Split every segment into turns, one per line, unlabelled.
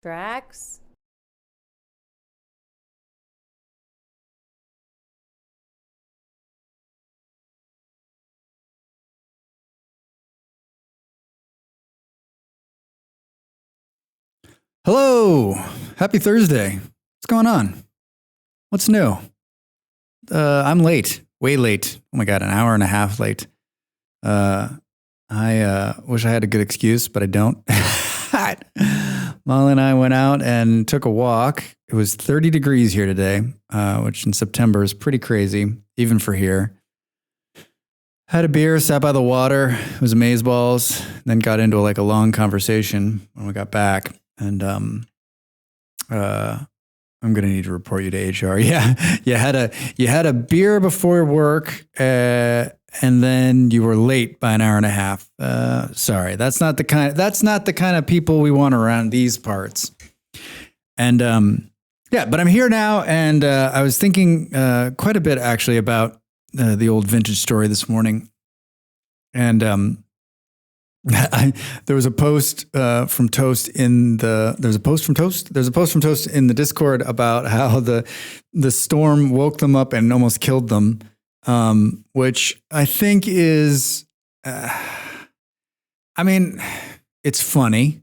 Drax?
Hello. Happy Thursday. What's going on? What's new? I'm late. Way late. Oh my God, an hour and a half late. I wish I had a good excuse, but I don't. Molly and I went out and took a walk. It was 30 degrees here today, which in September is pretty crazy, even for here. Had a beer, sat by the water. It was amazeballs. Then got into like a long conversation when we got back. And I'm gonna need to report you to HR. Yeah, you had a beer before work, and then you were late by an hour and a half. Sorry, that's not the kind of people we want around these parts. And yeah, but I'm here now, and I was thinking quite a bit actually about the old vintage story this morning, and there was a post from Toast in the. There's a post from Toast in the Discord about how the storm woke them up and almost killed them, which I think is. I mean, it's funny,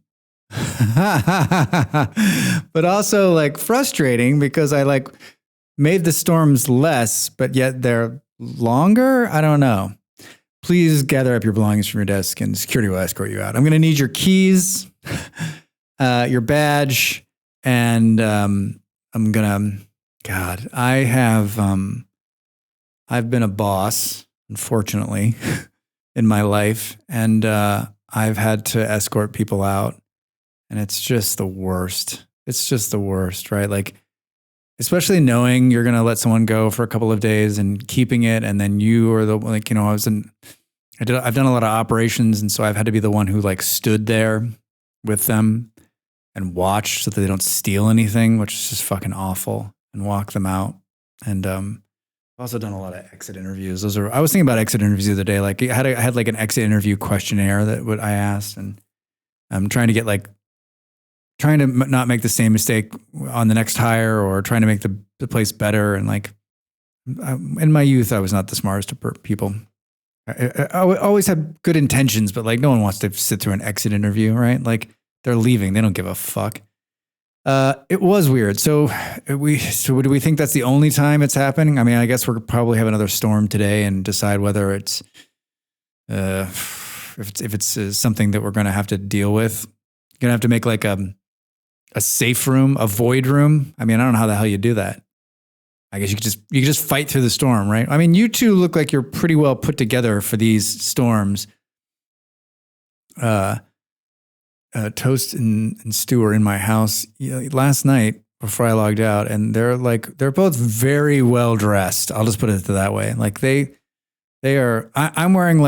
but also like frustrating because I like made the storms less, but yet they're longer. I don't know. Please gather up your belongings from your desk and security will escort you out. I'm going to need your keys, your badge, and I'm going to, God, I've been a boss, unfortunately, in my life, and I've had to escort people out, and it's just the worst. It's just the worst, right? Like, especially knowing you're going to let someone go for a couple of days and keeping it. And then you are I've done a lot of operations. And so I've had to be the one who like stood there with them and watched so that they don't steal anything, which is just fucking awful, and walk them out. And, I've also done a lot of exit interviews. I was thinking about exit interviews the other day. Like I had like an exit interview questionnaire that I asked, and I'm trying to not make the same mistake on the next hire, or trying to make the place better. And like in my youth, I was not the smartest of people. I always had good intentions, but like no one wants to sit through an exit interview, right? Like they're leaving. They don't give a fuck. It was weird. So do we think that's the only time it's happening? I mean, I guess we'll probably have another storm today and decide whether it's, if it's something that we're going to have to deal with. You're going to have to make like a safe room, a void room. I mean, I don't know how the hell you do that. I guess you could just fight through the storm, right? I mean, you two look like you're pretty well put together for these storms. Toast and Stu are in my house last night before I logged out, and they're both very well dressed. I'll just put it that way. Like they are. I'm wearing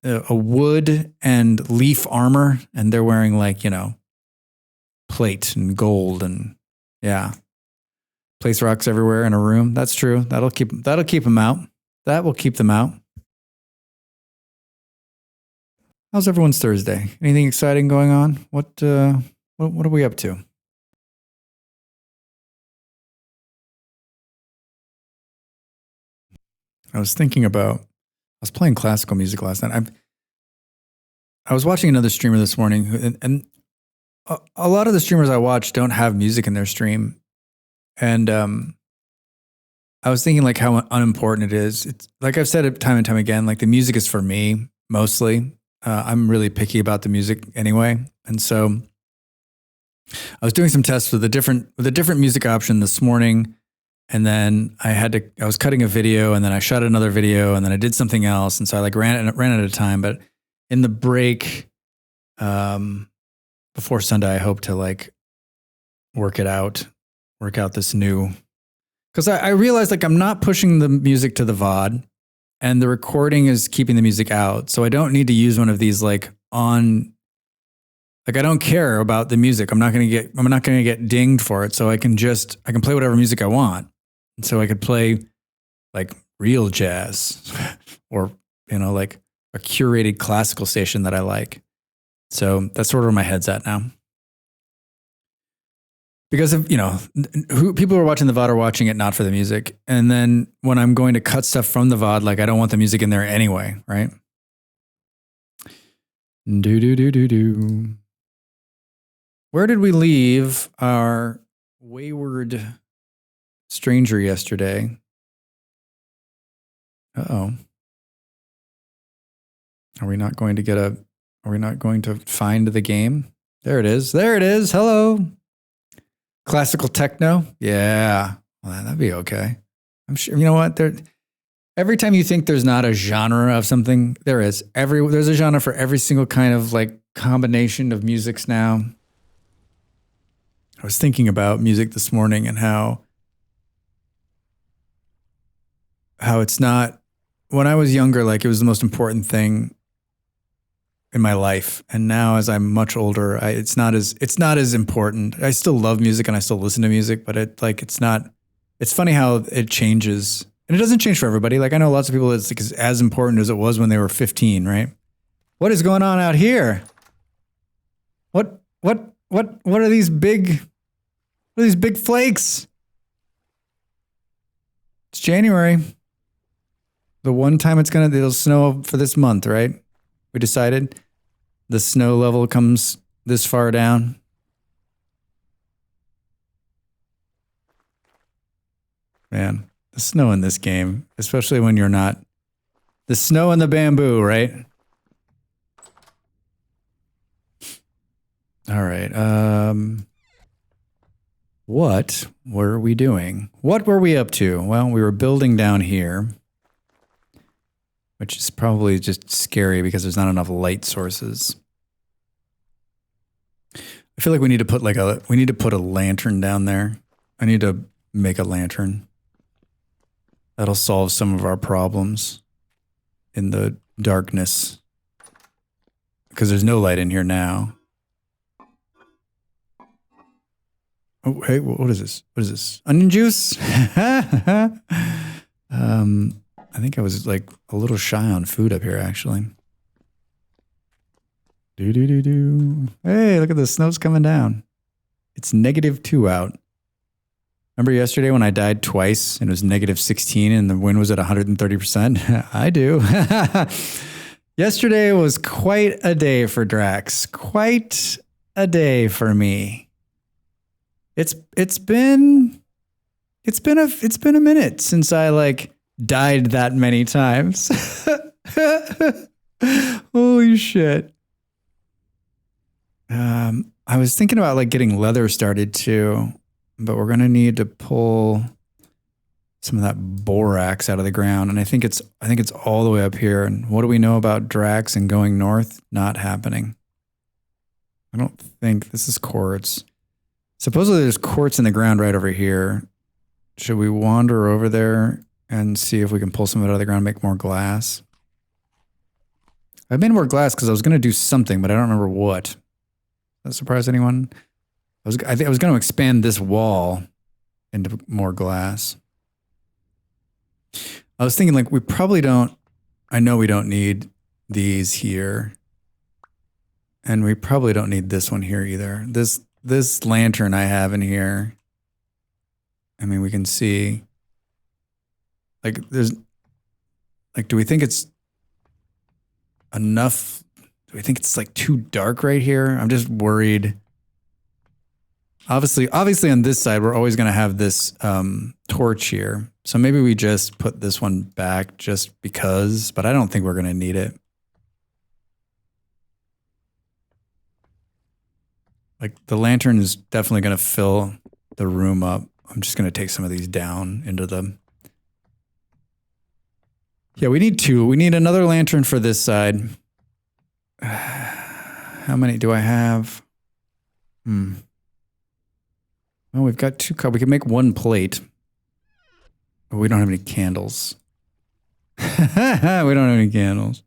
a wood and leaf armor, and they're wearing plate and gold, and yeah, place rocks everywhere in a room. That's true. That'll keep them out. That will keep them out. How's everyone's Thursday? Anything exciting going on? What are we up to? I was playing classical music last night. I was watching another streamer this morning, and a lot of the streamers I watch don't have music in their stream. And I was thinking like how unimportant it is. It's like I've said it time and time again, like the music is for me mostly. I'm really picky about the music anyway. And so I was doing some tests with a different music option this morning. And then I was cutting a video, and then I shot another video, and then I did something else. And so I like ran out of time. But in the break, before Sunday, I hope to like work out this new, because I realized like I'm not pushing the music to the VOD, and the recording is keeping the music out. So I don't need to use one of these like I don't care about the music. I'm not going to get dinged for it. So I can play whatever music I want. And so I could play like real jazz or, like a curated classical station that I like. So that's sort of where my head's at now. Because of, people who are watching the VOD are watching it not for the music. And then when I'm going to cut stuff from the VOD, like I don't want the music in there anyway, right? Do. Where did we leave our wayward stranger yesterday? Uh-oh. Are we not going to find the game? There it is. Hello. Classical techno? Yeah. Well, that'd be okay. I'm sure, you know what? Every time you think there's not a genre of something, there is. There's a genre for every single kind of like combination of musics now. I was thinking about music this morning and how it's not, when I was younger, like it was the most important thing in my life. And now as I'm much older, it's not as important. I still love music and I still listen to music, but it's funny how it changes. And it doesn't change for everybody. Like I know lots of people it's like as important as it was when they were 15, right? What is going on out here? What are these big flakes? It's January. The one time it'll snow for this month, right? We decided the snow level comes this far down. Man, the snow in this game, especially when you're not. The snow and the bamboo, right? All right. What were we doing? What were we up to? Well, we were building down here, which is probably just scary because there's not enough light sources. I feel like we need to put a lantern down there. I need to make a lantern. That'll solve some of our problems in the darkness. Because there's no light in here now. Oh, hey, what is this? What is this? Onion juice? I think I was like a little shy on food up here, actually. Hey, look at the snow's coming down. It's -2 out. Remember yesterday when I died twice and it was -16 and the wind was at 130%? I do. Yesterday was quite a day for Drax. Quite a day for me. It's been a minute since I like died that many times. Holy shit. I was thinking about like getting leather started too, but we're going to need to pull some of that borax out of the ground. And I think it's all the way up here. And what do we know about Drax and going north? Not happening. I don't think this is quartz. Supposedly there's quartz in the ground right over here. Should we wander over there and see if we can pull some of it out of the ground and make more glass? I made more glass because I was going to do something, but I don't remember what. Does that surprise anyone? I think I was going to expand this wall into more glass. I was thinking like we probably don't, I know we don't need these here. And we probably don't need this one here either. This lantern I have in here, I mean, we can see, like, do we think it's enough? Do we think it's like too dark right here? I'm just worried. Obviously on this side, we're always going to have this torch here. So maybe we just put this one back just because, but I don't think we're going to need it. Like the lantern is definitely going to fill the room up. I'm just going to take some of these down into the... Yeah, we need two. We need another lantern for this side. How many do I have? Well, we've got 2 cups. We can make 1 plate. But we don't have any candles. We don't have any candles.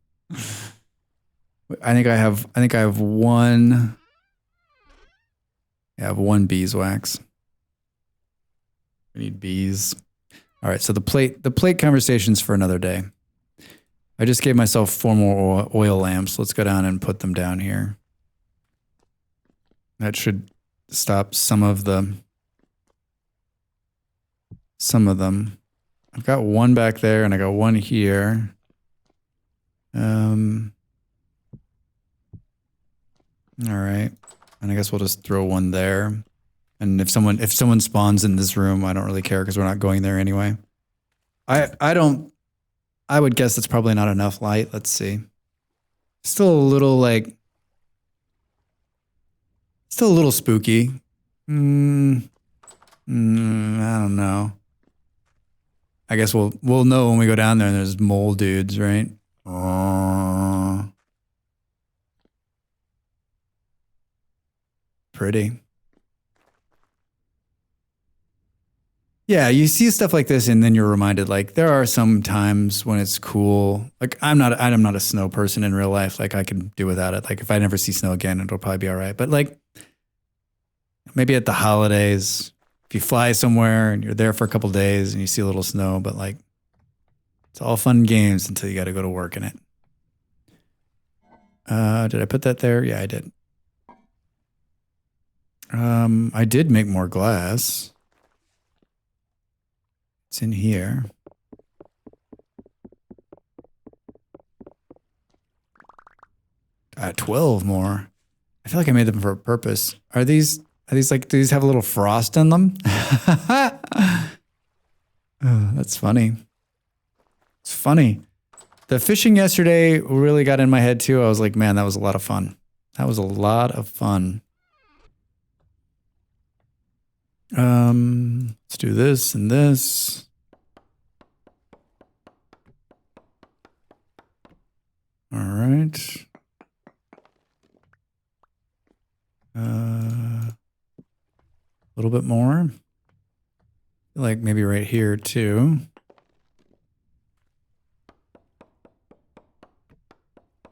I think I have 1... Yeah, I have 1 beeswax. We need bees. All right, so the plate conversation's for another day. I just gave myself 4 more oil lamps. Let's go down and put them down here. That should stop some of them. I've got one back there and I got one here. All right. And I guess we'll just throw one there. And if someone spawns in this room, I don't really care because we're not going there anyway. I would guess it's probably not enough light. Let's see. Still a little spooky. I don't know. I guess we'll know when we go down there and there's mole dudes, right? Pretty. Yeah, you see stuff like this and then you're reminded, like, there are some times when it's cool. Like, I'm not a snow person in real life. Like, I can do without it. Like, if I never see snow again, it'll probably be all right. But like, maybe at the holidays, if you fly somewhere and you're there for a couple days and you see a little snow, but like, it's all fun games until you got to go to work in it. Did I put that there? Yeah, I did. I did make more glass. It's in here. 12 more. I feel like I made them for a purpose. Are these like, do these have a little frost in them? Oh, that's funny. It's funny. The fishing yesterday really got in my head too. I was like, man, that was a lot of fun. That was a lot of fun. Let's do this and this. All right. A little bit more. Like maybe right here too.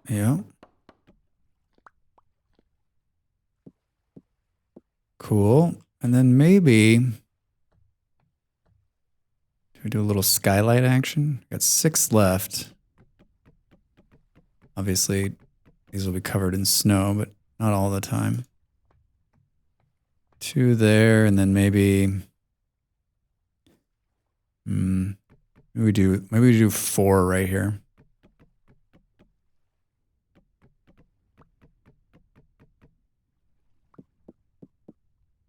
Yeah. Cool. And then maybe we do a little skylight action. Got 6 left. Obviously, these will be covered in snow, but not all the time. 2 there, and then maybe maybe we do 4 right here.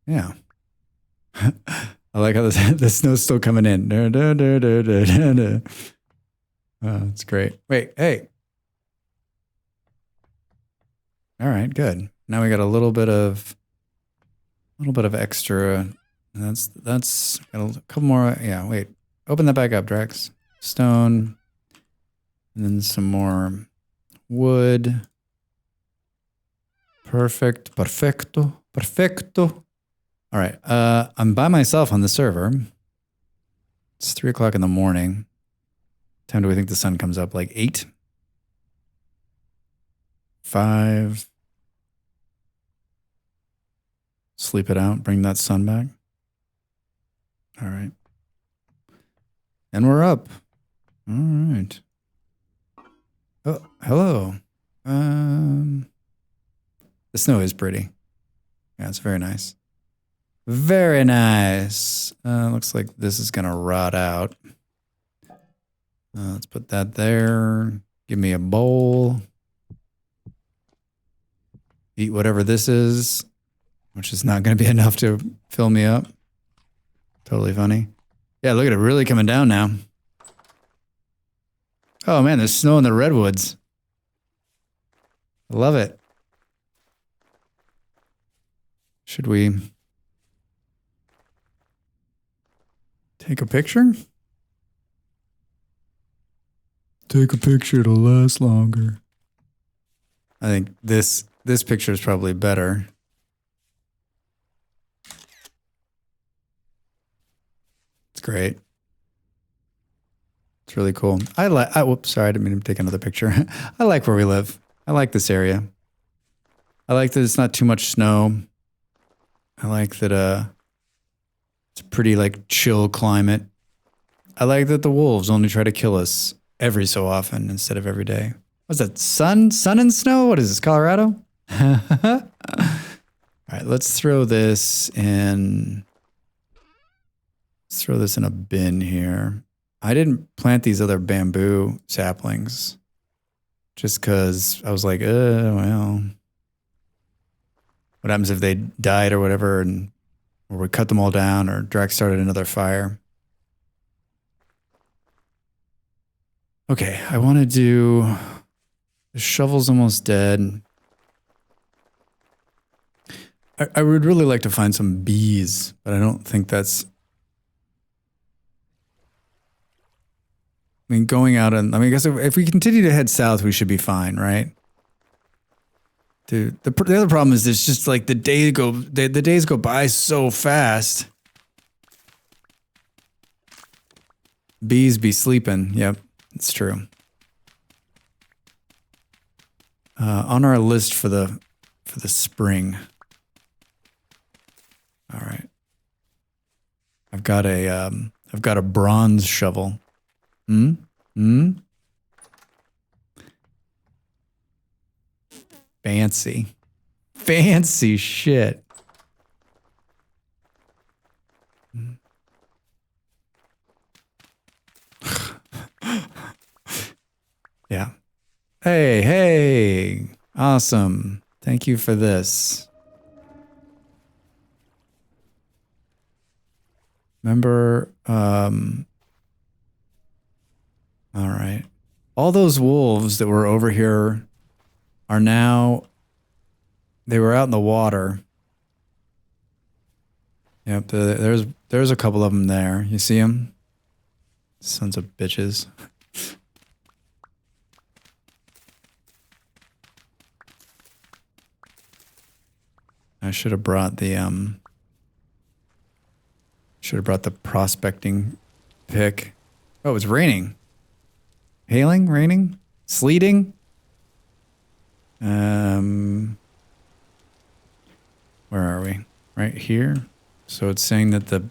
Yeah. I like how the snow's still coming in. Oh, it's great. Wait, hey. All right, good. Now we got a little bit of extra. That's got a couple more. Yeah, wait. Open that back up, Drex. Stone. And then some more wood. Perfect. Perfecto. Perfecto. All right. I'm by myself on the server. It's 3 o'clock in the morning. What time do we think the sun comes up? Like 8? 5. Sleep it out. Bring that sun back. All right. And we're up. All right. Oh, hello. The snow is pretty. Yeah, it's very nice. Very nice. Looks like this is going to rot out. Let's put that there. Give me a bowl. Eat whatever this is, which is not going to be enough to fill me up. Totally funny. Yeah, look at it really coming down now. Oh man, there's snow in the redwoods. I love it. Should we take a picture? Take a picture, it'll last longer. I think this picture is probably better. It's great. It's really cool. Whoops, sorry, I didn't mean to take another picture. I like where we live. I like this area. I like that it's not too much snow. I like that it's a pretty like chill climate. I like that the wolves only try to kill us every so often instead of every day. What's that? Sun and snow? What is this, Colorado? All All right, let's throw this in. Let's throw this in a bin here. I didn't plant these other bamboo saplings just because I was like, well, what happens if they died or whatever, or we cut them all down, or Drax started another fire. Okay, I want to do. The shovel's almost dead. I would really like to find some bees, but I don't think that's. I mean, going out and I mean, I guess if we continue to head south, we should be fine, right? Dude, the other problem is it's just like the days go by so fast. Bees be sleeping. Yep, it's true. On our list for the spring. All right. I've got a bronze shovel. Fancy shit. Yeah. Hey. Awesome. Thank you for this. Remember, all right. All those wolves that were over here are now, they were out in the water. Yep, there's a couple of them there. You see them? Sons of bitches. I should have brought the prospecting pick. Oh, it's raining. Hailing? Raining? Sleeting? Where are we? Right here. So it's saying that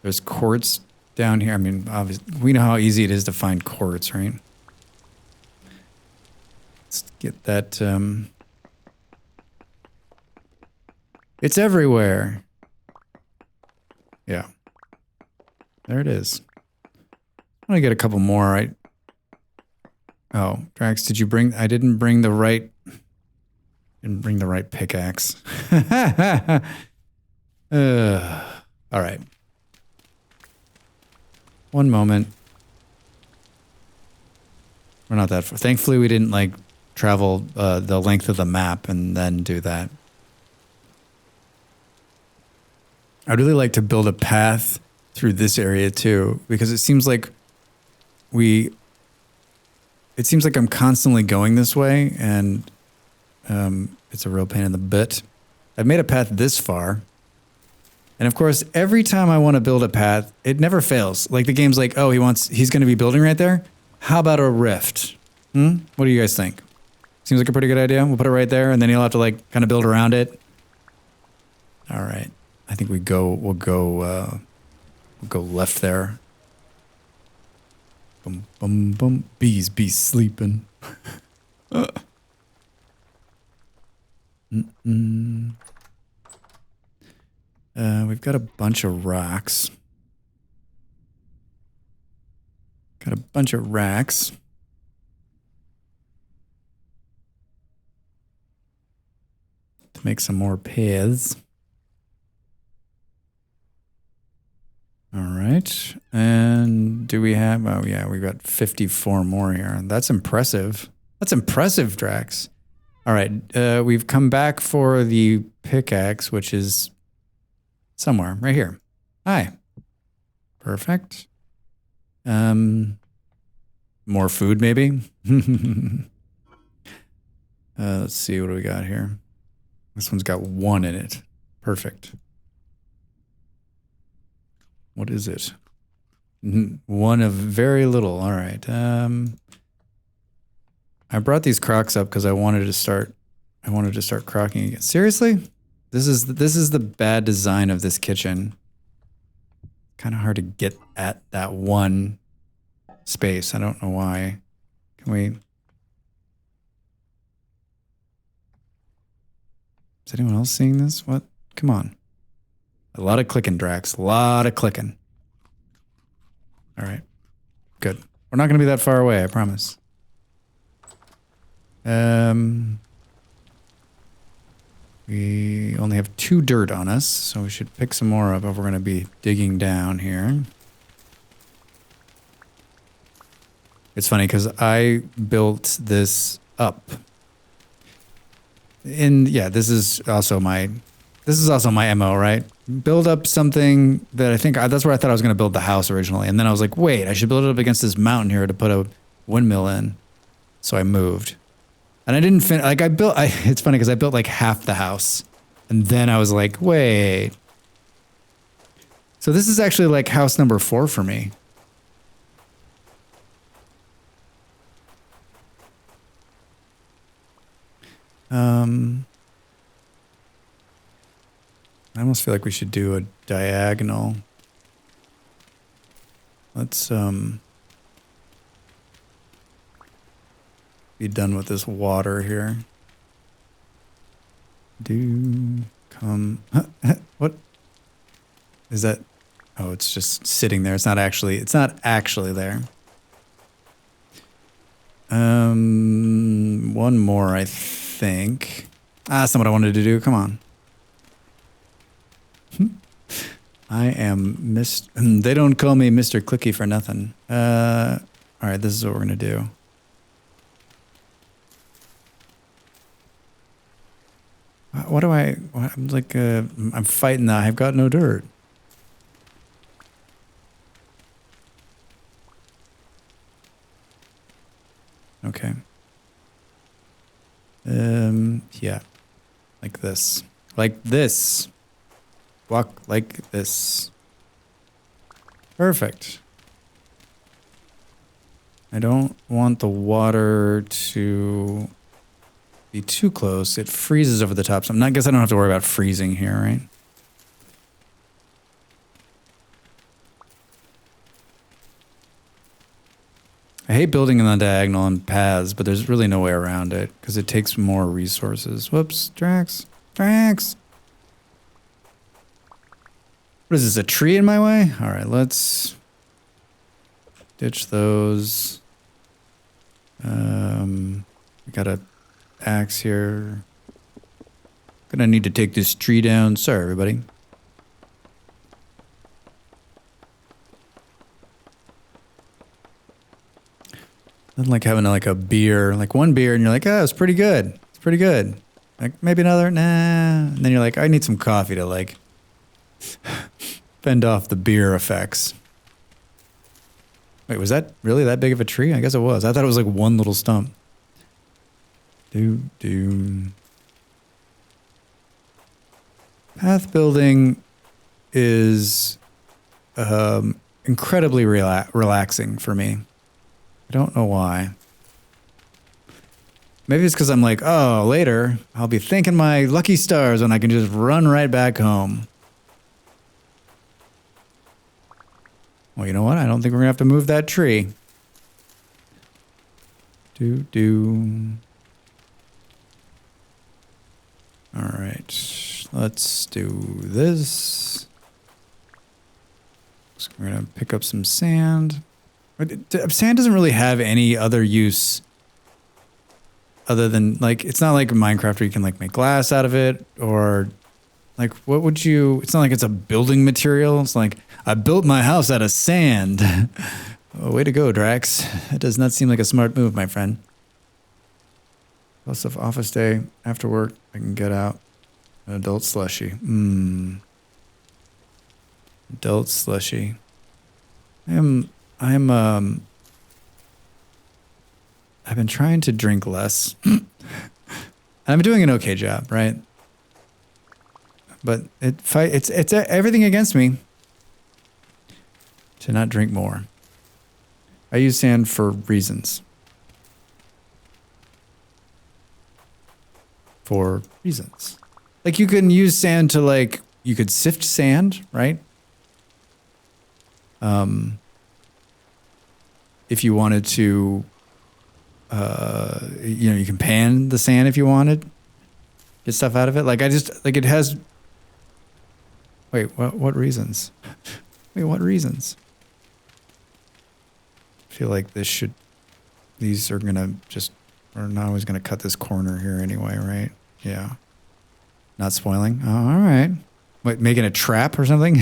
there's quartz down here. I mean, obviously, we know how easy it is to find quartz, right? Let's get that. It's everywhere. Yeah. There it is. I'm gonna get a couple more, right? Oh, Drax, did you bring? I didn't bring the right pickaxe. All right. One moment. We're not that far. Thankfully, we didn't like travel the length of the map and then do that. I'd really like to build a path through this area too, because it seems like I'm constantly going this way, and it's a real pain in the butt. I've made a path this far, and of course, every time I want to build a path, it never fails. Like the game's like, oh, he's going to be building right there. How about a rift? What do you guys think? Seems like a pretty good idea. We'll put it right there, and then he'll have to like kind of build around it. All right. I think we'll go left there. Boom, boom, boom. Bees be sleeping. We've got a bunch of rocks. Got a bunch of racks. To make some more paths. All right. And do we have, oh yeah, we've got 54 more here. That's impressive. That's impressive, Drax. All right. We've come back for the pickaxe, which is somewhere right here. Hi. Perfect. More food maybe. Let's see, what do we got here? This one's got 1 in it. Perfect. What is it? 1 of very little. All right. I brought these crocks up because I wanted to start crocking again. Seriously? This is the bad design of this kitchen. Kind of hard to get at that one space. I don't know why. Can we? Is anyone else seeing this? What? Come on. A lot of clicking, Drax. A lot of clicking. All right. Good. We're not going to be that far away, I promise. We only have 2 dirt on us, so we should pick some more up if we're going to be digging down here. It's funny because I built this up. This is also my MO, right? Build up something that that's where I thought I was going to build the house originally. And then I was like, wait, I should build it up against this mountain here to put a windmill in. So I moved. And I didn't finish, it's funny because I built like half the house. And then I was like, wait. So this is actually like house number 4 for me. I almost feel like we should do a diagonal. Let's be done with this water here. What is that? Oh, it's just sitting there. It's not actually there. One more, I think. That's not what I wanted to do. Come on. I am they don't call me Mr. Clicky for nothing. All right, this is what we're going to do. I'm like, I'm fighting that. I've got no dirt. Okay. Yeah. Like this. Like this. Walk like this. Perfect. I don't want the water to be too close. It freezes over the top. So I guess I don't have to worry about freezing here, right? I hate building in the diagonal on paths, but there's really no way around it because it takes more resources. Whoops, Drax. Drax! What is this, a tree in my way? All right, let's ditch those. We got a axe here. Gonna need to take this tree down. Sorry, everybody. Nothing like having like a beer, like one beer, and you're like, oh, it's pretty good. It's pretty good. Like maybe another, nah. And then you're like, I need some coffee to like fend off the beer effects. Wait, was that really that big of a tree? I guess it was. I thought it was like one little stump. Path building is incredibly relaxing for me. I don't know why. Maybe it's because I'm like, oh, later I'll be thanking my lucky stars when I can just run right back home. Well, you know what? I don't think we're going to have to move that tree. All right. Let's do this. So we're going to pick up some sand. Sand doesn't really have any other use other than, like, it's not like Minecraft where you can, like, make glass out of it or... Like, what would you... It's not like it's a building material. It's like, I built my house out of sand. Oh, way to go, Drax. It does not seem like a smart move, my friend. Plus, of office day, after work, I can get out. An adult slushy. Adult slushy. I've been trying to drink less. I'm doing an okay job, right? But it's everything against me to not drink more. I use sand for reasons. For reasons. Like you can use sand to like, you could sift sand, right? If you wanted to, you can pan the sand if you wanted. get stuff out of it. Like I just like it has. Wait, what reasons? Wait, what reasons? I feel like this should. These are gonna just. We're not always gonna cut this corner here anyway, right? Yeah. Not spoiling. Oh, all right. Wait, making a trap or something?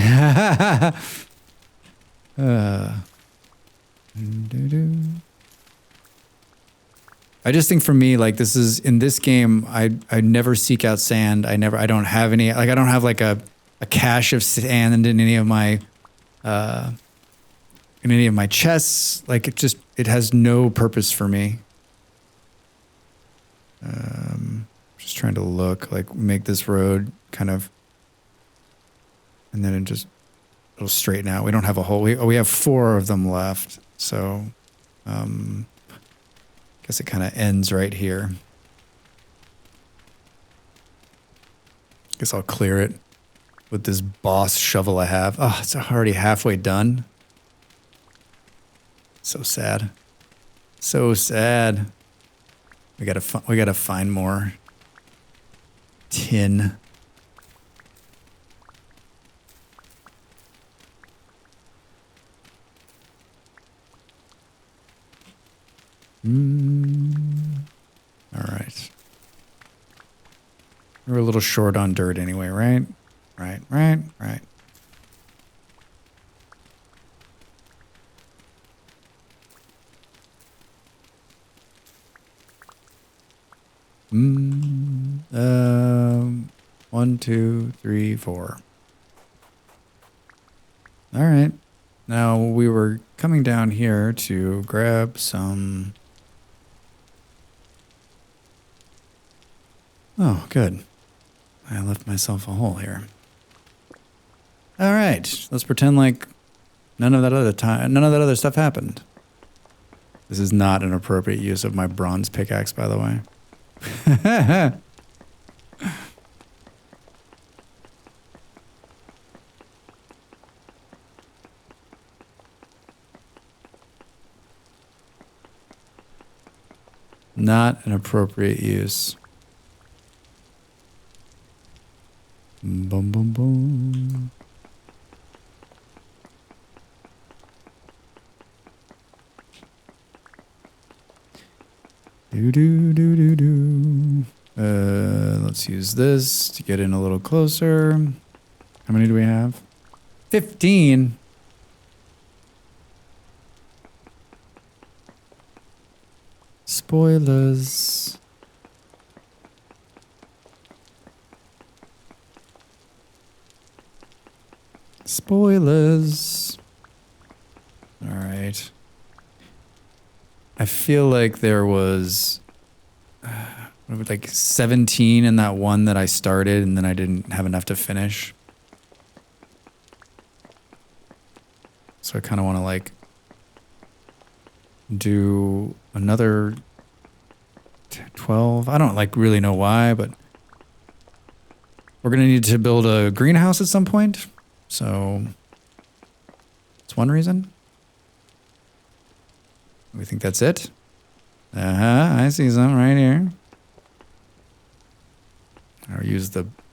I just think for me, like this is in this game, I never seek out sand. I don't have any, like I don't have like a cache of sand in any of my chests. Like it has no purpose for me. Just trying to look, like make this road kind of, and then it'll straighten out. We don't have a whole, we have 4 of them left. So, guess it kind of ends right here. Guess I'll clear it with this boss shovel I have. Oh, it's already halfway done. So sad. So sad. We gotta find more tin. All right. We're a little short on dirt anyway, right? Right. One, two, three, 4. All right. Now we were coming down here to grab some. Oh, good. I left myself a hole here. All right. Let's pretend like none of that other stuff happened. This is not an appropriate use of my bronze pickaxe, by the way. Not an appropriate use. Boom, boom, boom. Let's use this to get in a little closer. How many do we have? 15. Spoilers. Spoilers. All right. I feel like there was like 17 in that one that I started and then I didn't have enough to finish. So I kind of want to like do another 12. I don't like really know why, but we're going to need to build a greenhouse at some point. So it's one reason. We think that's it. I see some right here.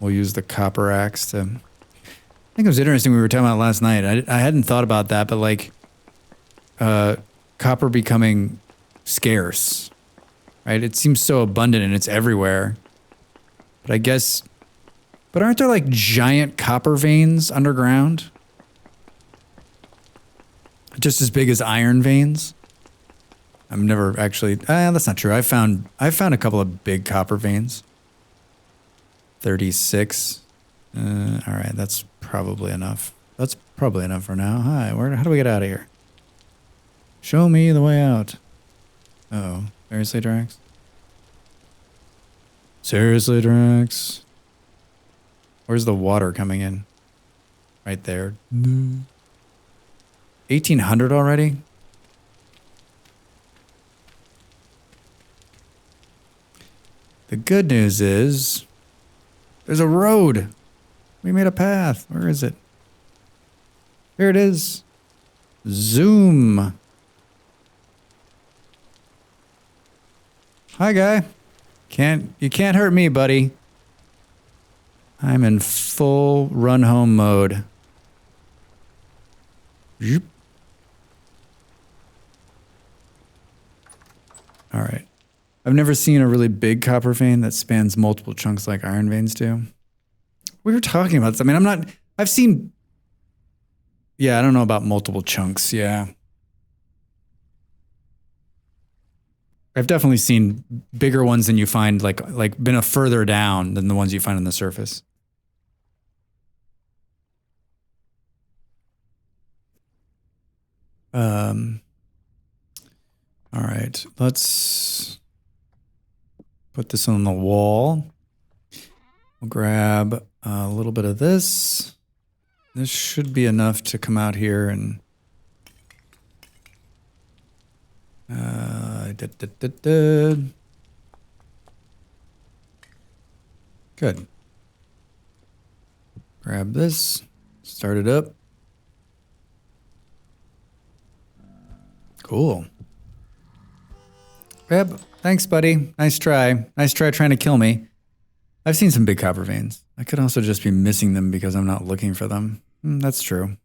We'll use the copper axe to. I think it was interesting we were talking about last night. I hadn't thought about that, but like, copper becoming scarce, right? It seems so abundant and it's everywhere. But I guess, but aren't there like giant copper veins underground? Just as big as iron veins? I've never actually, that's not true. I found a couple of big copper veins. 36. All right, that's probably enough. That's probably enough for now. Hi, how do we get out of here? Show me the way out. Uh-oh. Seriously, Drax? Seriously, Drax? Where's the water coming in? Right there. 1800 already? The good news is there's a road. We made a path. Where is it? Here it is. Zoom. Hi, guy. You can't hurt me, buddy. I'm in full run home mode. Yep. All right. I've never seen a really big copper vein that spans multiple chunks like iron veins do. We were talking about this. I mean, I've seen, yeah, I don't know about multiple chunks. Yeah. I've definitely seen bigger ones than you find, like been a further down than the ones you find on the surface. All right, let's put this on the wall. We'll grab a little bit of this. This should be enough to come out here and Good. Grab this, start it up. Cool. Grab. Thanks, buddy. Nice try. Nice try trying to kill me. I've seen some big copper veins. I could also just be missing them because I'm not looking for them. That's true.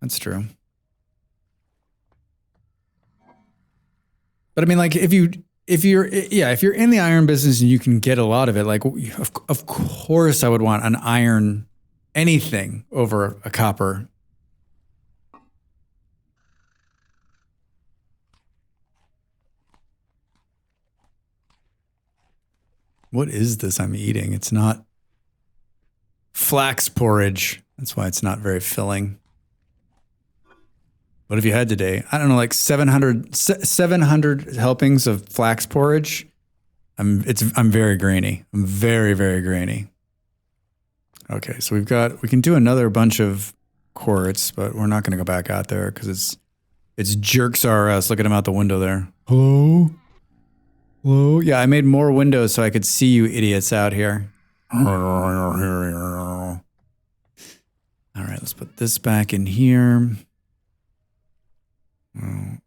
That's true. But I mean, like, if you're in the iron business and you can get a lot of it, like, of course I would want an iron anything over a copper. What is this I'm eating? It's not flax porridge. That's why it's not very filling. What have you had today? I don't know, like 700 helpings of flax porridge. I'm very grainy. I'm very, very grainy. Okay, so we can do another bunch of quartz, but we're not going to go back out there because it's jerks are us. Look at him out the window there. Hello? Hello? Yeah, I made more windows so I could see you idiots out here. All right, let's put this back in here. Oh,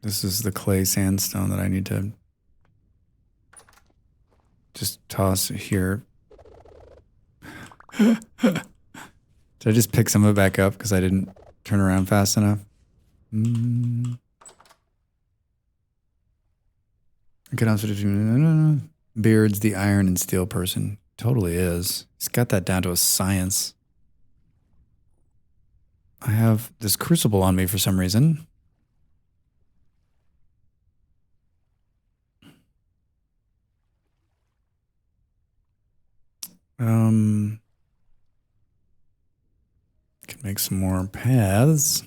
this is the clay sandstone that I need to just toss here. Did I just pick some of it back up because I didn't turn around fast enough? I could also do Beard's the iron and steel person. Totally is. He's got that down to a science. I have this crucible on me for some reason. Can make some more paths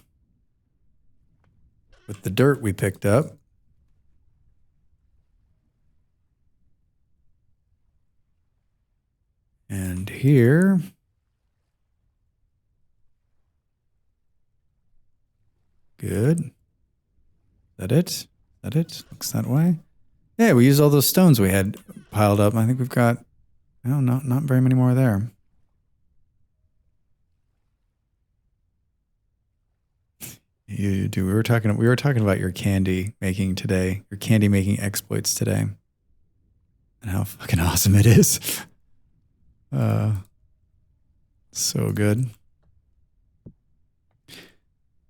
with the dirt we picked up. And here. Good. Is that it? Is that it? Looks that way. Yeah, we used all those stones we had piled up. I think we've got, no, not very many more there. You do. We were talking about your candy making today, your candy making exploits today, and how fucking awesome it is. So good.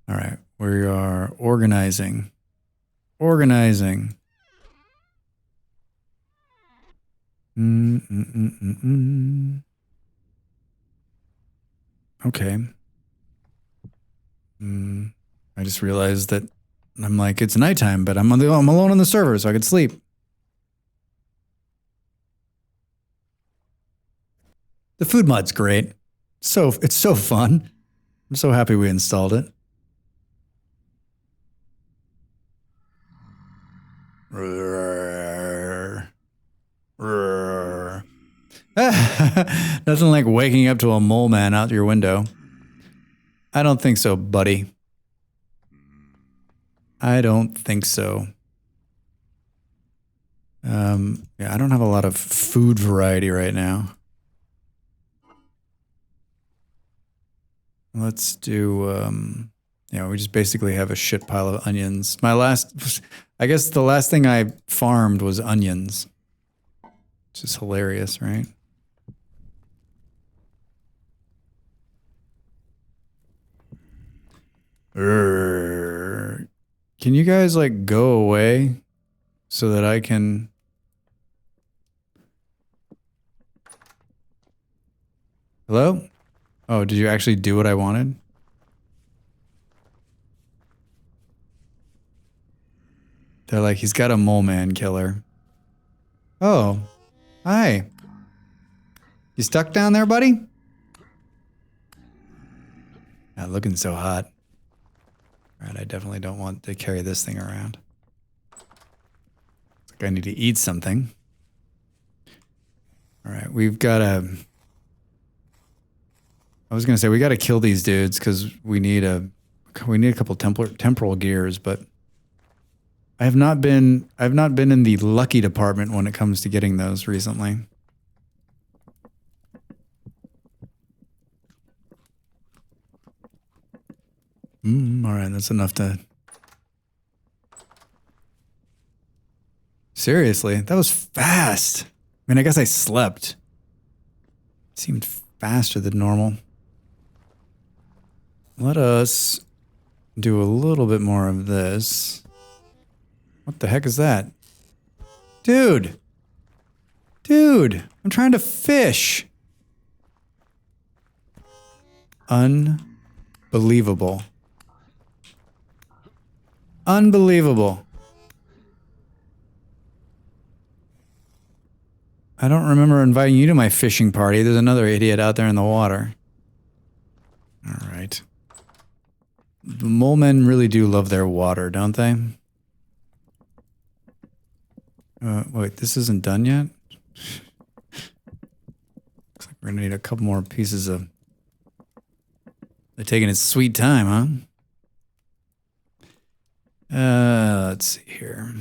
All right, we are organizing. Okay. I just realized that I'm like, it's nighttime, but I'm alone on the server, so I could sleep. The food mod's great. It's so fun. I'm so happy we installed it. Nothing like waking up to a mole man out your window. I don't think so, buddy. I don't think so. Yeah, I don't have a lot of food variety right now. Let's do, we just basically have a shit pile of onions. I guess the last thing I farmed was onions. Which is hilarious, right? Can you guys like go away so that I can... Hello? Oh, did you actually do what I wanted? They're like, he's got a mole man killer. Oh, hi. You stuck down there, buddy? Not looking so hot. All right, I definitely don't want to carry this thing around. It's like I need to eat something. All right, we've got to... I was going to say, we got to kill these dudes because we need a couple temporal gears, but I've not been in the lucky department when it comes to getting those recently. All right, that's enough to... Seriously, that was fast. I mean, I guess I slept. It seemed faster than normal. Let us do a little bit more of this. What the heck is that? Dude! Dude! I'm trying to fish! Unbelievable. Unbelievable. I don't remember inviting you to my fishing party. There's another idiot out there in the water. All right. The mole men really do love their water, don't they? Wait, this isn't done yet? Looks like we're gonna need a couple more pieces of... They're taking its sweet time, huh? Let's see here.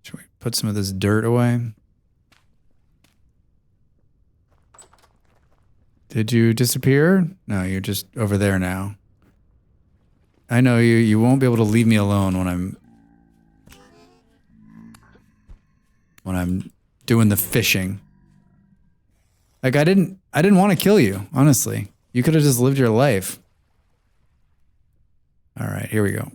Should we put some of this dirt away? Did you disappear? No, you're just over there now. I know you. You won't be able to leave me alone when I'm doing the fishing. Like I didn't want to kill you, honestly. You could have just lived your life. All right, here we go.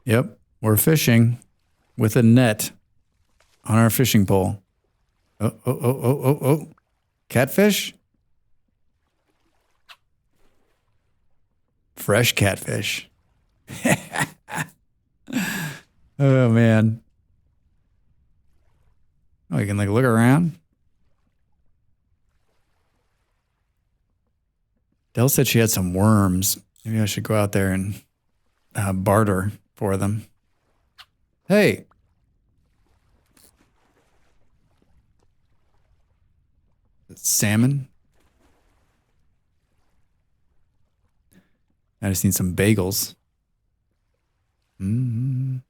Yep, we're fishing with a net on our fishing pole. Oh. Catfish? Fresh catfish. Oh, man. Oh, you can like look around. Dell said she had some worms. Maybe I should go out there and barter for them. Hey. Salmon. I just need some bagels. Can't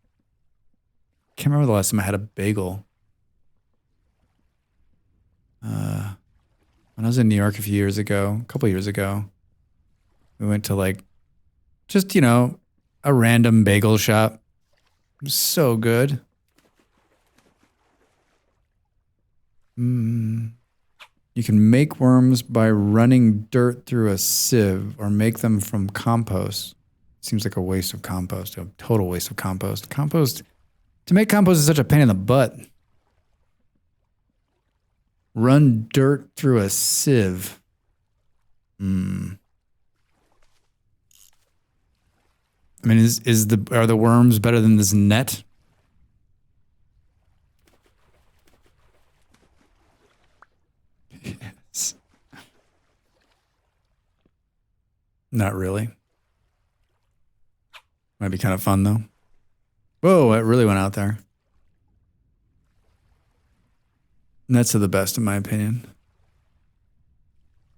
remember the last time I had a bagel. When I was in New York a couple years ago, we went to like, just, you know, a random bagel shop. It was so good. You can make worms by running dirt through a sieve or make them from compost. Seems like a waste of compost, a total waste of compost. To make compost is such a pain in the butt. Run dirt through a sieve. I mean, are the worms better than this net? Yes. Not really. Might be kind of fun though. Whoa, it really went out there. Nets are the best in my opinion.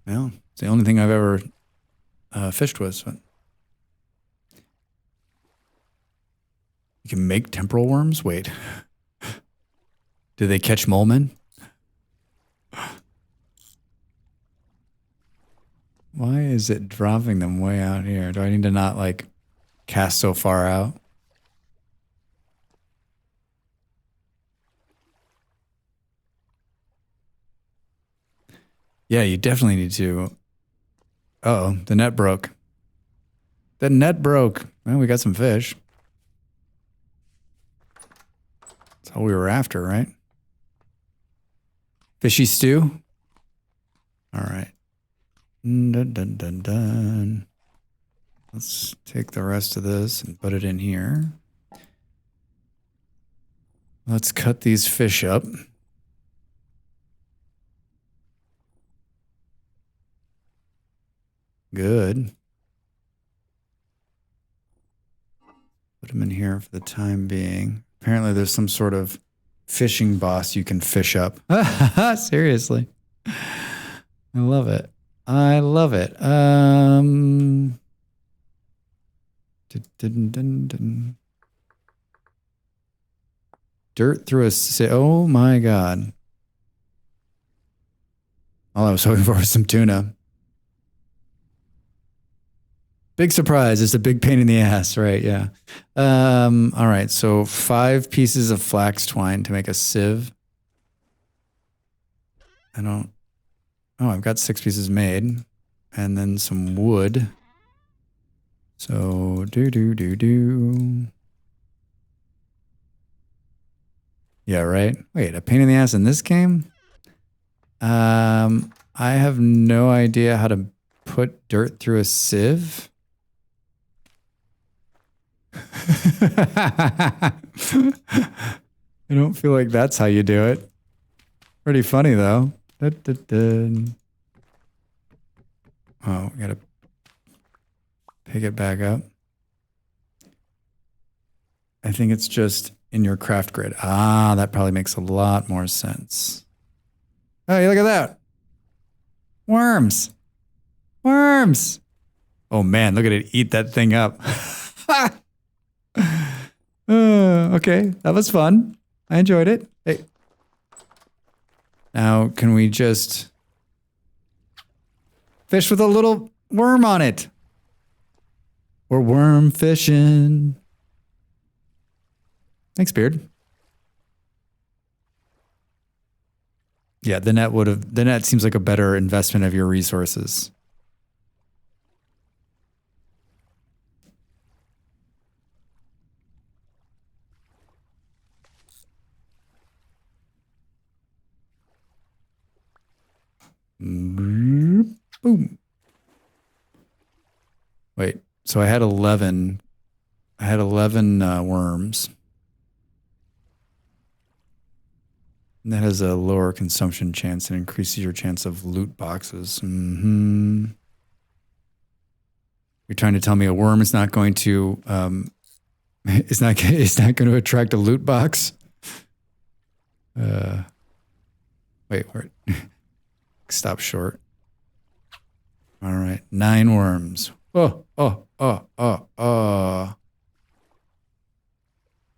Well, it's the only thing I've ever fished with. But you can make temporal worms? Wait. Do they catch molemen? Why is it dropping them way out here? Do I need to not like cast so far out? Yeah, you definitely need to. Uh-oh, the net broke. The net broke. Well, we got some fish. That's all we were after, right? Fishy stew? All right. Dun, dun, dun, dun. Let's take the rest of this and put it in here. Let's cut these fish up. Good. Put them in here for the time being. Apparently there's some sort of fishing boss you can fish up. Seriously. I love it. I love it. Dirt through a... Oh my God. All I was hoping for was some tuna. Big surprise. It's a big pain in the ass, right? Yeah. All right. So 5 pieces of flax twine to make a sieve. I don't... Oh, I've got 6 pieces made. And then some wood. So do. Yeah, right? Wait, a pain in the ass in this game? I have no idea how to put dirt through a sieve. I don't feel like that's how you do it. Pretty funny though. Oh, we gotta pick it back up. I think it's just in your craft grid. Ah, that probably makes a lot more sense. Hey, look at that. Worms. Worms. Oh man, look at it eat that thing up. Okay, that was fun. I enjoyed it. Hey. Now, can we just fish with a little worm on it? We're worm fishing. Thanks, Beard. Yeah, the net seems like a better investment of your resources. Boom. Wait, so I had 11. I had 11 worms. And that has a lower consumption chance and increases your chance of loot boxes. You're trying to tell me a worm is not going to it's not going to attract a loot box? Wait, where? Stop short. All right, 9 worms. Oh.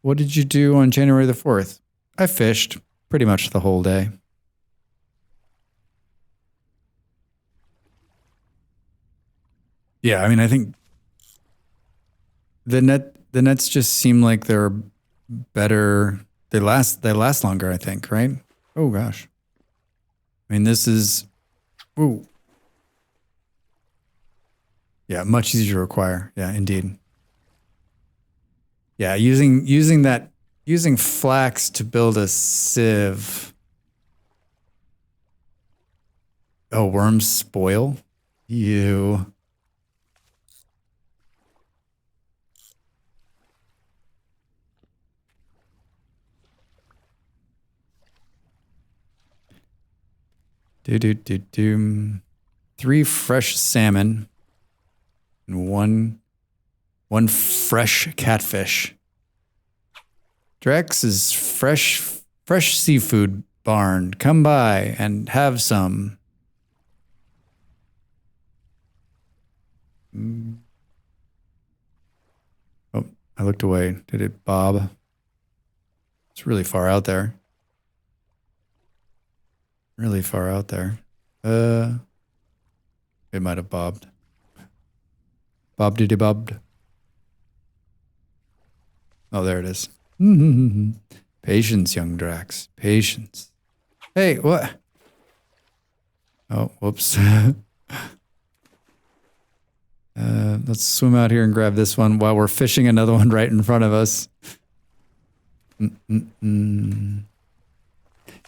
What did you do on January the 4th? I fished pretty much the whole day. Yeah, I mean, I think the nets just seem like they're better. They last longer, I think, right? Oh gosh. I mean, this is ooh. Yeah, much easier to acquire. Yeah, indeed. Yeah, using flax to build a sieve. Oh, worms spoil? You. Do. 3 fresh salmon and one fresh catfish. Drex is fresh seafood barn. Come by and have some. Oh, I looked away. Did it bob? It's really far out there. Really far out there. It might have bobbed. Bobbed. Bobbed. Oh, there it is. Patience, young Drax. Patience. Hey, what? Oh, whoops. Let's swim out here and grab this one while we're fishing another one right in front of us.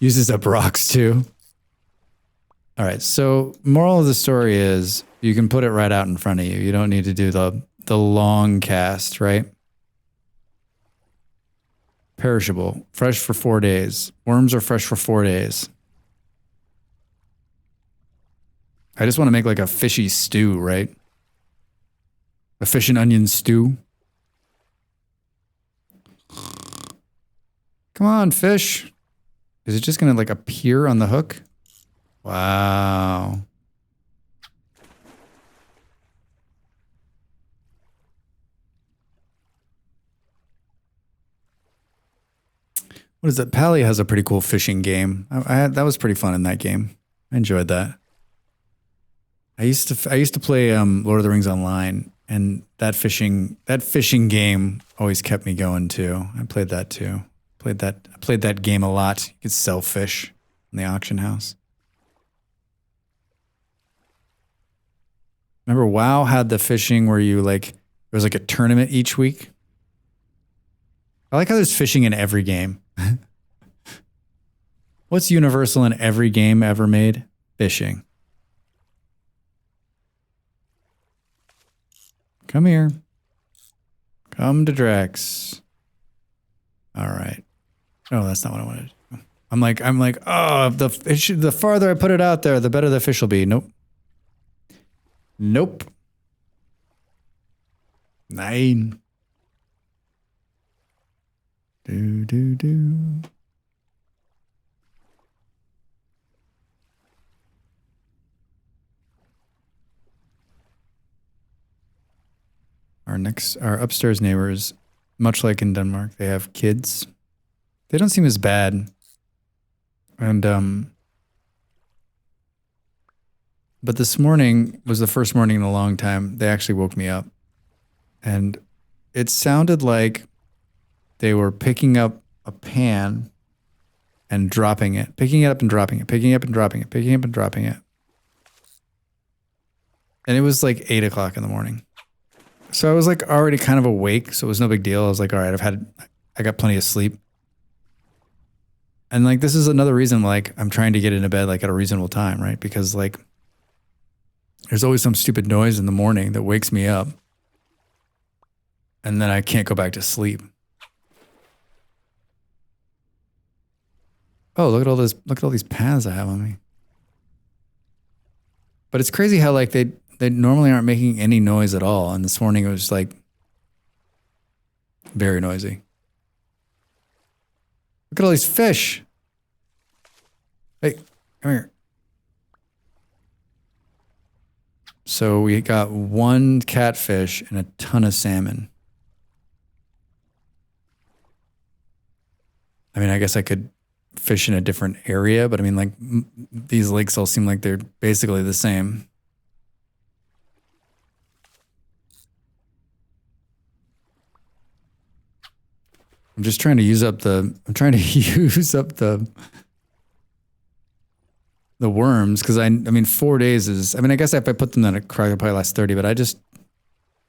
Uses up rocks too. All right, so moral of the story is you can put it right out in front of you. You don't need to do the long cast, right? Perishable, fresh for 4 days. Worms are fresh for 4 days. I just want to make like a fishy stew, right? A fish and onion stew. Come on, fish. Is it just going to like appear on the hook? Wow. What is it? Pally has a pretty cool fishing game. That was pretty fun in that game. I enjoyed that. I used to play Lord of the Rings Online, and that fishing game always kept me going too. I played that too. I played that game a lot. You could sell fish in the auction house. Remember WoW had the fishing where you like there was like a tournament each week. I like how there's fishing in every game. What's universal in every game ever made? Fishing. Come here. Come to Drax. All right. Oh, that's not what I wanted to do. I'm like, oh, the farther I put it out there, the better the fish will be. Nope. Nope. 9. Do. Our upstairs neighbors, much like in Denmark, they have kids. They don't seem as bad. And but this morning was the first morning in a long time. They actually woke me up. And it sounded like they were picking up a pan and dropping it, picking it up and dropping it, picking it up and dropping it, picking it up and dropping it. And it was like 8 o'clock in the morning. So I was like already kind of awake, so it was no big deal. I was like, all right, I got plenty of sleep. And like, this is another reason, like, I'm trying to get into bed like at a reasonable time, right? Because like, there's always some stupid noise in the morning that wakes me up. And then I can't go back to sleep. Oh, look at all these paths I have on me. But it's crazy how like they normally aren't making any noise at all. And this morning it was like very noisy. Look at all these fish. Hey, come here. So we got 1 catfish and a ton of salmon. I mean, I guess I could fish in a different area, but I mean, like these lakes all seem like they're basically the same. I'm just trying to use up the worms because I mean 4 days is, I mean, I guess if I put them in a crock, it'll probably last 30, but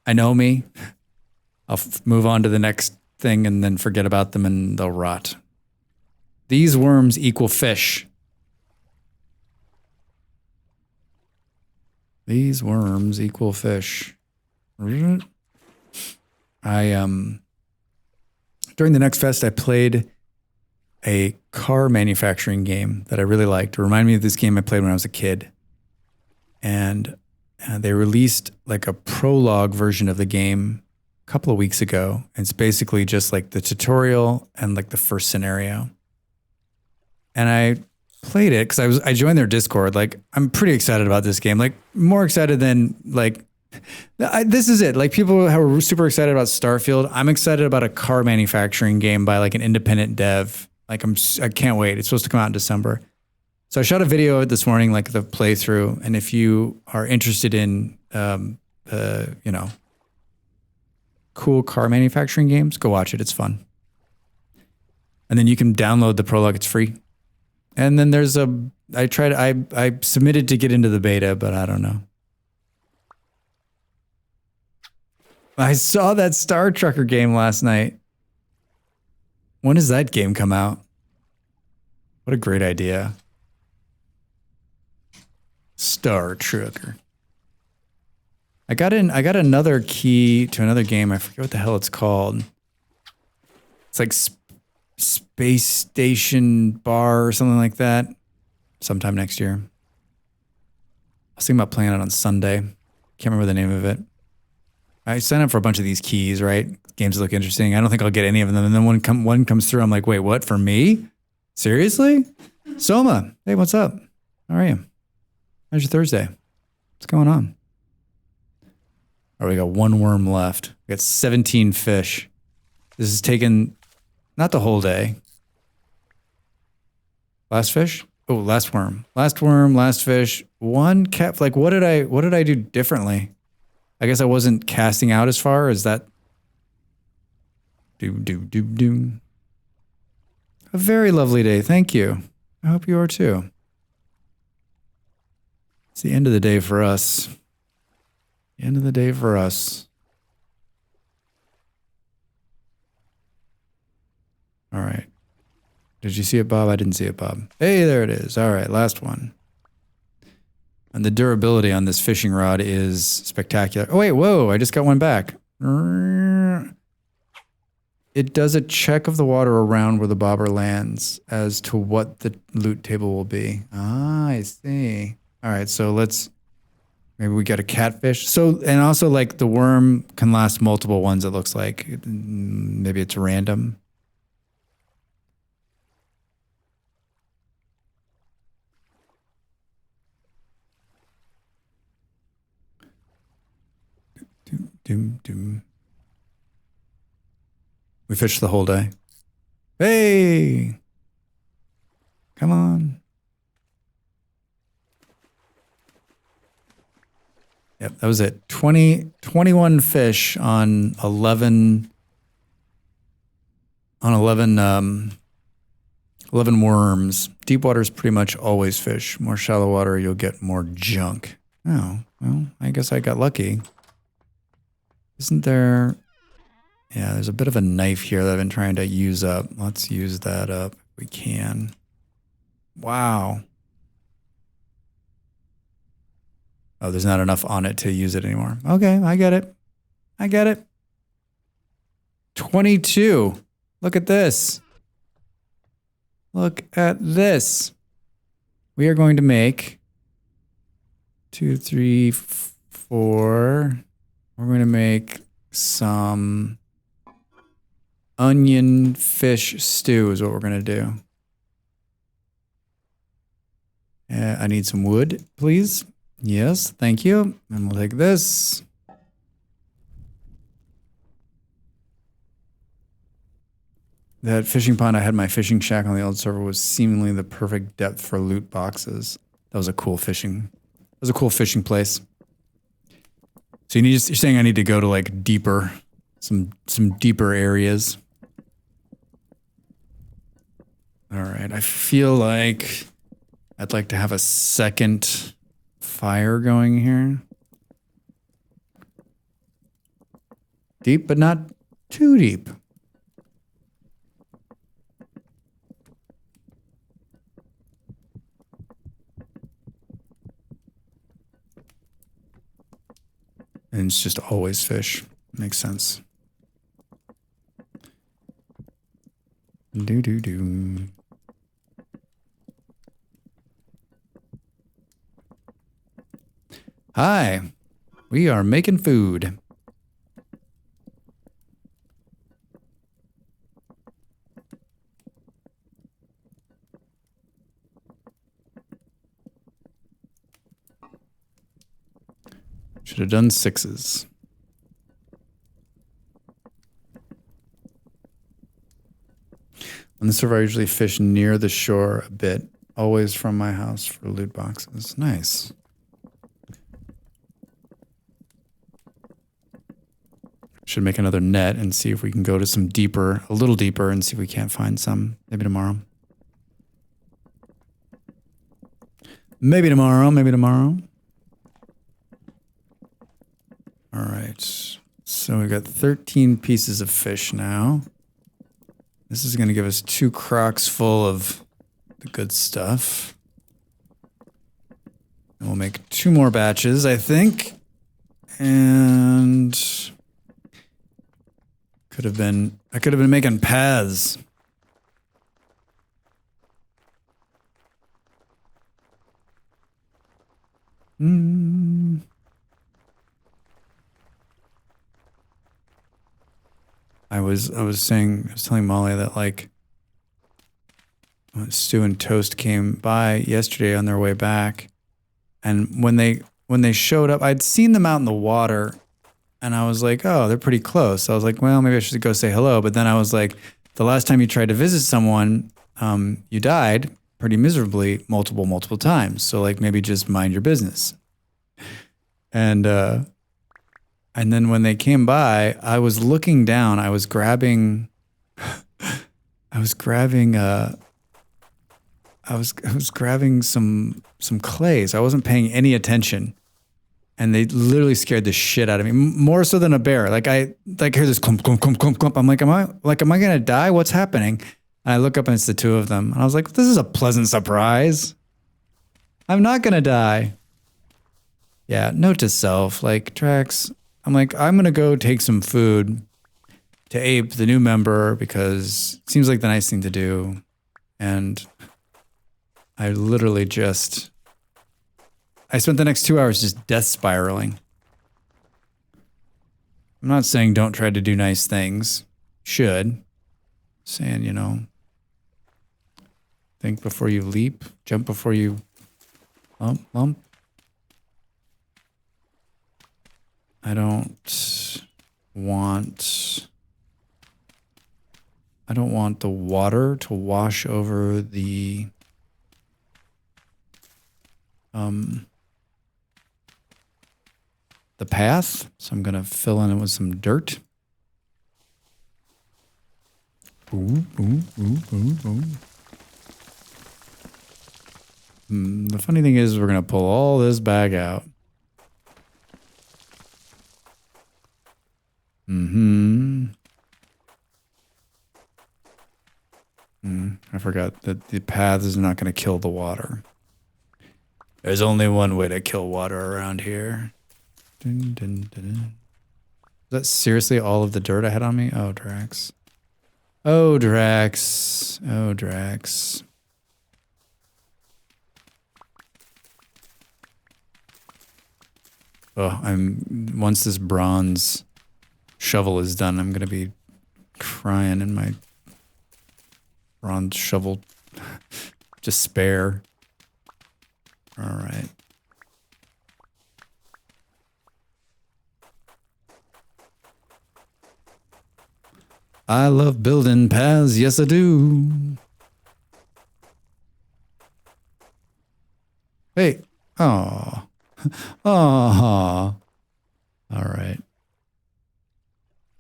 I know me. I'll move on to the next thing and then forget about them and they'll rot. These worms equal fish. These worms equal fish. During the next fest, I played a car manufacturing game that I really liked. It reminded me of this game I played when I was a kid. And they released like a prologue version of the game a couple of weeks ago. It's basically just like the tutorial and like the first scenario. And I played it because I joined their Discord. Like, I'm pretty excited about this game. Like, more excited than like, this is it. Like, people who are super excited about Starfield. I'm excited about a car manufacturing game by like an independent dev. Like, I can't wait. It's supposed to come out in December. So I shot a video this morning, like the playthrough. And if you are interested in, you know, cool car manufacturing games, go watch it. It's fun. And then you can download the prologue. It's free. And then there's I submitted to get into the beta, but I don't know. I saw that Star Trucker game last night. When does that game come out? What a great idea. Star Trucker. I got another key to another game. I forget what the hell it's called. It's like Space Station Bar or something like that. Sometime next year. I was thinking about playing it on Sunday. Can't remember the name of it. I signed up for a bunch of these keys, right? Games that look interesting. I don't think I'll get any of them. And then one comes through, I'm like, wait, what? For me? Seriously? Soma, hey, what's up? How are you? How's your Thursday? What's going on? All right, we got one worm left. We got 17 fish. This is taking not the whole day. Last fish? Oh, last worm. Last worm, last fish. One cat. Like, what did I do differently? I guess I wasn't casting out as far as that. Do. A very lovely day. Thank you. I hope you are too. It's the end of the day for us. The end of the day for us. All right. Did you see it, Bob? I didn't see it, Bob. Hey, there it is. All right, last one. And the durability on this fishing rod is spectacular. Oh, wait, whoa, I just got one back. It does a check of the water around where the bobber lands as to what the loot table will be. Ah, I see. All right, so maybe we got a catfish. So, and also like the worm can last multiple ones, it looks like. Maybe it's random. Doom. We fished the whole day. Hey! Come on. Yep, that was it. 21 fish on 11 worms. Deep water is pretty much always fish. More shallow water, you'll get more junk. Oh, well, I guess I got lucky. Isn't there... Yeah, there's a bit of a knife here that I've been trying to use up. Let's use that up if we can. Wow. Oh, there's not enough on it to use it anymore. Okay, I get it. 22. Look at this. Look at this. We are going to make 2, 3, 4. We're going to make some onion fish stew is what we're going to do. I need some wood, please. Yes, thank you. And we'll take this. That fishing pond I had my fishing shack on the old server was seemingly the perfect depth for loot boxes. That was a cool fishing. It was a cool fishing place. So you're saying I need to go to like deeper, some deeper areas. All right, I feel like I'd like to have a second fire going here. Deep, but not too deep. And it's just always fish. Makes sense. Do. Hi, we are making food. Should have done 6s. On the server, I usually fish near the shore a bit. always from my house for loot boxes. Nice. Should make another net and see if we can go to some deeper, a little deeper, and see if we can't find some. Maybe tomorrow. Maybe tomorrow. Maybe tomorrow. All right. So we got 13 pieces of fish now. This is going to give us 2 crocs full of the good stuff. And we'll make 2 more batches, I think. And I could have been making paths. I was telling Molly that like Stu and Toast came by yesterday on their way back, and when they showed up, I'd seen them out in the water, and I was like, oh, they're pretty close. So I was like, well, maybe I should go say hello. But then I was like, the last time you tried to visit someone, you died pretty miserably multiple times. So like maybe just mind your business. And then when they came by, I was looking down. I was grabbing some clays. I wasn't paying any attention, and they literally scared the shit out of me. More so than a bear. Like I hear this clump clump clump clump clump. I'm like, am I gonna die? What's happening? And I look up and it's the 2 of them, and I was like, this is a pleasant surprise. I'm not gonna die. Yeah. Note to self, like Drax. I'm like, I'm gonna go take some food to Ape, the new member, because it seems like the nice thing to do. And I literally I spent the next 2 hours just death spiraling. I'm not saying don't try to do nice things. Should. Saying, you know, think before you leap, jump before you lump. I don't want the water to wash over the path, so I'm gonna fill in it with some dirt. Boom, boom, boom, boom, boom. The funny thing is, we're gonna pull all this bag out. I forgot that the path is not going to kill the water. There's only one way to kill water around here. Dun, dun, dun, dun. Is that seriously all of the dirt I had on me? Oh, Drax. Oh, Drax. Oh, Drax. Oh, once this bronze shovel is done, I'm gonna be crying in my bronze shovel despair. All right. I love building paths, yes I do. Hey, oh, oh, all right.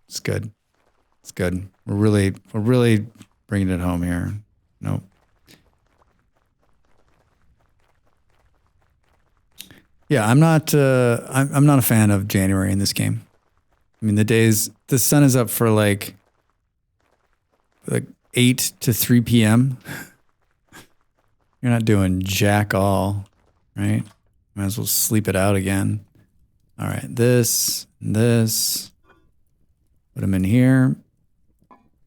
It's good. It's good. We're really bringing it home here. Nope. Yeah, I'm not a fan of January in this game. I mean, the sun is up for like 8 to 3 p.m. You're not doing jack all, right? Might as well sleep it out again. All right, this. Put them in here.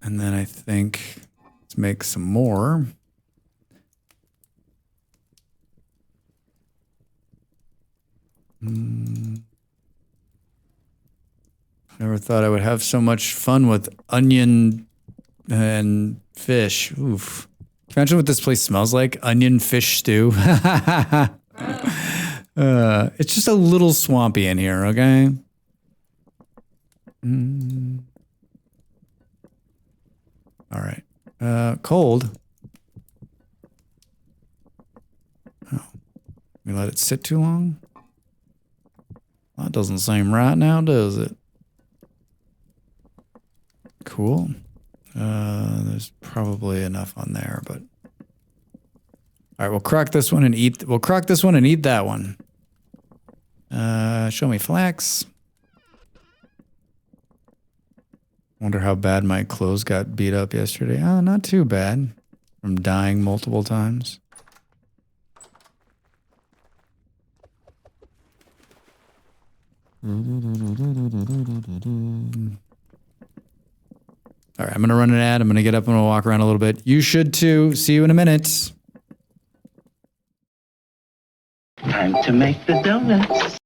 And then I think let's make some more. Never thought I would have so much fun with onion and fish. Oof. Imagine what this place smells like. Onion fish stew. It's just a little swampy in here, okay? All right. Cold. let it sit too long? That doesn't seem right now, does it? Cool. There's probably enough on there, but all right, we'll crack this one and eat. We'll crack this one and eat that one. Show me flax. Wonder how bad my clothes got beat up yesterday. Oh, not too bad. From dying multiple times. All right, I'm going to run an ad. I'm going to get up and we'll walk around a little bit. You should too. See you in a minute.
Time to make the donuts.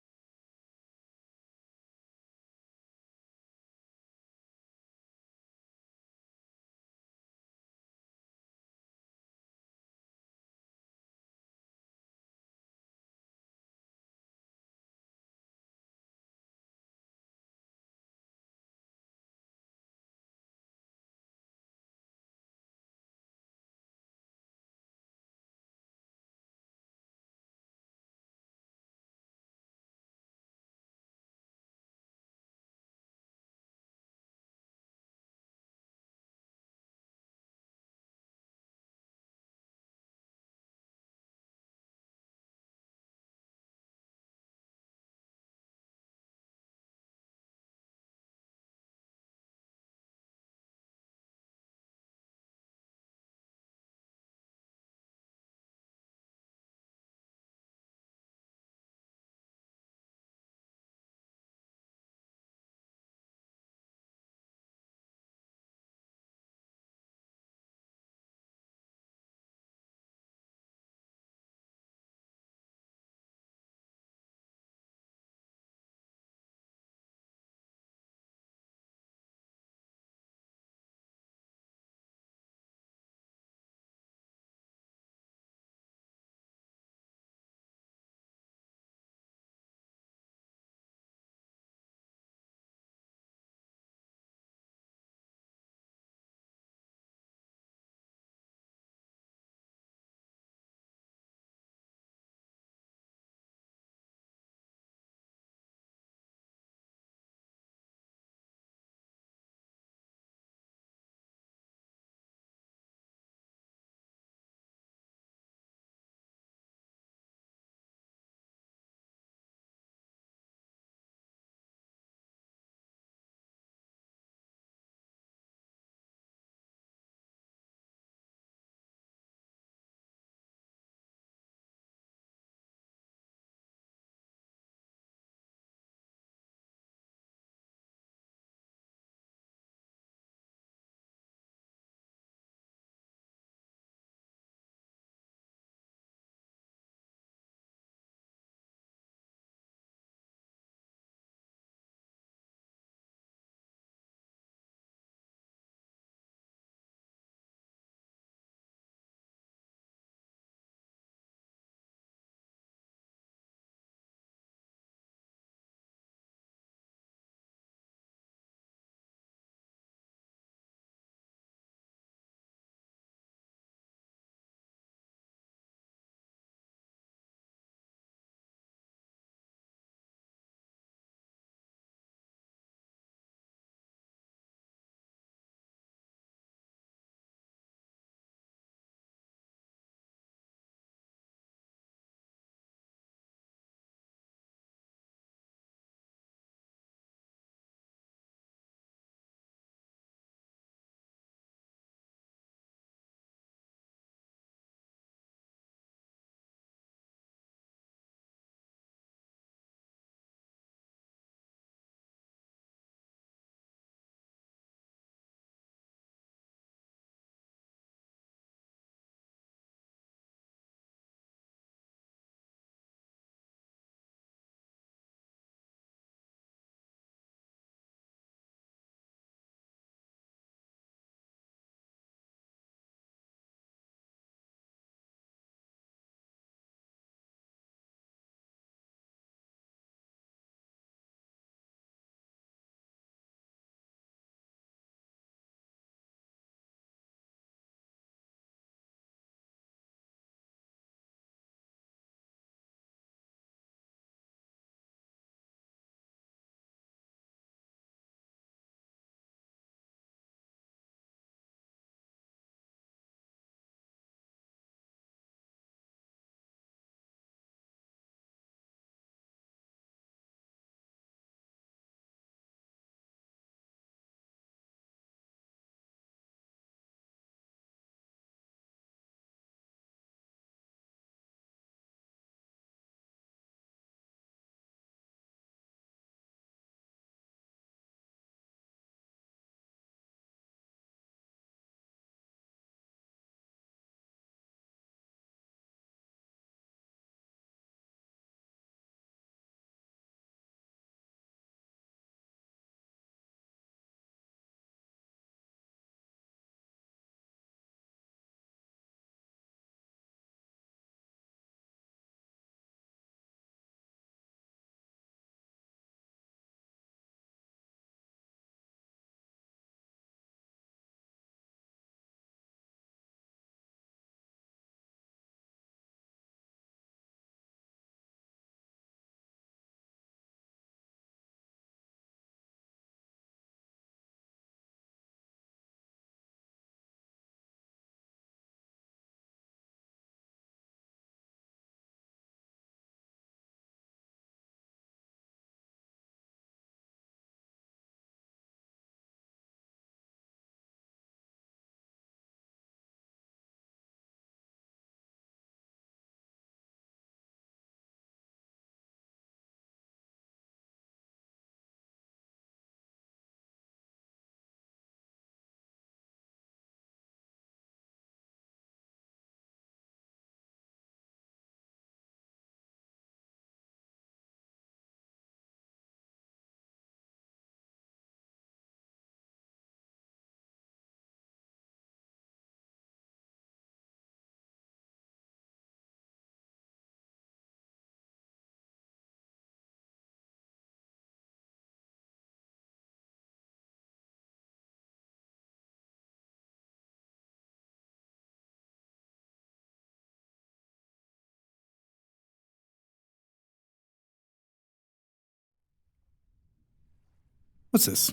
What's this?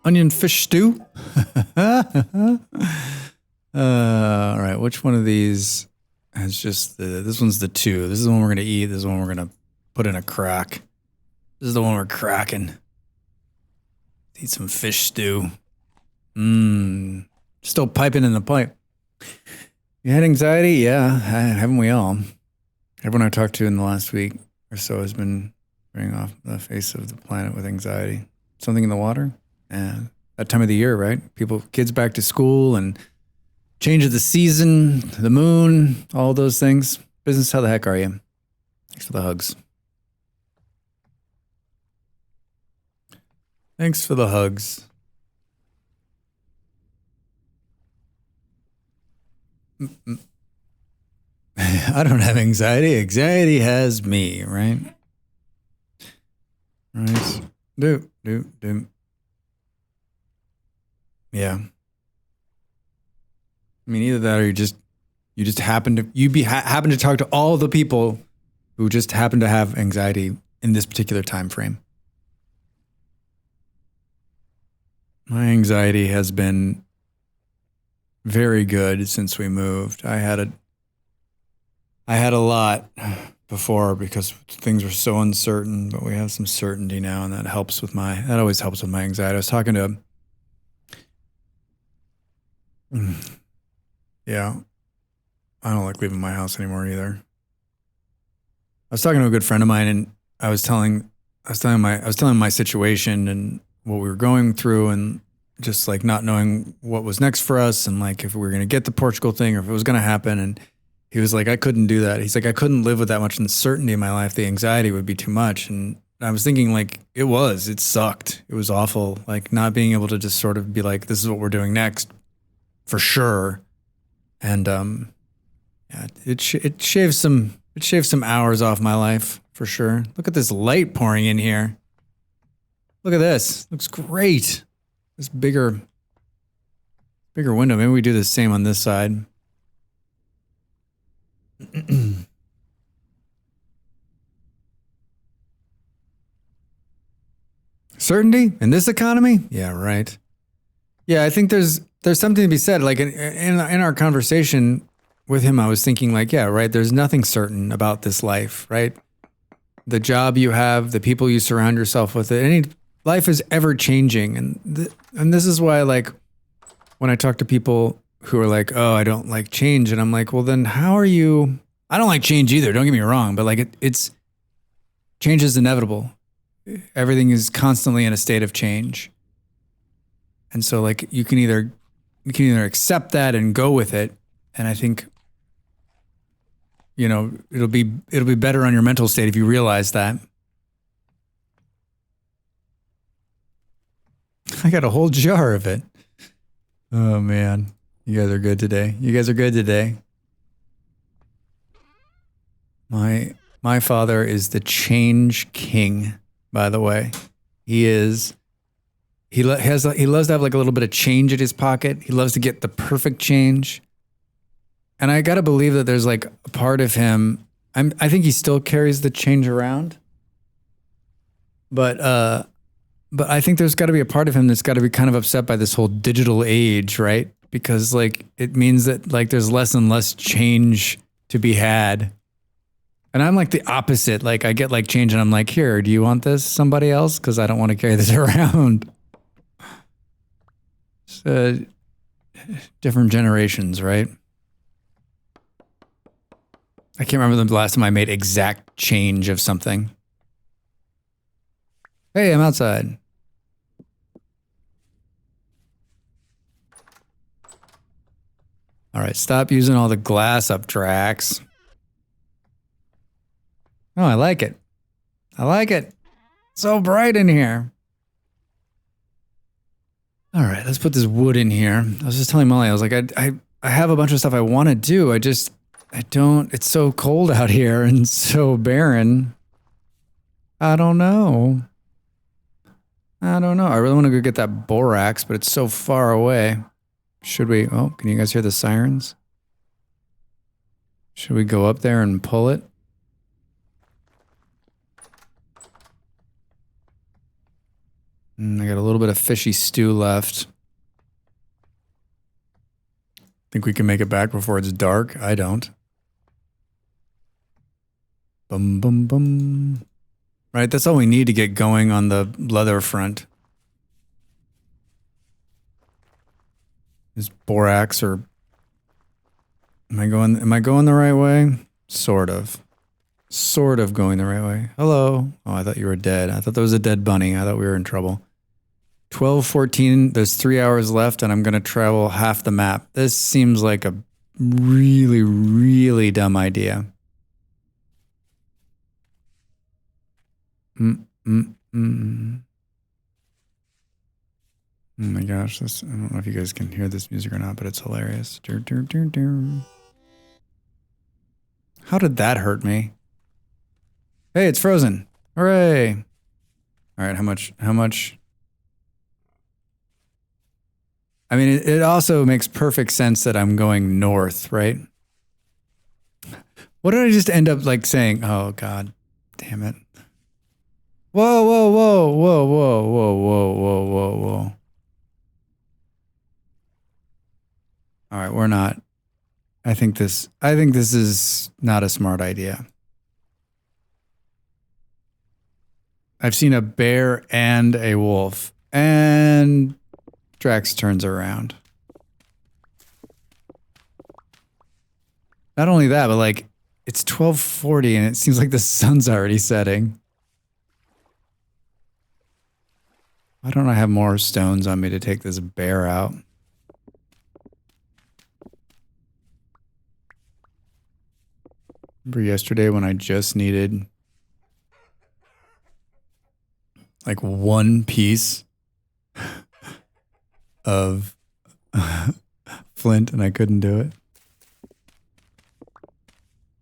Onion fish stew? All right, which one of these has just this one's the 2. This is the one we're going to eat. This is the one we're going to put in a crack. This is the one we're cracking. Eat some fish stew. Still piping in the pipe. You had anxiety? Yeah, haven't we all? Everyone I talked to in the last week or so has been bringing off the face of the planet with anxiety. Something in the water? And that time of the year, right? Kids back to school and change of the season, the moon, all those things. Business, how the heck are you? Thanks for the hugs. Thanks for the hugs. I don't have anxiety. Anxiety has me, right? Right. Do. Yeah. I mean, either that or you just happen to talk to all the people who just happen to have anxiety in this particular time frame. My anxiety has been very good since we moved. I had a lot before because things were so uncertain, but we have some certainty now, and that always helps with my anxiety. I was talking to yeah. I don't like leaving my house anymore either. I was talking to a good friend of mine, and I was telling my situation and what we were going through, and just like not knowing what was next for us, and like if we were going to get the Portugal thing or if it was going to happen. And he was like, I couldn't do that. He's like, I couldn't live with that much uncertainty in my life. The anxiety would be too much. And I was thinking like, it sucked. It was awful. Like not being able to just sort of be like, this is what we're doing next for sure. And, yeah, it shaves some hours off my life for sure. Look at this light pouring in here. Look at this. Looks great. This bigger window. Maybe we do the same on this side. Certainty in this economy? Yeah, right. Yeah, I think there's something to be said. Like in our conversation with him, I was thinking like, yeah, right. There's nothing certain about this life, right? The job you have, the people you surround yourself with, life is ever changing, and this is why like when I talk to people who are like, oh, I don't like change, and I'm like, well, then how are you? I don't like change either. Don't get me wrong, but like it's change is inevitable. Everything is constantly in a state of change, and so like you can either accept that and go with it, and I think, you know, it'll be better on your mental state if you realize that. I got a whole jar of it. Oh man, you guys are good today. My father is the change king, by the way. He is. He loves to have like a little bit of change in his pocket. He loves to get the perfect change. And I got to believe that there's like a part of him. I think he still carries the change around. But I think there's got to be a part of him that's got to be kind of upset by this whole digital age, right? Because like it means that like there's less and less change to be had. And I'm like the opposite. Like I get like change and I'm like, here, do you want this? Somebody else? Because I don't want to carry this around. Different generations, right? I can't remember the last time I made exact change of something. Hey, I'm outside. All right, stop using all the glass up, Drax. Oh, I like it. So bright in here. All right, let's put this wood in here. I was just telling Molly, I was like, I have a bunch of stuff I want to do. I don't, it's so cold out here and so barren. I don't know. I really want to go get that borax, but it's so far away. Should we, can you guys hear the sirens? Should we go up there and pull it? I got a little bit of fishy stew left. Think we can make it back before it's dark? I don't. Bum, bum, bum. Right, that's all we need to get going on the leather front. Is borax or... Am I going the right way? Sort of. Sort of going the right way. Hello. Oh, I thought you were dead. I thought there was a dead bunny. I thought we were in trouble. 12:14. There's 3 hours left, and I'm going to travel half the map. This seems like a really, really dumb idea. Oh my gosh, I don't know if you guys can hear this music or not, but it's hilarious. How did that hurt me? Hey, it's frozen. Hooray. All right, how much? I mean, it also makes perfect sense that I'm going north, right? What did I just end up like saying? Oh, God. Damn it. Whoa, whoa, whoa, whoa, whoa, whoa, whoa, whoa, whoa, whoa. All right, we're not. I think this is not a smart idea. I've seen a bear and a wolf, and Drax turns around. Not only that, but like it's 12:40 and it seems like the sun's already setting. Why don't I have more stones on me to take this bear out? Remember yesterday when I just needed like one piece of flint and I couldn't do it?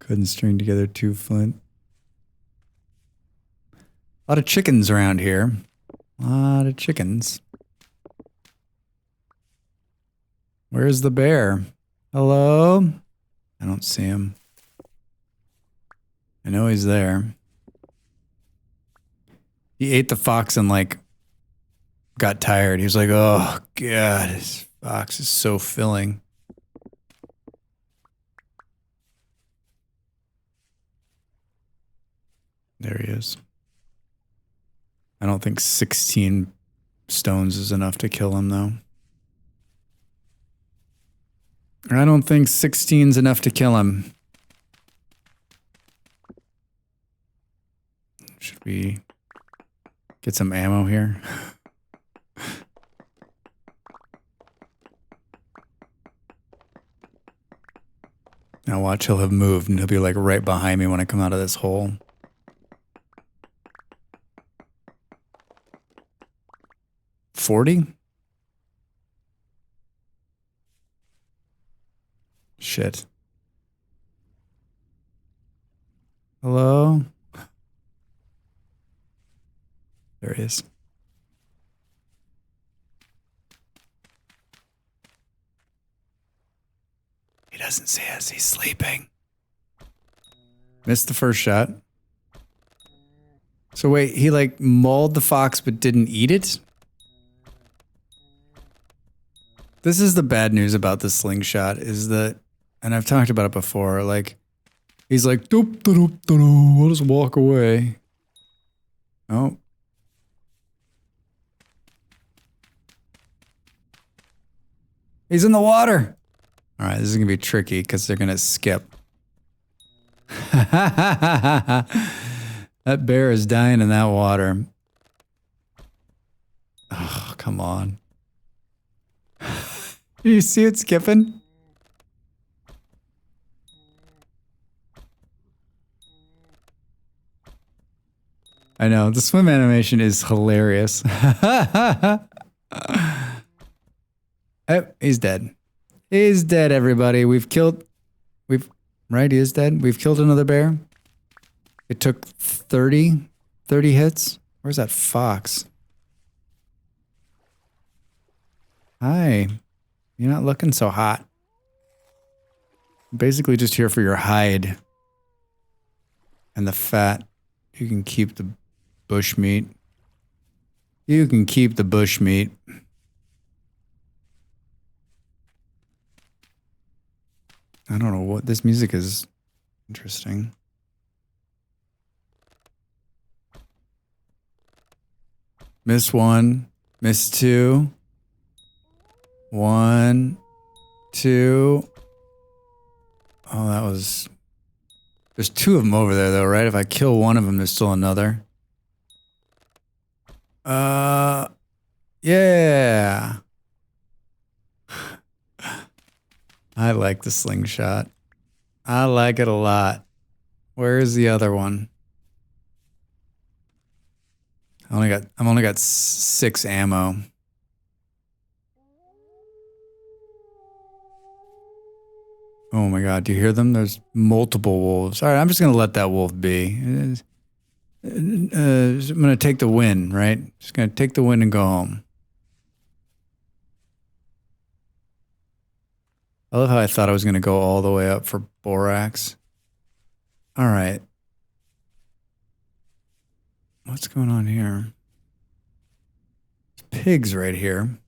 Couldn't string together 2 flint. A lot of chickens around here. A lot of chickens. Where's the bear? Hello? I don't see him. I know he's there. He ate the fox and like got tired. He was like, oh God, this fox is so filling. There he is. I don't think 16 stones is enough to kill him though. I don't think 16's enough to kill him. Should we get some ammo here? Now watch, he'll have moved and he'll be like right behind me when I come out of this hole. $40? Shit. Hello? There he is. He doesn't see us. He's sleeping. Missed the first shot. So wait, he like mauled the fox but didn't eat it? This is the bad news about the slingshot is that, and I've talked about it before, like, he's like, doop, doop, doop, we'll just walk away. Oh. He's in the water. All right, this is going to be tricky because they're going to skip. That bear is dying in that water. Oh, come on. Do you see it skipping? I know, the swim animation is hilarious. Oh, he's dead. He's dead, everybody. Right, he is dead. We've killed another bear. It took 30 hits. Where's that fox? Hi. You're not looking so hot. I'm basically just here for your hide. And the fat. You can keep the bush meat. You can keep the bush meat. I don't know what this music is. Interesting. Miss one. Miss two. 1, 2. Oh, that was... There's 2 of them over there, though, right? If I kill one of them, there's still another. Yeah. I like the slingshot. I like it a lot. Where is the other one? I've only got 6 ammo. Oh my god, do you hear them? There's multiple wolves. All right, I'm just gonna let that wolf be. I'm gonna take the win, right? Just gonna take the win and go home. I love how I thought I was gonna go all the way up for borax. All right. What's going on here? Pigs right here.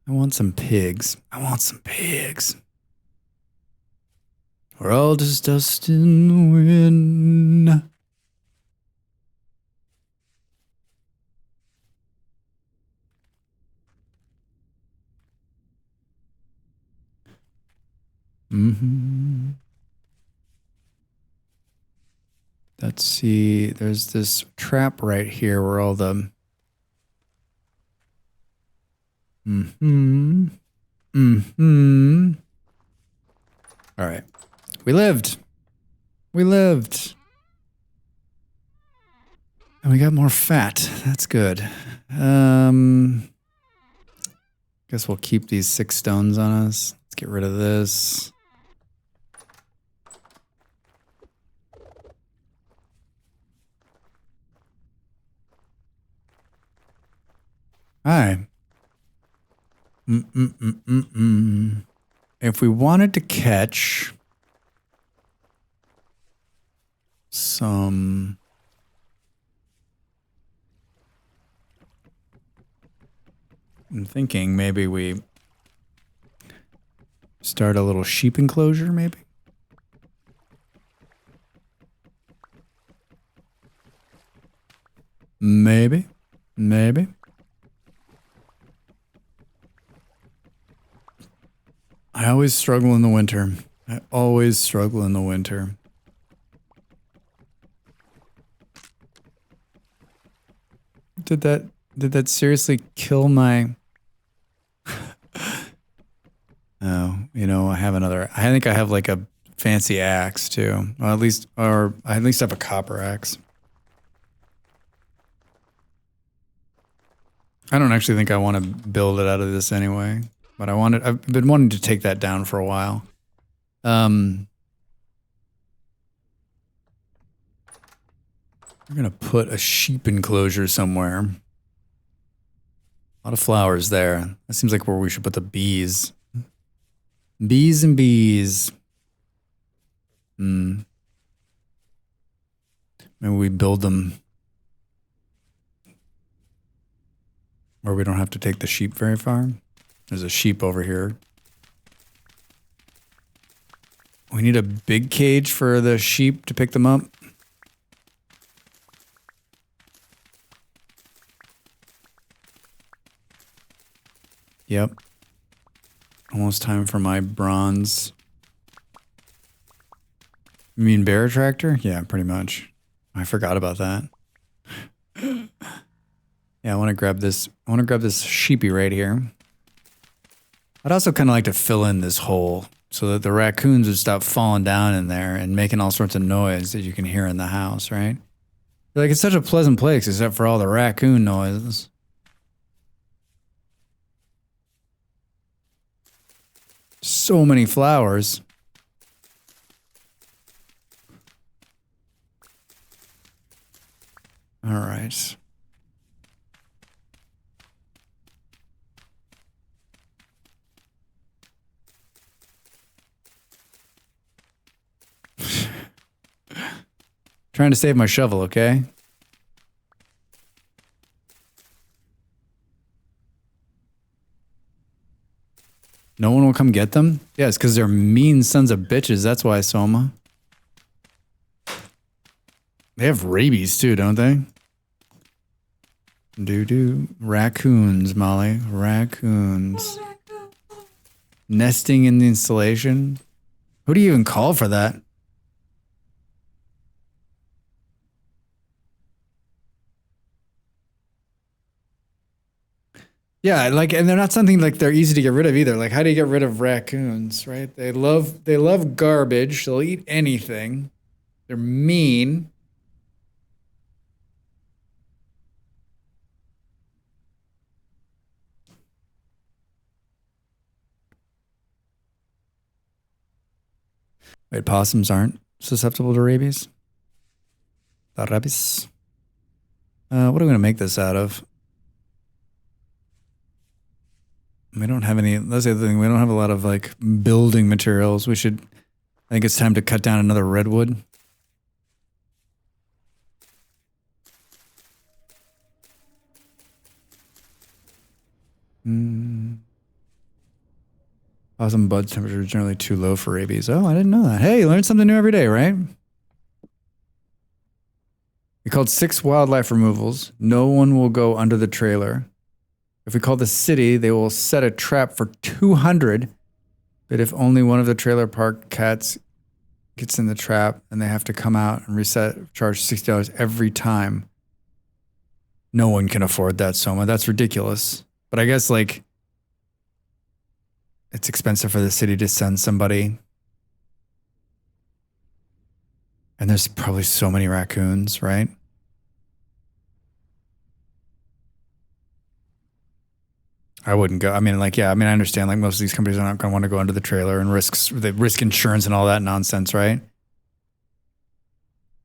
I want some pigs. I want some pigs. We're all just dust in the wind. Let's see. There's this trap right here where all the... All right. We lived. We lived. And we got more fat. That's good. Guess we'll keep these 6 stones on us. Let's get rid of this. Hi. If we wanted to catch some... I'm thinking maybe we start a little sheep enclosure, maybe? Maybe. Maybe. I always struggle in the winter. I always struggle in the winter. Did that seriously kill my... Oh, you know, I think I have like a fancy axe too. Or I at least have a copper axe. I don't actually think I want to build it out of this anyway, but I've been wanting to take that down for a while. We're gonna put a sheep enclosure somewhere. A lot of flowers there. That seems like where we should put the bees. Bees and bees. Maybe we build them where we don't have to take the sheep very far. There's a sheep over here. We need a big cage for the sheep to pick them up. Yep. Almost time for my bronze. You mean bear tractor? Yeah, pretty much. I forgot about that. Yeah, I want to grab this. I want to grab this sheepy right here. I'd also kind of like to fill in this hole so that the raccoons would stop falling down in there and making all sorts of noise that you can hear in the house, right? Like, it's such a pleasant place except for all the raccoon noises. So many flowers. All right. Trying to save my shovel, okay? No one will come get them? Yeah, it's because they're mean sons of bitches. That's why, Soma. They have rabies too, don't they? Raccoons, Molly. Raccoons. Nesting in the installation. Who do you even call for that? Yeah, like, and they're not something like they're easy to get rid of either. Like, how do you get rid of raccoons, right? They love garbage. They'll eat anything. They're mean. Wait, possums aren't susceptible to rabies? The rabies? What are we going to make this out of? We don't have any, that's the other thing. We don't have a lot of like building materials. I think it's time to cut down another redwood. Possum bud temperature is generally too low for rabies. Oh, I didn't know that. Hey, you learn something new every day, right? We called 6 wildlife removals. No one will go under the trailer. If we call the city, they will set a trap for 200. But if only one of the trailer park cats gets in the trap, and they have to come out and reset, charge $60 every time. No one can afford that, Soma. That's ridiculous. But I guess, like, it's expensive for the city to send somebody. And there's probably so many raccoons, right? I wouldn't go. I mean, like, yeah, I mean, I understand, like, most of these companies are not going to want to go under the trailer and risk insurance and all that nonsense, right?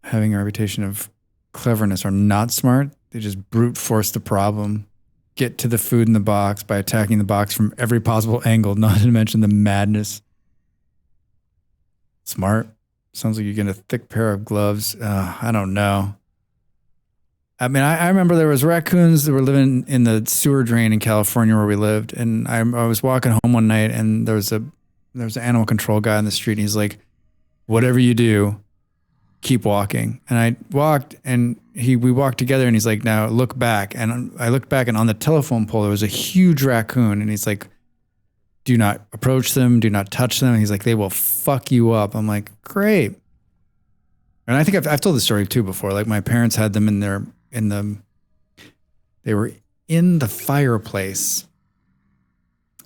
Having a reputation of cleverness or not smart, they just brute force the problem. Get to the food in the box by attacking the box from every possible angle, not to mention the madness. Smart. Sounds like you get a thick pair of gloves. I don't know. I mean, I remember there was raccoons that were living in the sewer drain in California where we lived, and I was walking home one night, and there was an animal control guy on the street, and he's like, "Whatever you do, keep walking." And I walked, and we walked together, and he's like, "Now look back." And I looked back, and on the telephone pole there was a huge raccoon, and he's like, "Do not approach them, do not touch them." And he's like, "They will fuck you up." I'm like, "Great." And I think I've told this story too before. Like, my parents had them they were in the fireplace,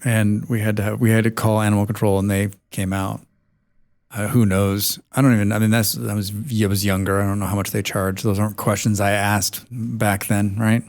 and we had to call animal control, and they came out. Who knows? I mean, I was younger. I don't know how much they charged. Those aren't questions I asked back then, right?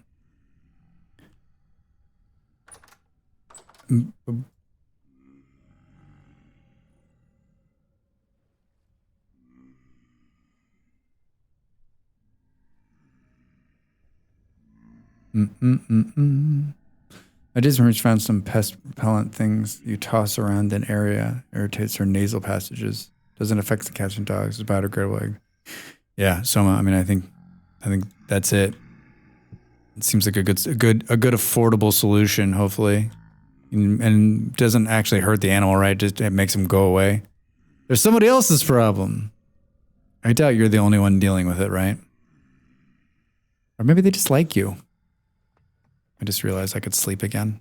I just found some pest repellent things you toss around an area, irritates her nasal passages, doesn't affect the cats and dogs, it's biodegradable. Yeah, Soma, I mean, I think that's it. It seems like a good affordable solution, hopefully, and doesn't actually hurt the animal, right? Just it makes them go away. There's somebody else's problem. I doubt you're the only one dealing with it, right? Or maybe they just like you. I just realized I could sleep again.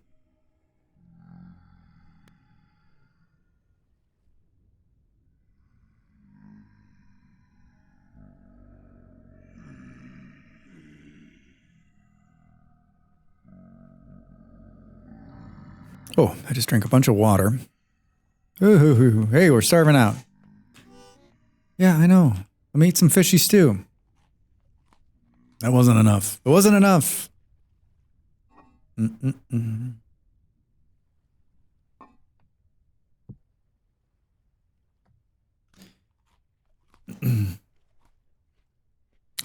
Oh, I just drank a bunch of water. Ooh, hey, we're starving out. Yeah, I know. Let me eat some fishy stew. That wasn't enough. It wasn't enough.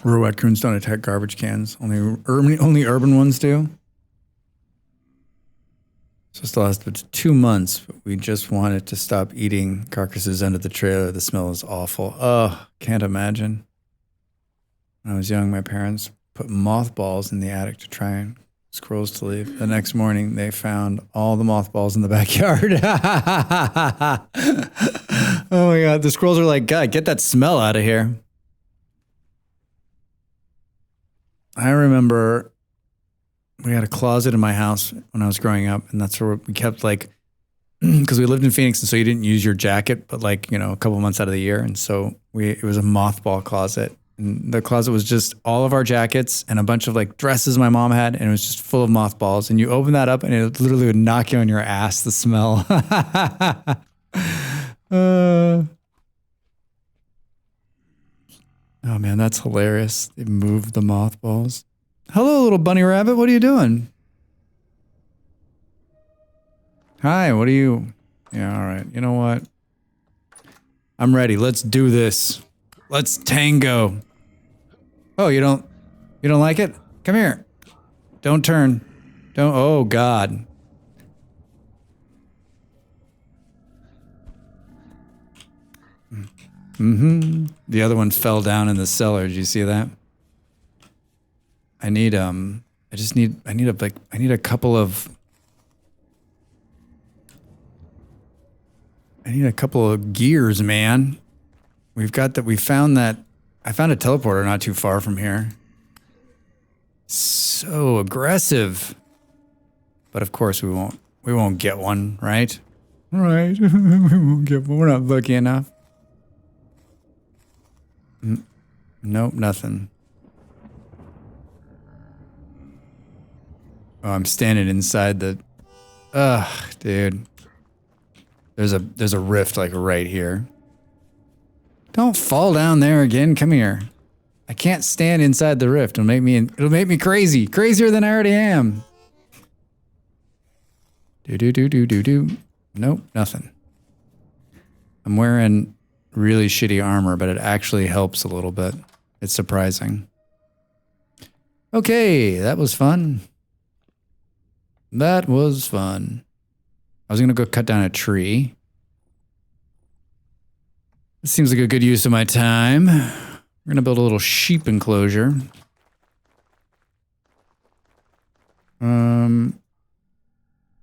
Rural raccoons don't attack garbage cans. Only urban ones do. Supposed to last 2 months, but we just wanted to stop eating carcasses under the trailer. The smell is awful. Oh, can't imagine. When I was young, my parents put mothballs in the attic to try and Squirrels to leave. The next morning, they found all the mothballs in the backyard. Oh my God. The squirrels are like, God, get that smell out of here. I remember we had a closet in my house when I was growing up, and that's where we kept like, because we lived in Phoenix, and so you didn't use your jacket, but like, you know, a couple months out of the year. And so it was a mothball closet. And the closet was just all of our jackets and a bunch of like dresses my mom had, and it was just full of mothballs. And you open that up, and it literally would knock you on your ass, the smell. Oh man, that's hilarious. They moved the mothballs. Hello, little bunny rabbit. What are you doing? Hi, what are you? Yeah, all right. You know what? I'm ready. Let's do this. Let's tango. Oh, you don't like it? Come here. Don't turn. Don't. Oh God. Mm-hmm. The other one fell down in the cellar. Did you see that? I need a couple of gears, man. We found that. I found a teleporter not too far from here. So aggressive. But of course we won't get one, right? Right. We won't get one. We're not lucky enough. Nope, nothing. Oh, I'm standing inside the... Ugh, dude. There's a rift like right here. Don't fall down there again. Come here. I can't stand inside the rift. It'll make me crazy. Crazier than I already am. Do. Nope, nothing. I'm wearing really shitty armor, but it actually helps a little bit. It's surprising. Okay, that was fun. That was fun. I was gonna go cut down a tree. This seems like a good use of my time. We're gonna build a little sheep enclosure.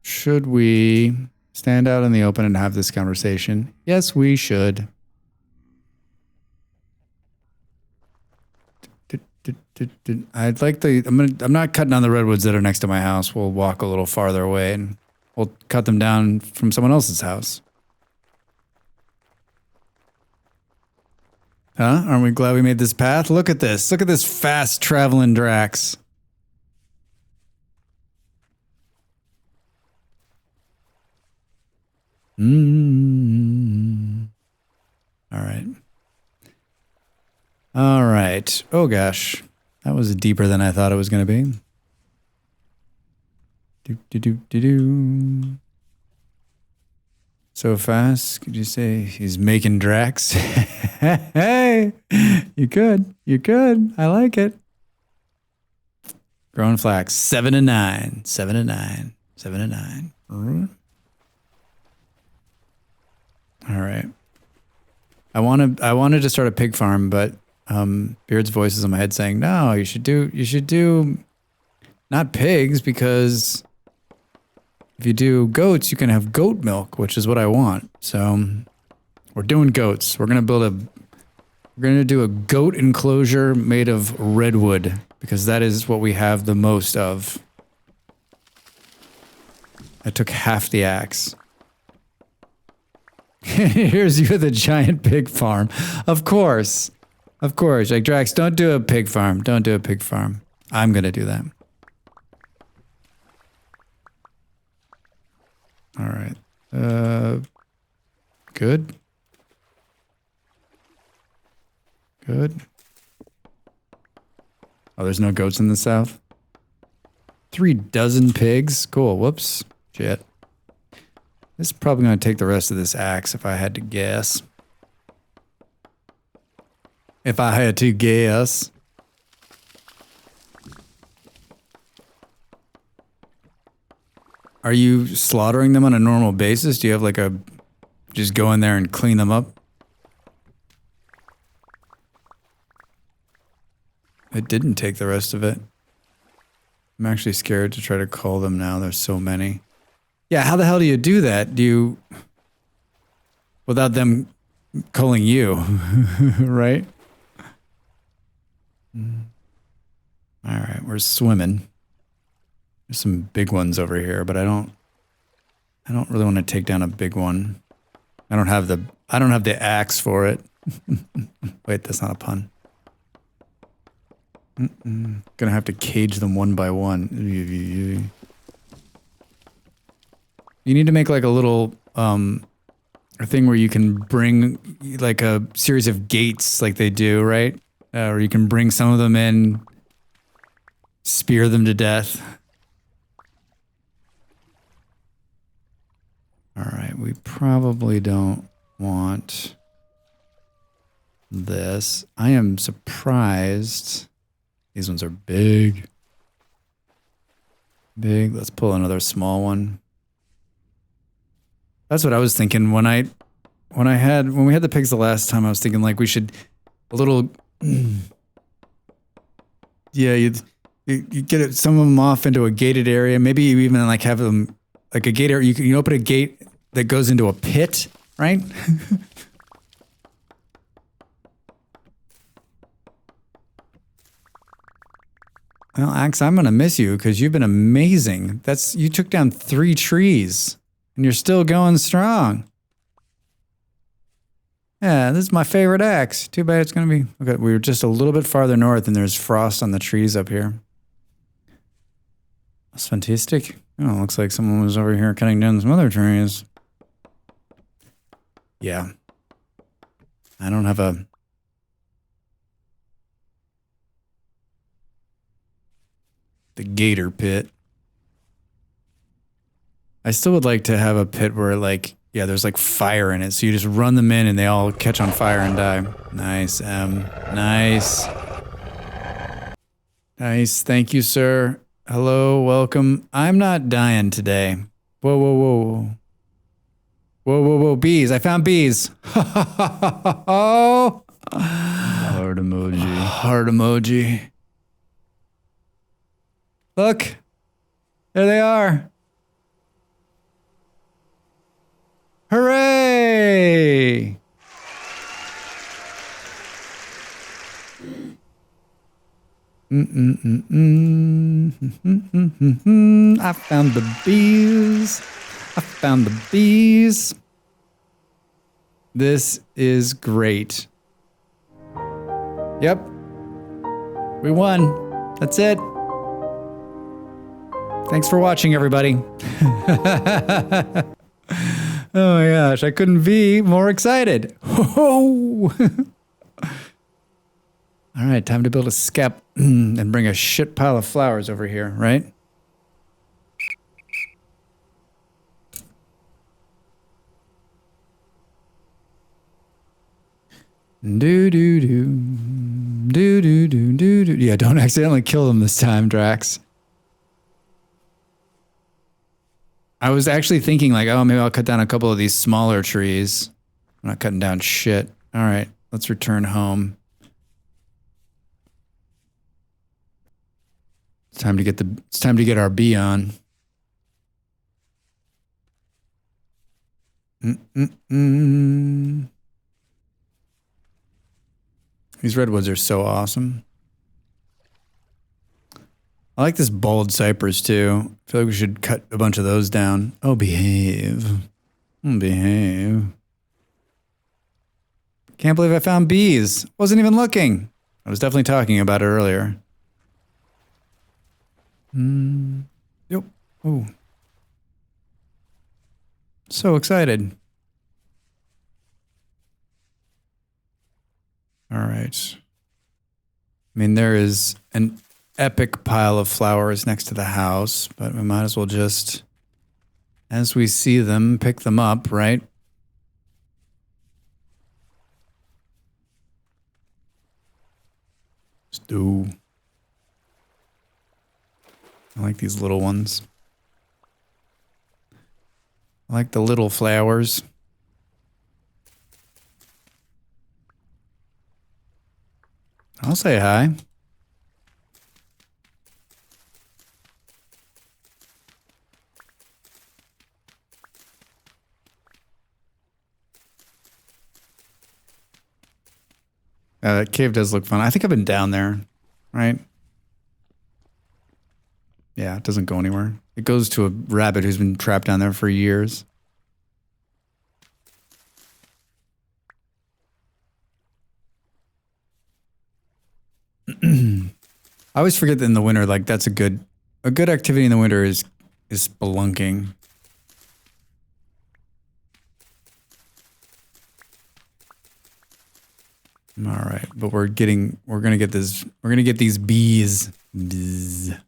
Should we stand out in the open and have this conversation? Yes, we should. I'm not cutting down the redwoods that are next to my house. We'll walk a little farther away and we'll cut them down from someone else's house. Huh? Aren't we glad we made this path? Look at this. Look at this fast traveling Drax. All right. All right. Oh gosh. That was deeper than I thought it was going to be. Do. So fast. Could you say he's making Drax? Hey, you good. I like it. Growing flax. 7 and 9. 7 and 9. 7 and 9. All right. I wanted to start a pig farm, but Beard's voice is in my head saying, no, you should do not pigs, because if you do goats, you can have goat milk, which is what I want. So we're doing goats. We're going to do a goat enclosure made of redwood, because that is what we have the most of. I took half the axe. Here's you with a giant pig farm. Of course. Like, Drax, don't do a pig farm. Don't do a pig farm. I'm going to do that. All right. Good. Oh, there's no goats in the south? 3 dozen pigs? Cool. Whoops. Shit. This is probably going to take the rest of this axe if I had to guess. Are you slaughtering them on a normal basis? Do you have like just go in there and clean them up? It didn't take the rest of it. I'm actually scared to try to cull them now. There's so many. Yeah, how the hell do you do that? Do you... Without them culling you, right? All right, we're swimming. There's some big ones over here, but I don't really want to take down a big one. I don't have the axe for it. Wait, that's not a pun. Gonna have to cage them one by one. You need to make like a little a thing where you can bring like a series of gates like they do, right? Or you can bring some of them in, spear them to death. All right, we probably don't want this. I am surprised. These ones are big. Big. Let's pull another small one. That's what I was thinking when we had the pigs the last time. I was thinking like we should a little. Yeah, you get some of them off into a gated area. Maybe you even like have them like a gate area. You open a gate that goes into a pit, right? Well, Axe, I'm gonna miss you because you've been amazing. You took down 3 trees and you're still going strong. Yeah, this is my favorite Axe. Too bad it's gonna be okay. We were just a little bit farther north and there's frost on the trees up here. That's fantastic. Oh, looks like someone was over here cutting down some other trees. Yeah. I don't have the gator pit. I still would like to have a pit where like, yeah, there's like fire in it. So you just run them in and they all catch on fire and die. Nice, nice. Nice, thank you, sir. Hello, welcome. I'm not dying today. Whoa, whoa, whoa. Whoa, whoa, whoa, bees. I found bees. Oh. Heart emoji. Heart emoji. Look. There they are. Hooray! I found the bees. I found the bees. This is great. Yep. We won. That's it. Thanks for watching, everybody. Oh my gosh, I couldn't be more excited. All right, time to build a skep and bring a shit pile of flowers over here, right? Do do do do do do do do. Yeah, don't accidentally kill them this time, Drax. I was actually thinking like, oh, maybe I'll cut down a couple of these smaller trees. I'm not cutting down shit. All right, let's return home. It's time to get our bee on. These redwoods are so awesome. I like this bald cypress too. I feel like we should cut a bunch of those down. Oh, behave. Behave. Can't believe I found bees. Wasn't even looking. I was definitely talking about it earlier. Yep. Oh. So excited. All right. I mean, there is an epic pile of flowers next to the house, but we might as well just, as we see them, pick them up, right? Stew. I like these little ones. I like the little flowers. I'll say hi. That cave does look fun. I think I've been down there, right? Yeah, it doesn't go anywhere. It goes to a rabbit who's been trapped down there for years. I always forget that in the winter, like that's a good activity in the winter is spelunking. All right, but we're gonna get these bees. Bzz.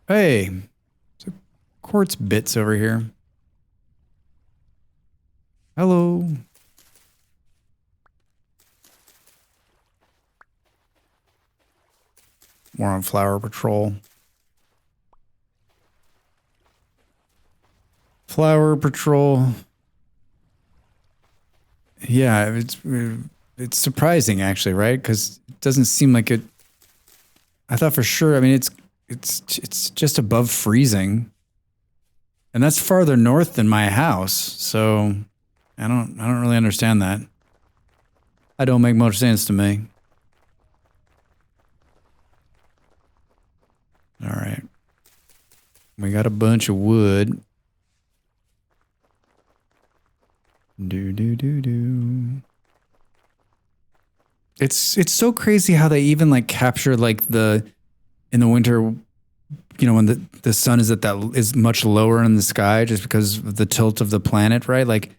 Hey, there's quartz bits over here. Hello. More on flower patrol. Flower patrol. Yeah, it's surprising actually, right? Because it doesn't seem like it. I thought for sure. I mean, it's just above freezing, and that's farther north than my house. So I don't really understand that. That don't make much sense to me. All right, we got a bunch of wood. Do. It's so crazy how they even like capture like in the winter, you know, when the sun is is much lower in the sky just because of the tilt of the planet, right? Like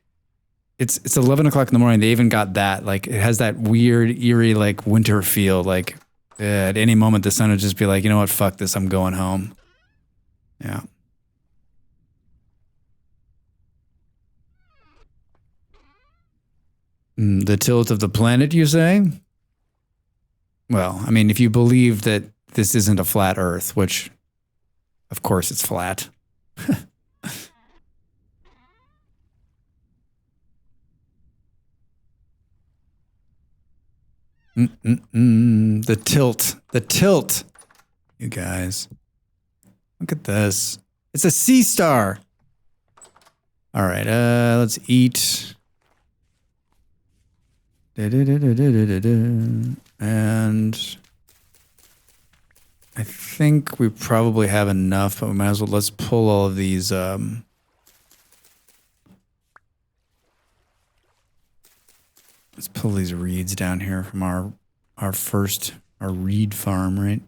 it's 11 o'clock in the morning. They even got that. Like it has that weird, eerie, like winter feel. Like at any moment the sun would just be like, you know what, fuck this, I'm going home. Yeah. The tilt of the planet, you say? Well, I mean, if you believe that this isn't a flat Earth, which, of course, it's flat. The tilt. You guys, look at this. It's a sea star. All right, let's eat. And I think we probably have enough, but we might as well, let's pull all of these, let's pull these reeds down here from our reed farm, right?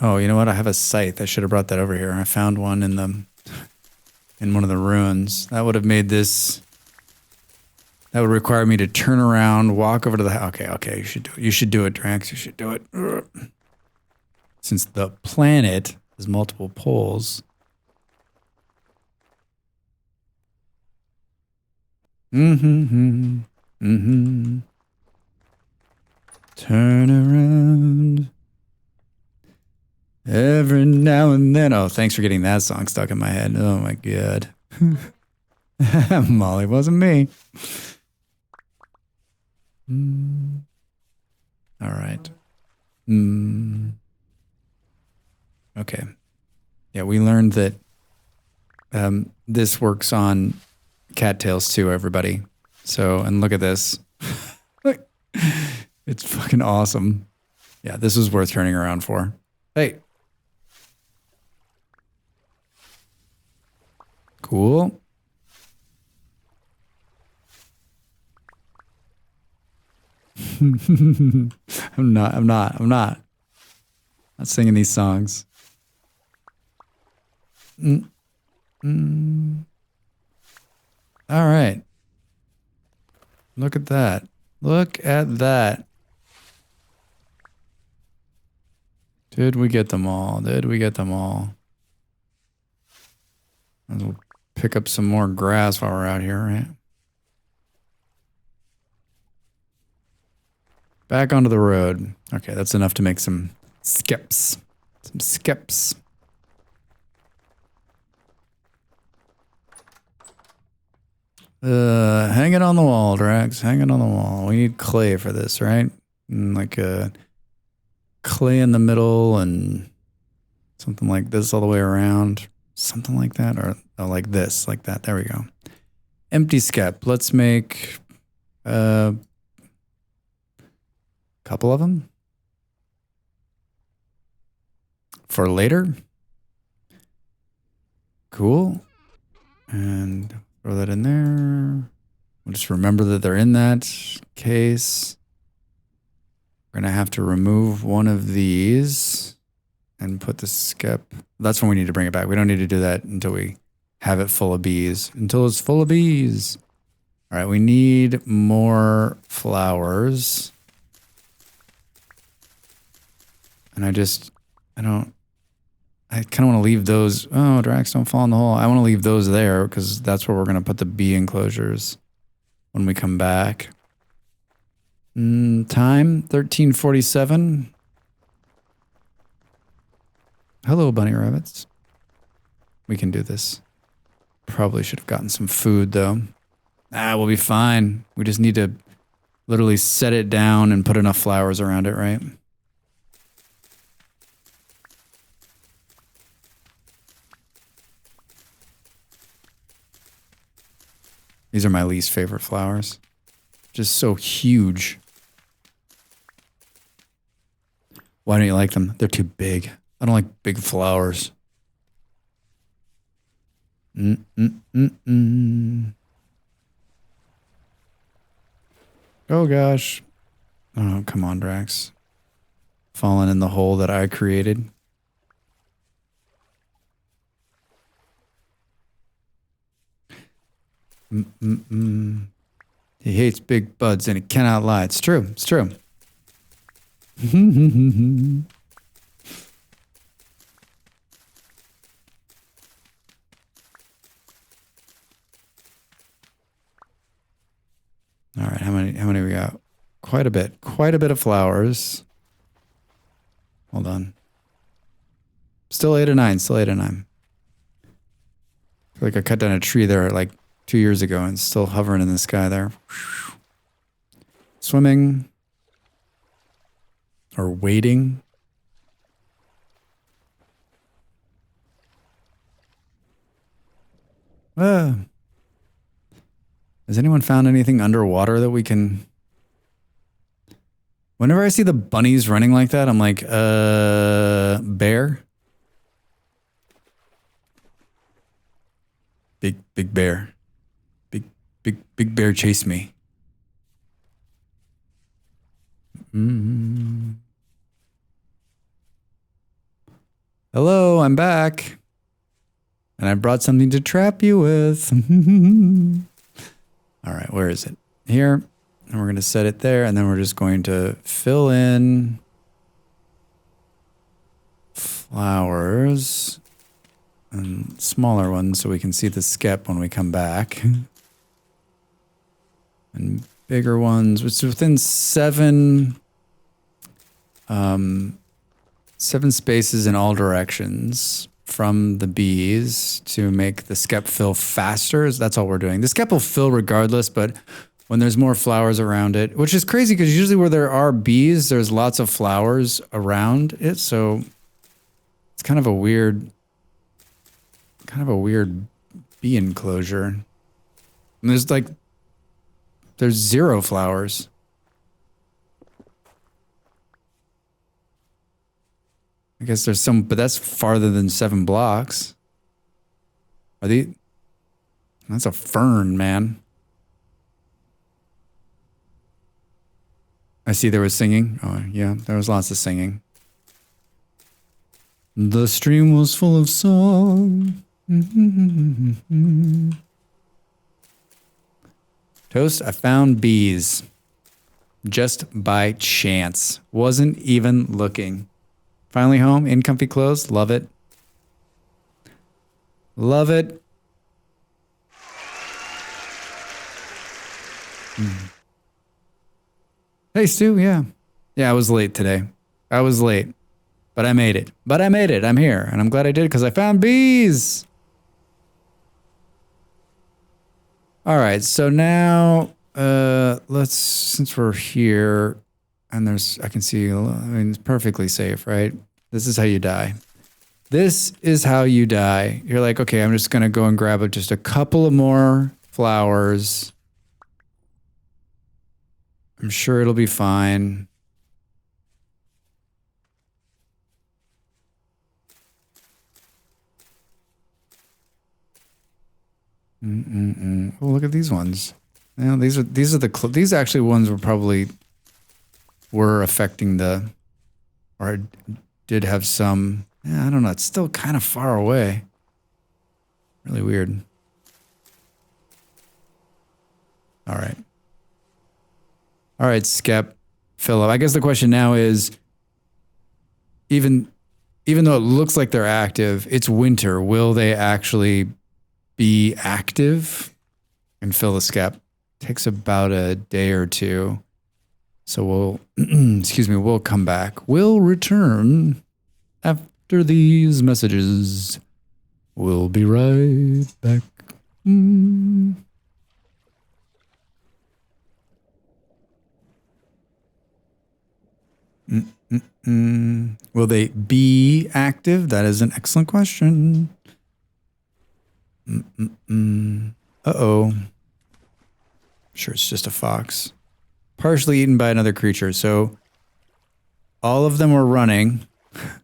Oh, you know what? I have a scythe. I should have brought that over here. I found one in one of the ruins. That would have made this. That would require me to turn around, walk over to the. Okay. You should do it. You should do it, Drax. You should do it. Since the planet has multiple poles. Turn around. Every now and then. Oh, thanks for getting that song stuck in my head. Oh my god. Molly, wasn't me. All right. Okay. Yeah, we learned that this works on cattails too, everybody. So, and look at this. Look. It's fucking awesome. Yeah, this was worth turning around for. Hey. Cool. I'm not singing these songs. All right. Look at that. Look at that. Did we get them all? Did we get them all? We'll pick up some more grass while we're out here, right? Back onto the road. Okay, that's enough to make some skips. Some skips. Hang it on the wall, Drax. Hang it on the wall. We need clay for this, right? And like a clay in the middle and something like this all the way around. Something like that, or like this, like that. There we go. Empty skep. Let's make a couple of them for later. Cool. And throw that in there. We'll just remember that they're in that case. We're going to have to remove one of these and put the skep. That's when we need to bring it back. We don't need to do that until we have it full of bees. Until it's full of bees. All right, we need more flowers. And I kind of want to leave those. Oh, Drax, don't fall in the hole. I want to leave those there because that's where we're going to put the bee enclosures when we come back. Time, 13:47. Hello, bunny rabbits. We can do this. Probably should have gotten some food, though. We'll be fine. We just need to literally set it down and put enough flowers around it, right? These are my least favorite flowers. Just so huge. Why don't you like them? They're too big. I don't like big flowers. Oh gosh. Oh, come on, Drax. Falling in the hole that I created. He hates big buds and he cannot lie. It's true. It's true. All right, how many we got? Quite a bit of flowers. Hold on. Still 8 or 9, still 8 or 9. I feel like I cut down a tree there like 2 years ago and it's still hovering in the sky there. Swimming. Or waiting. Has anyone found anything underwater that we can... Whenever I see the bunnies running like that, I'm like, bear? Big bear. Big bear chase me. Hello, I'm back. And I brought something to trap you with. All right, where is it? Here. And we're going to set it there. And then we're just going to fill in flowers and smaller ones so we can see the skep when we come back. And bigger ones, which is within 7 spaces in all directions from the bees to make the skep fill faster. That's all we're doing. The skep will fill regardless, but when there's more flowers around it, which is crazy because usually where there are bees, there's lots of flowers around it. So it's kind of a weird bee enclosure. And there's 0 flowers. I guess there's some, but that's farther than 7 blocks. That's a fern, man. I see there was singing. Oh, yeah, there was lots of singing. The stream was full of song. Toast, I found bees. Just by chance. Wasn't even looking. Finally home, in comfy clothes. Love it. Love it. Hey, Stu, yeah. Yeah, I was late today. I was late. But I made it. I'm here. And I'm glad I did because I found bees. All right, so now since we're here, And I can see, I mean, it's perfectly safe, right? This is how you die. This is how you die. You're like, okay, I'm just going to go and grab just a couple of more flowers. I'm sure it'll be fine. Oh, look at these ones. You know, these actually ones were affecting or did have some. Yeah, I don't know. It's still kind of far away. Really weird. All right. All right, Skep, Philip. I guess the question now is, even though it looks like they're active, it's winter. Will they actually be active? And Phil the Skep takes about a day or two. So we'll, excuse me, we'll come back. We'll return after these messages. We'll be right back. Will they be active? That is an excellent question. Uh-oh. Sure, it's just a fox. Partially eaten by another creature. So all of them were running. I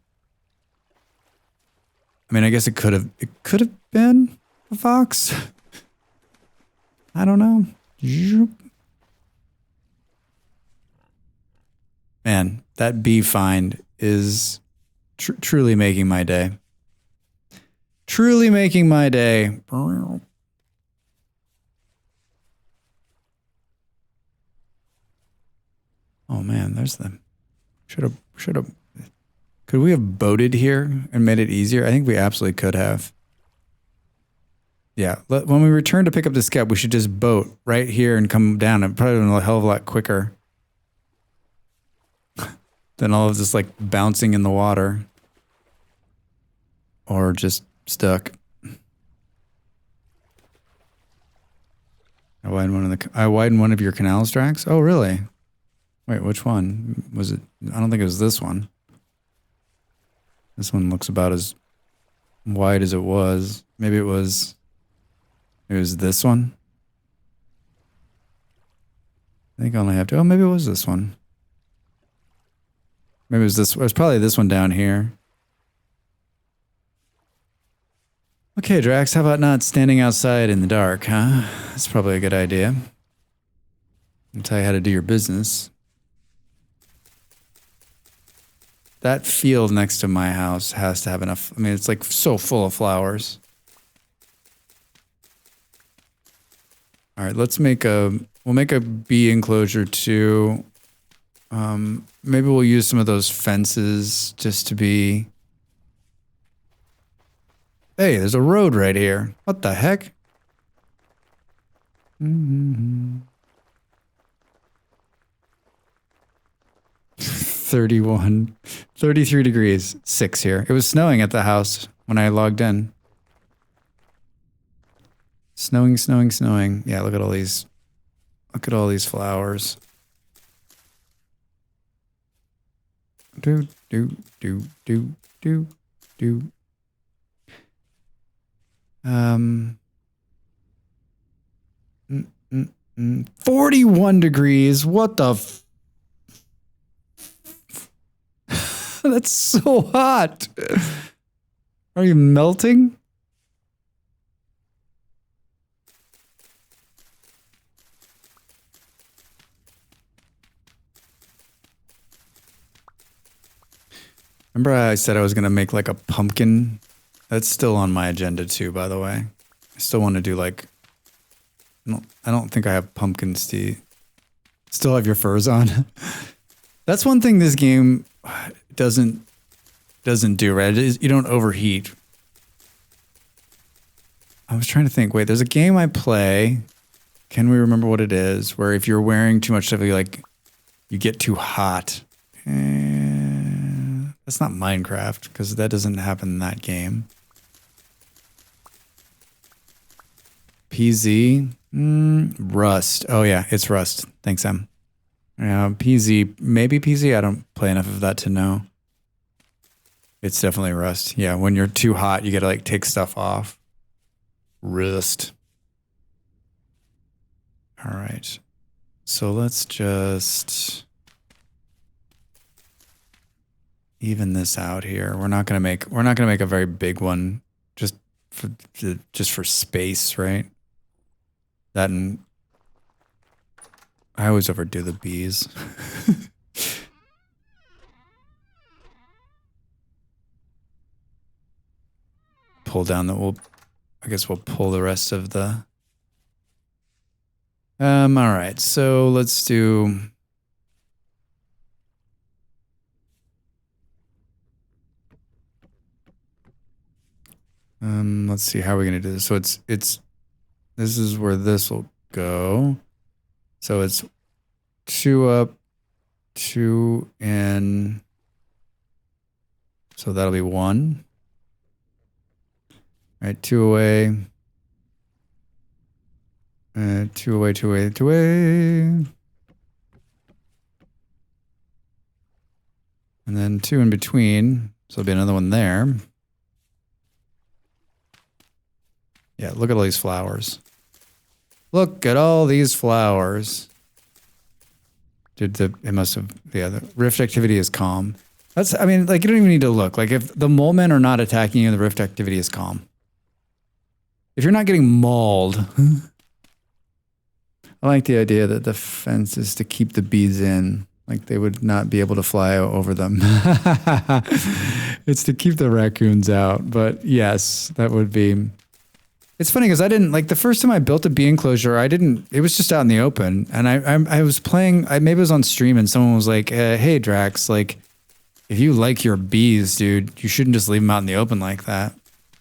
mean, I guess it could have been a fox. I don't know. Man, that bee find is truly making my day. Truly making my day. Oh man, there's the. Should have. Could we have boated here and made it easier? I think we absolutely could have. Yeah, when we return to pick up the Skep, we should just boat right here and come down. It probably would be a hell of a lot quicker than all of this like bouncing in the water or just stuck. I widened one of your canals, Drax. Oh, really? Wait, which one was it? I don't think it was this one. This one looks about as wide as it was. Maybe it was this one. I think I only have to. Oh, maybe it was this one. Maybe it was this. It was probably this one down here. Okay, Drax, how about not standing outside in the dark, huh? That's probably a good idea. I'll tell you how to do your business. That field next to my house has to have enough. I mean, it's like so full of flowers. All right, we'll make a bee enclosure too. Maybe we'll use some of those fences just to be. Hey, there's a road right here. What the heck? 33 degrees, 6 here. It was snowing at the house when I logged in. Snowing. Yeah, look at all these. Look at all these flowers. Do. 41 degrees. What the That's so hot. Are you melting? Remember I said I was going to make like a pumpkin? That's still on my agenda too, by the way. I still want to do like, I don't think I have pumpkins to still have your furs on. That's one thing this game doesn't do, right? You don't overheat. I was trying to think, wait, there's a game I play. Can we remember what it is? Where if you're wearing too much stuff, you get too hot. That's not Minecraft, because that doesn't happen in that game. PZ? Rust. Oh yeah, it's Rust. Thanks, Em. Yeah, PZ, maybe PZ. I don't play enough of that to know. It's definitely rust. Yeah, when you're too hot, you gotta like take stuff off. Rust. All right. So let's just even this out here. We're not gonna make a very big one just for space, right? That and I always overdo the bees. Pull down the I guess we'll pull the rest of the all right. So let's do let's see how we're gonna do this. So it's this is where this will go. So it's 2 up, 2 in. So that'll be 1. All right, 2 away. 2 away, 2 away, 2 away. And then 2 in between. So there'll be another one there. Yeah, look at all these flowers. Look at all these flowers. Dude, it must have, yeah, the rift activity is calm. I mean, like, you don't even need to look. Like, if the mole men are not attacking you, the rift activity is calm. If you're not getting mauled, I like the idea that the fence is to keep the bees in. Like, they would not be able to fly over them. It's to keep the raccoons out. But yes, that would be... It's funny because I didn't, like, the first time I built a bee enclosure, it was just out in the open. And I was playing, maybe it was on stream and someone was like, hey, Drax, like, if you like your bees, dude, you shouldn't just leave them out in the open like that.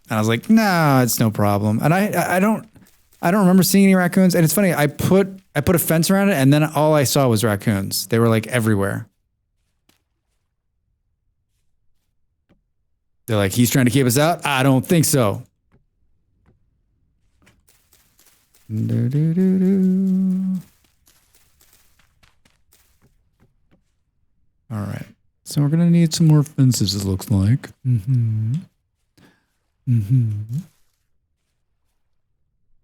And I was like, no, it's no problem. And I don't remember seeing any raccoons. And it's funny, I put a fence around it and then all I saw was raccoons. They were like everywhere. They're like, he's trying to keep us out? I don't think so. Do, do, do, do. All right. So we're going to need some more fences, it looks like.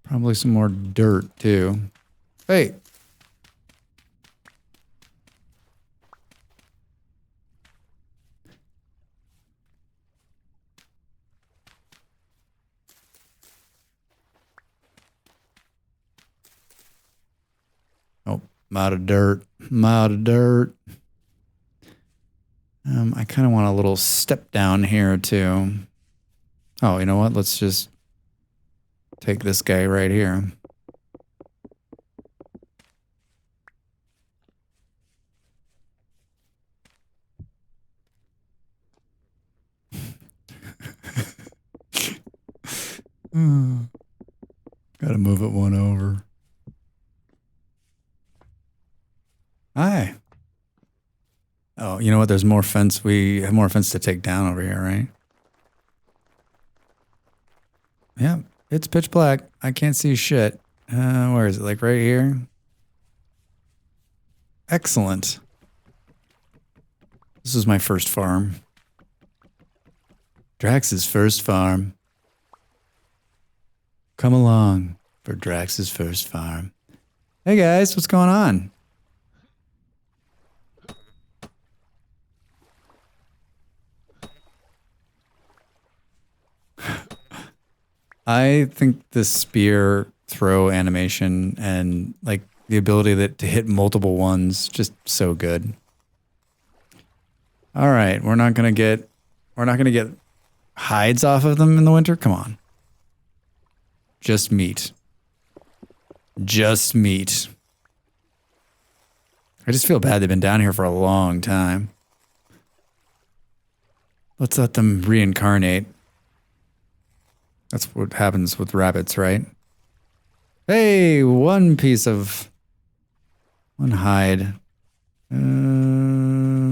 Probably some more dirt, too. Hey. Oh, I'm out of dirt. I'm out of dirt. I kind of want a little step down here, too. Oh, you know what? Let's just take this guy right here. Gotta move it one over. Hi. Oh, you know what? There's more fence. We have more fence to take down over here, right? Yeah, it's pitch black. I can't see shit. Where is it? Like right here? Excellent. This is my first farm. Drax's first farm. Come along for Drax's first farm. Hey guys, what's going on? I think the spear throw animation and like the ability to hit multiple ones, just so good. All right, we're not gonna get hides off of them in the winter. Come on, just meat. Just meat. I just feel bad they've been down here for a long time. Let's let them reincarnate. That's what happens with rabbits, right? Hey, one hide. All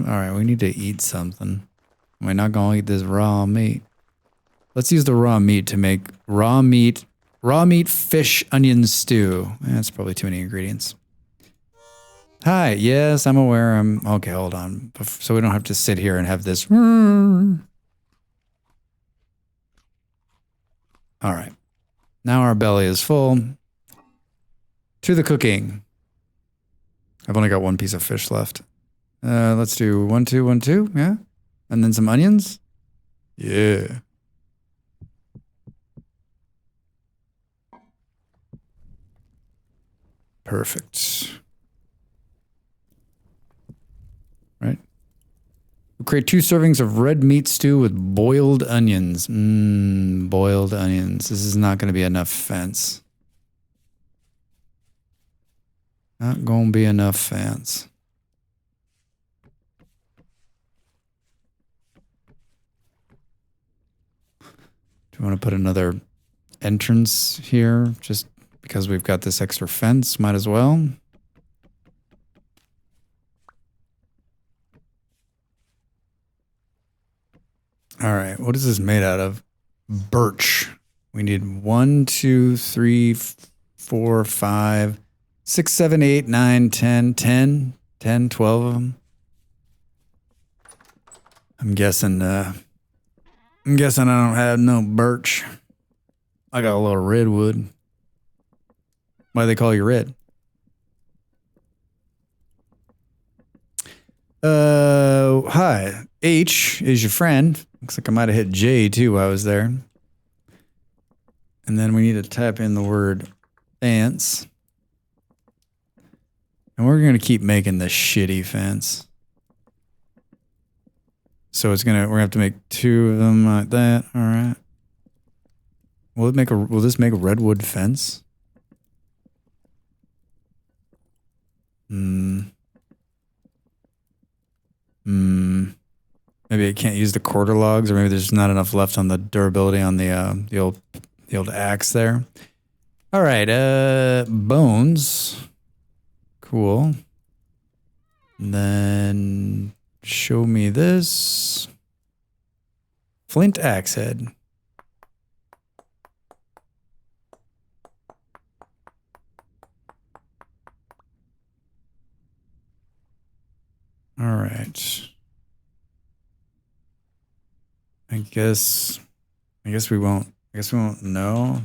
right, we need to eat something. We're not gonna eat this raw meat. Let's use the raw meat to make raw meat fish onion stew. That's probably too many ingredients. Hi. Yes, I'm aware. Okay. Hold on. So we don't have to sit here and have this. All right. Now our belly is full. To the cooking. I've only got one piece of fish left. Let's do 1, 2, 1, 2. Yeah. And then some onions. Yeah. Perfect. Right. We'll create 2 servings of red meat stew with boiled onions. Boiled onions. This is not going to be enough fence. Not going to be enough fence. Do you want to put another entrance here just because we've got this extra fence? Might as well. All right. What is this made out of? Birch. We need 1, 2, 3, 4, 5, 6, 7, 8, 9, 10, 10, 10, 12 of them. I'm guessing I don't have no birch. I got a little redwood. Why do they call you red? Hi. H is your friend. Looks like I might have hit J too while I was there. And then we need to type in the word fence. And we're going to keep making this shitty fence. So we're going to have to make 2 of them like that. All right. Will this make a redwood fence? Maybe I can't use the quarter logs, or maybe there's not enough left on the durability on the old axe there. All right, bones. Cool. And then show me this. Flint axe head. All right. I guess we won't know.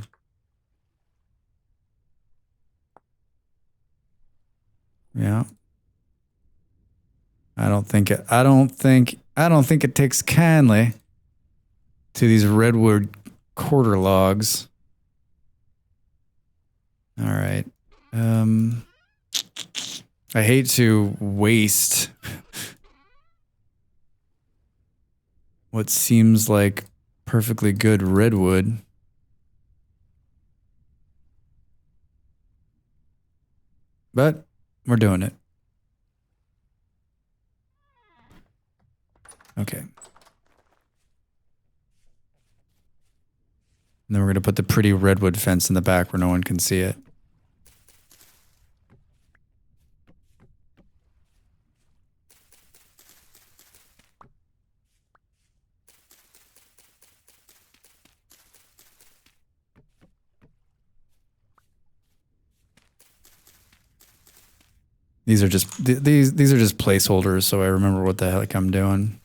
Yeah. I don't think it takes kindly to these redwood quarter logs. All right. I hate to waste what seems like perfectly good redwood. But we're doing it. Okay. And then we're going to put the pretty redwood fence in the back where no one can see it. These are just placeholders, so I remember what the heck I'm doing.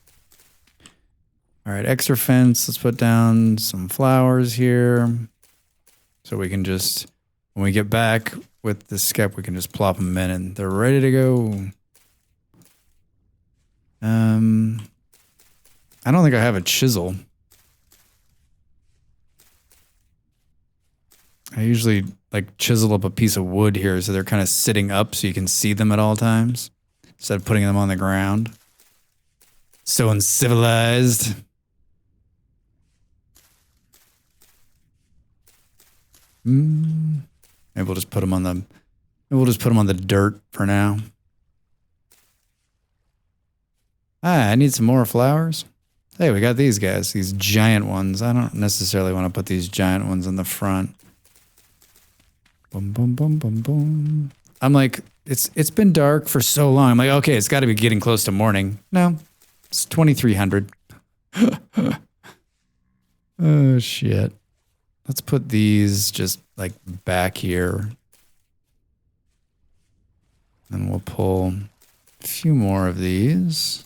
All right, extra fence. Let's put down some flowers here, so we can just, when we get back with the skep, we can just plop them in and they're ready to go. I don't think I have a chisel. I usually like chisel up a piece of wood here so they're kind of sitting up so you can see them at all times instead of putting them on the ground. So uncivilized. Maybe we'll just put them on the dirt for now. I need some more flowers. Hey, we got these guys, these giant ones. I don't necessarily want to put these giant ones in the front. Boom, boom, boom, boom, boom. I'm like, it's been dark for so long. I'm like, okay, it's got to be getting close to morning. No, it's 2300. Oh, shit. Let's put these just like back here. And we'll pull a few more of these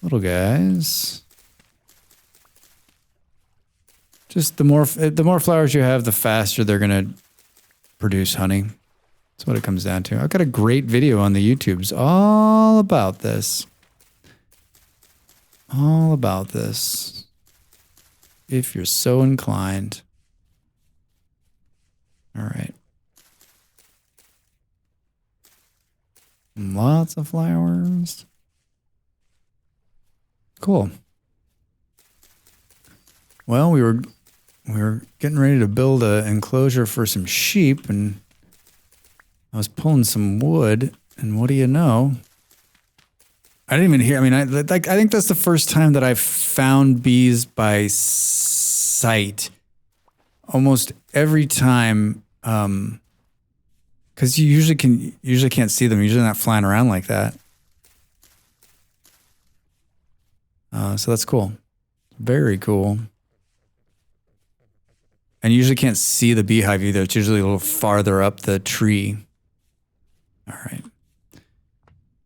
little guys. Just the more flowers you have, the faster they're going to produce honey. That's what it comes down to. I've got a great video on the YouTubes all about this. All about this. If you're so inclined. All right. Lots of flowers. Cool. Well, we were getting ready to build an enclosure for some sheep, and I was pulling some wood, and what do you know? I didn't even hear. I mean, I think that's the first time that I've found bees by sight. Almost every time, because you usually can't see them. Usually not flying around like that. So that's cool. Very cool. And you usually can't see the beehive either. It's usually a little farther up the tree. All right.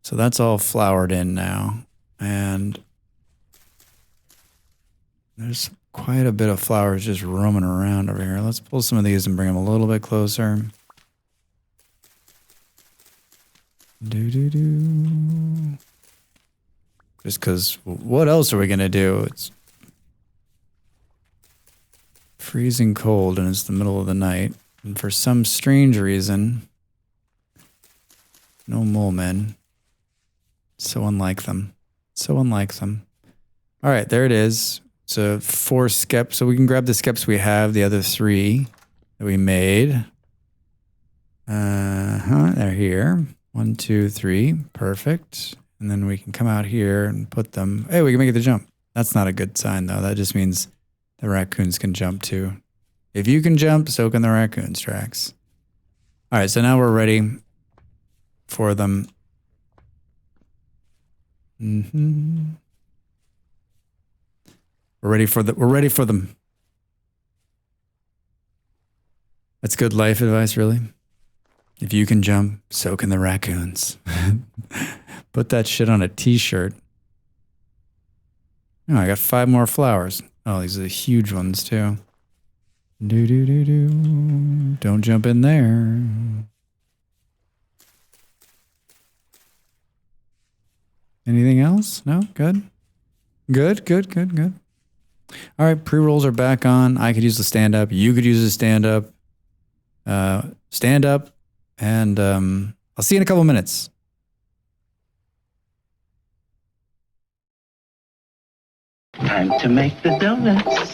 So that's all flowered in now. And there's quite a bit of flowers just roaming around over here. Let's pull some of these and bring them a little bit closer. Do. Just because what else are we going to do? It's freezing cold and it's the middle of the night. And for some strange reason, no mole men. So unlike them. So unlike them. All right, there it is. So 4 skeps. So we can grab the skeps we have, the other 3 that we made. They're here. 1, 2, 3. Perfect. And then we can come out here and put them. Hey, we can make it the jump. That's not a good sign, though. That just means the raccoons can jump, too. If you can jump, so can the raccoons, Drax. All right, so now we're ready for them. We're ready for them. That's good life advice, really. If you can jump, so can the raccoons. Put that shit on a t-shirt. Oh, I got 5 more flowers. Oh, these are the huge ones, too. Do. Don't jump in there. Anything else? No? Good? Good. All right, pre-rolls are back on. I could use the stand-up. You could use the stand-up. Stand up, and I'll see you in a couple minutes.
Time to make the donuts.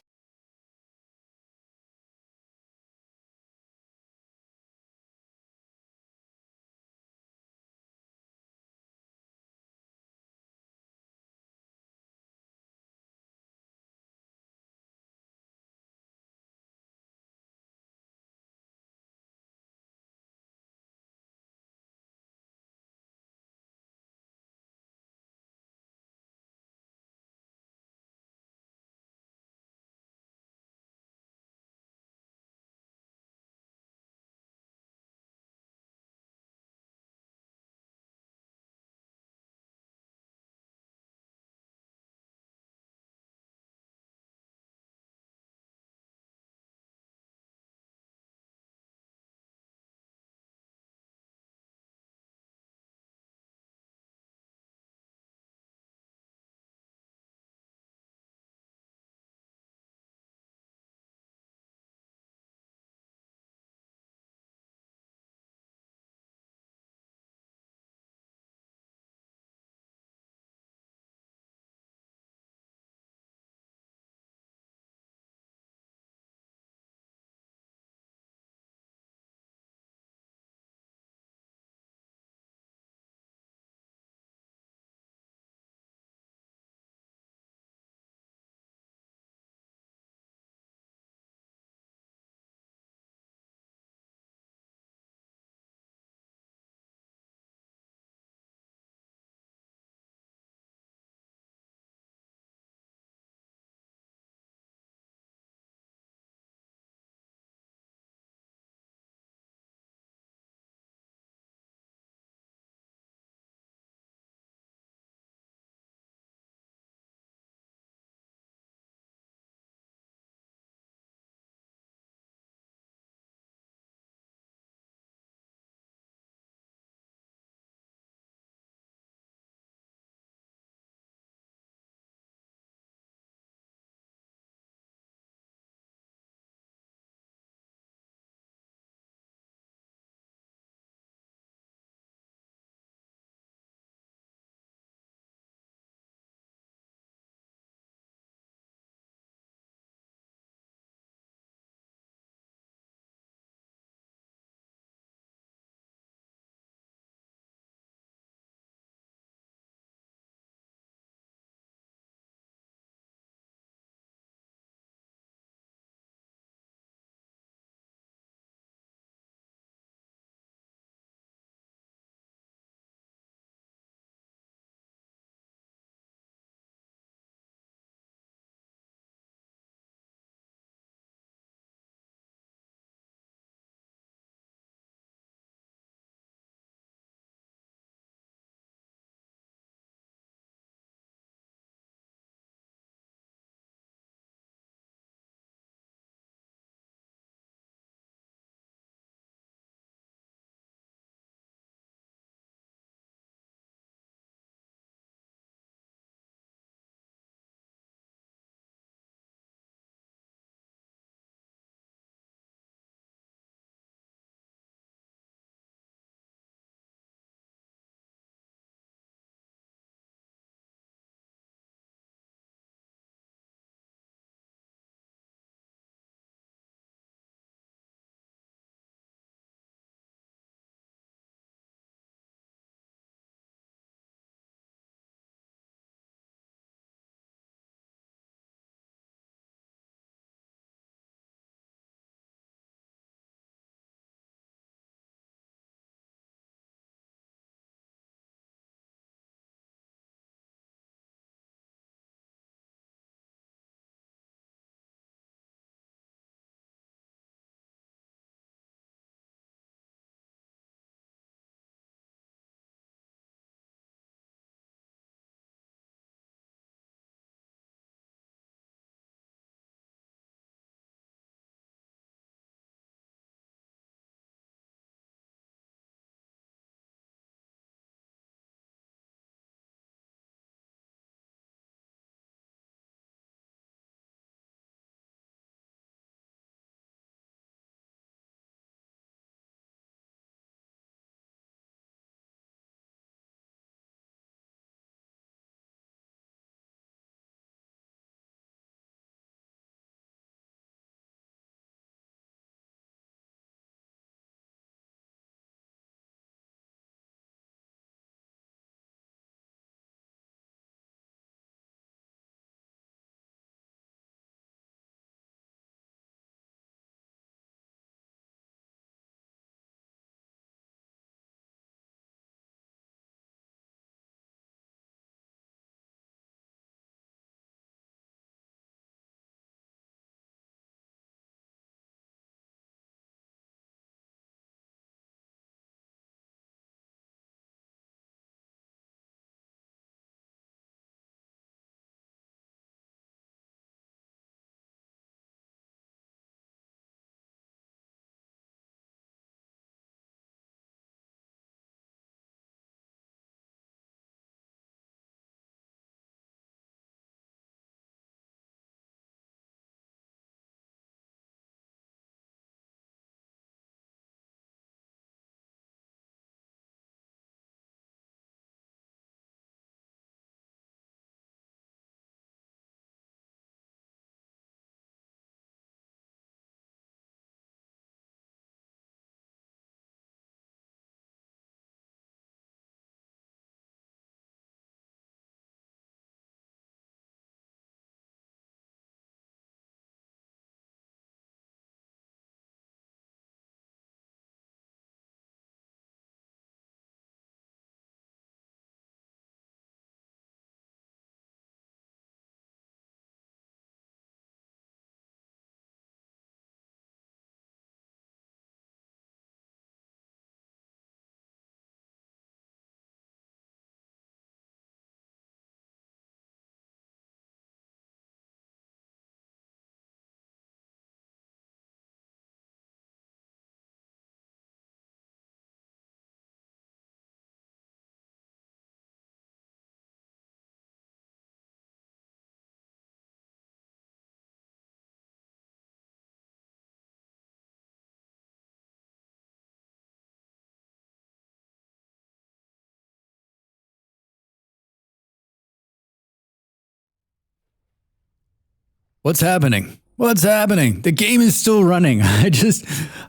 What's happening? What's happening? The game is still running. I guess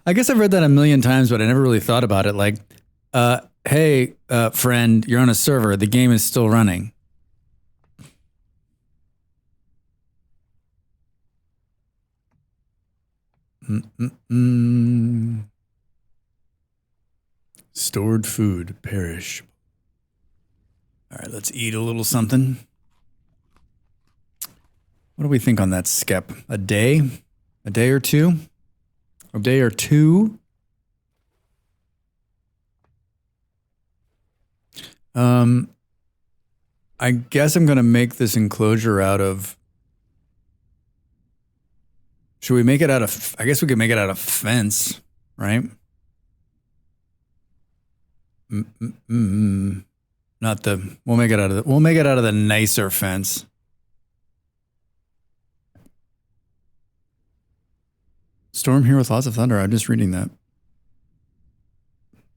I've read that a million times, but I never really thought about it. Like, hey, friend, you're on a server. The game is still running. Stored food perish. All right, let's eat a little something. What do we think on that, Skep? A day? A day or two? A day or two? I guess I'm going to make this enclosure out of... Should we make it out of... I guess we could make it out of fence, right? Not the... We'll make it out of the nicer fence. Storm here with lots of thunder. I'm just reading that.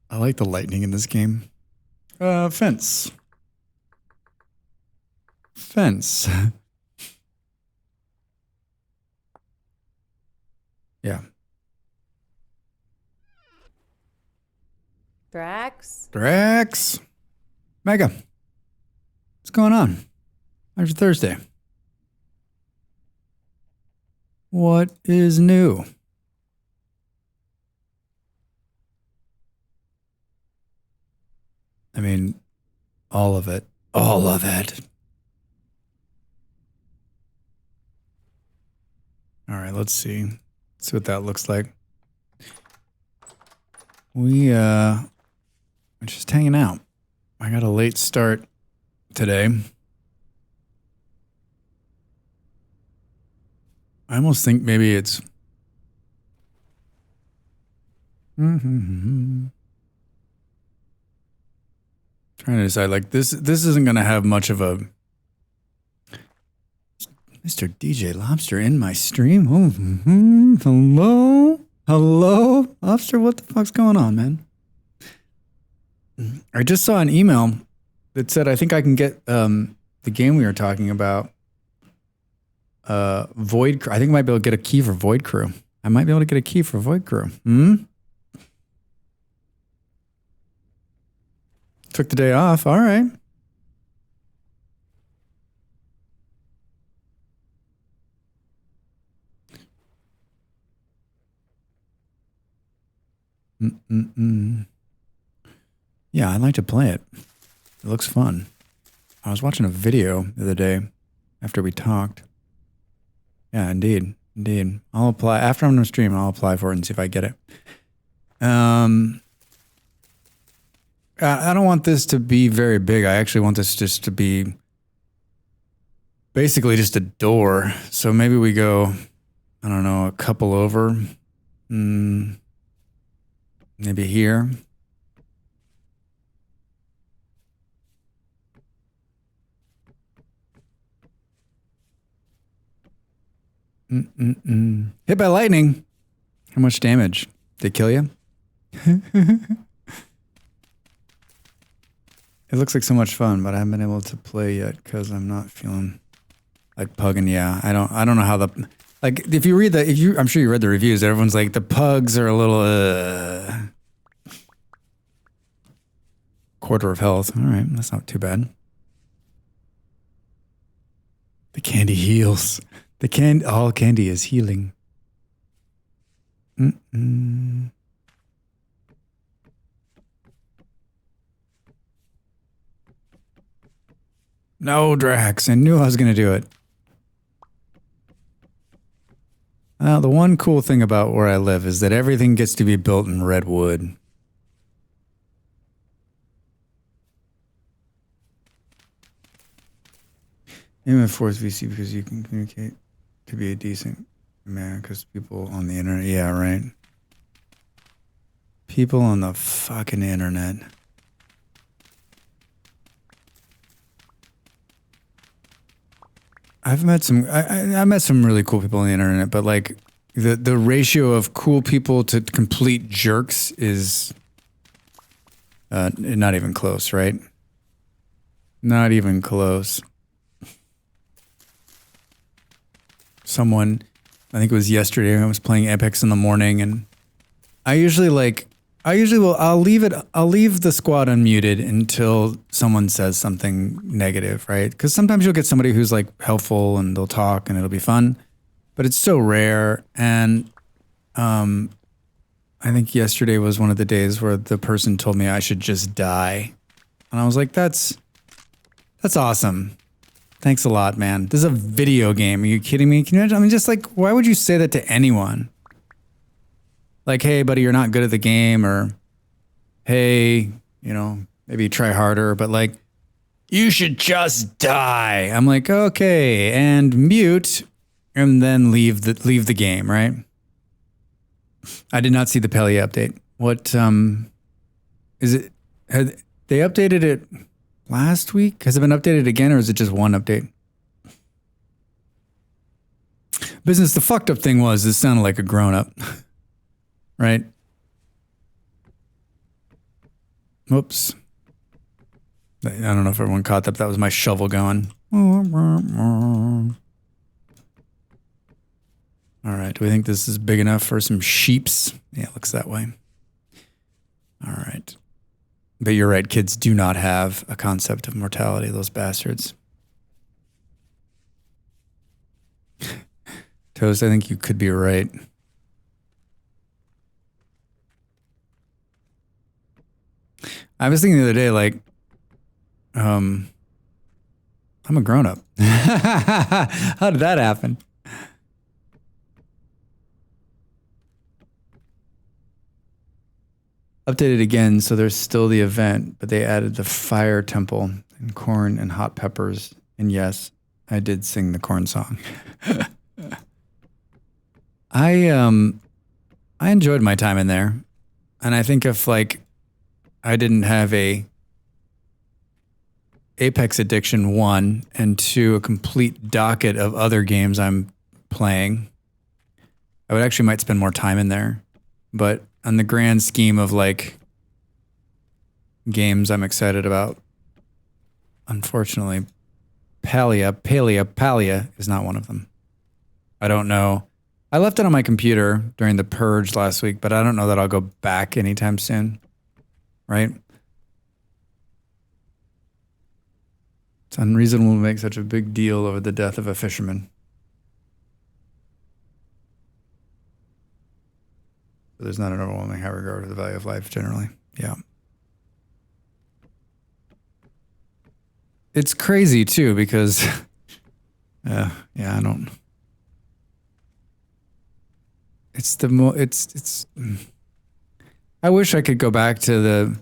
I like the lightning in this game. Fence. Fence. Yeah. Drax. Mega. What's going on? How's your Thursday? What is new? I mean, all of it. All of it. All right, let's see. Let's see what that looks like. We're just hanging out. I got a late start today. I almost think maybe it's... Trying to decide, like, this isn't going to have much of a... Mr. DJ Lobster in my stream? Hello? Hello? Lobster, what the fuck's going on, man? I just saw an email that said I think I can get the game we were talking about, Void Crew. I think I might be able to get a key for Void Crew. I might be able to get a key for Void Crew. Took the day off. All right. Yeah, I'd like to play it. It looks fun. I was watching a video the other day after we talked. Yeah, indeed. Indeed. I'll apply. After I'm on stream, I'll apply for it and see if I get it. I don't want this to be very big. I actually want this just to be basically just a door. So maybe we go, I don't know, a couple over. Maybe here. Hit by lightning. How much damage? Did it kill you? It looks like so much fun, but I haven't been able to play yet because I'm not feeling like pugging. Yeah, I don't know how the... Like, if you read the... I'm sure you read the reviews. Everyone's like, the pugs are a little... Quarter of health. All right, that's not too bad. The candy heals. All candy is healing. No, Drax. I knew I was going to do it. The one cool thing about where I live is that everything gets to be built in redwood. Aim at Force VC because you can communicate to be a decent man because people on the internet. Yeah, right. People on the fucking internet. I've met some. I met some really cool people on the internet, but like the ratio of cool people to complete jerks is not even close, right? Not even close. someone, I think it was yesterday, I was playing Apex in the morning, and I'll leave the squad unmuted until someone says something negative, right? Because sometimes you'll get somebody who's like helpful and they'll talk and it'll be fun, but it's so rare. And I think yesterday was one of the days where the person told me I should just die. And I was like, that's awesome. Thanks a lot, man. This is a video game. Are you kidding me? Can you imagine? I mean, just like, why would you say that to anyone? Like, hey, buddy, you're not good at the game, or hey, maybe try harder, but like, you should just die. I'm like, okay, and mute, and then leave the game, right? I did not see the Peli update. What is it? Had they updated it last week? Has it been updated again, or is it just one update? Business, the fucked up thing was, this sounded like a grown-up. Right? Whoops. I don't know if everyone caught that, but that was my shovel going. All right. Do we think this is big enough for some sheeps? Yeah, it looks that way. All right. But you're right. Kids do not have a concept of mortality, those bastards. Toast, I think you could be right. I was thinking the other day, like, I'm a grown-up. How did that happen? Updated again, so there's still the event, but they added the fire temple and corn and hot peppers. And yes, I did sing the corn song. I enjoyed my time in there. And I think if like I didn't have a Apex addiction 1 and 2, a complete docket of other games I'm playing, I would actually might spend more time in there. But on the grand scheme of like games I'm excited about, unfortunately, Palia is not one of them. I don't know. I left it on my computer during the purge last week, but I don't know that I'll go back anytime soon. Right? It's unreasonable to make such a big deal over the death of a fisherman. But there's not an overwhelming high regard for the value of life generally. Yeah. It's crazy too because, I don't. I wish I could go back to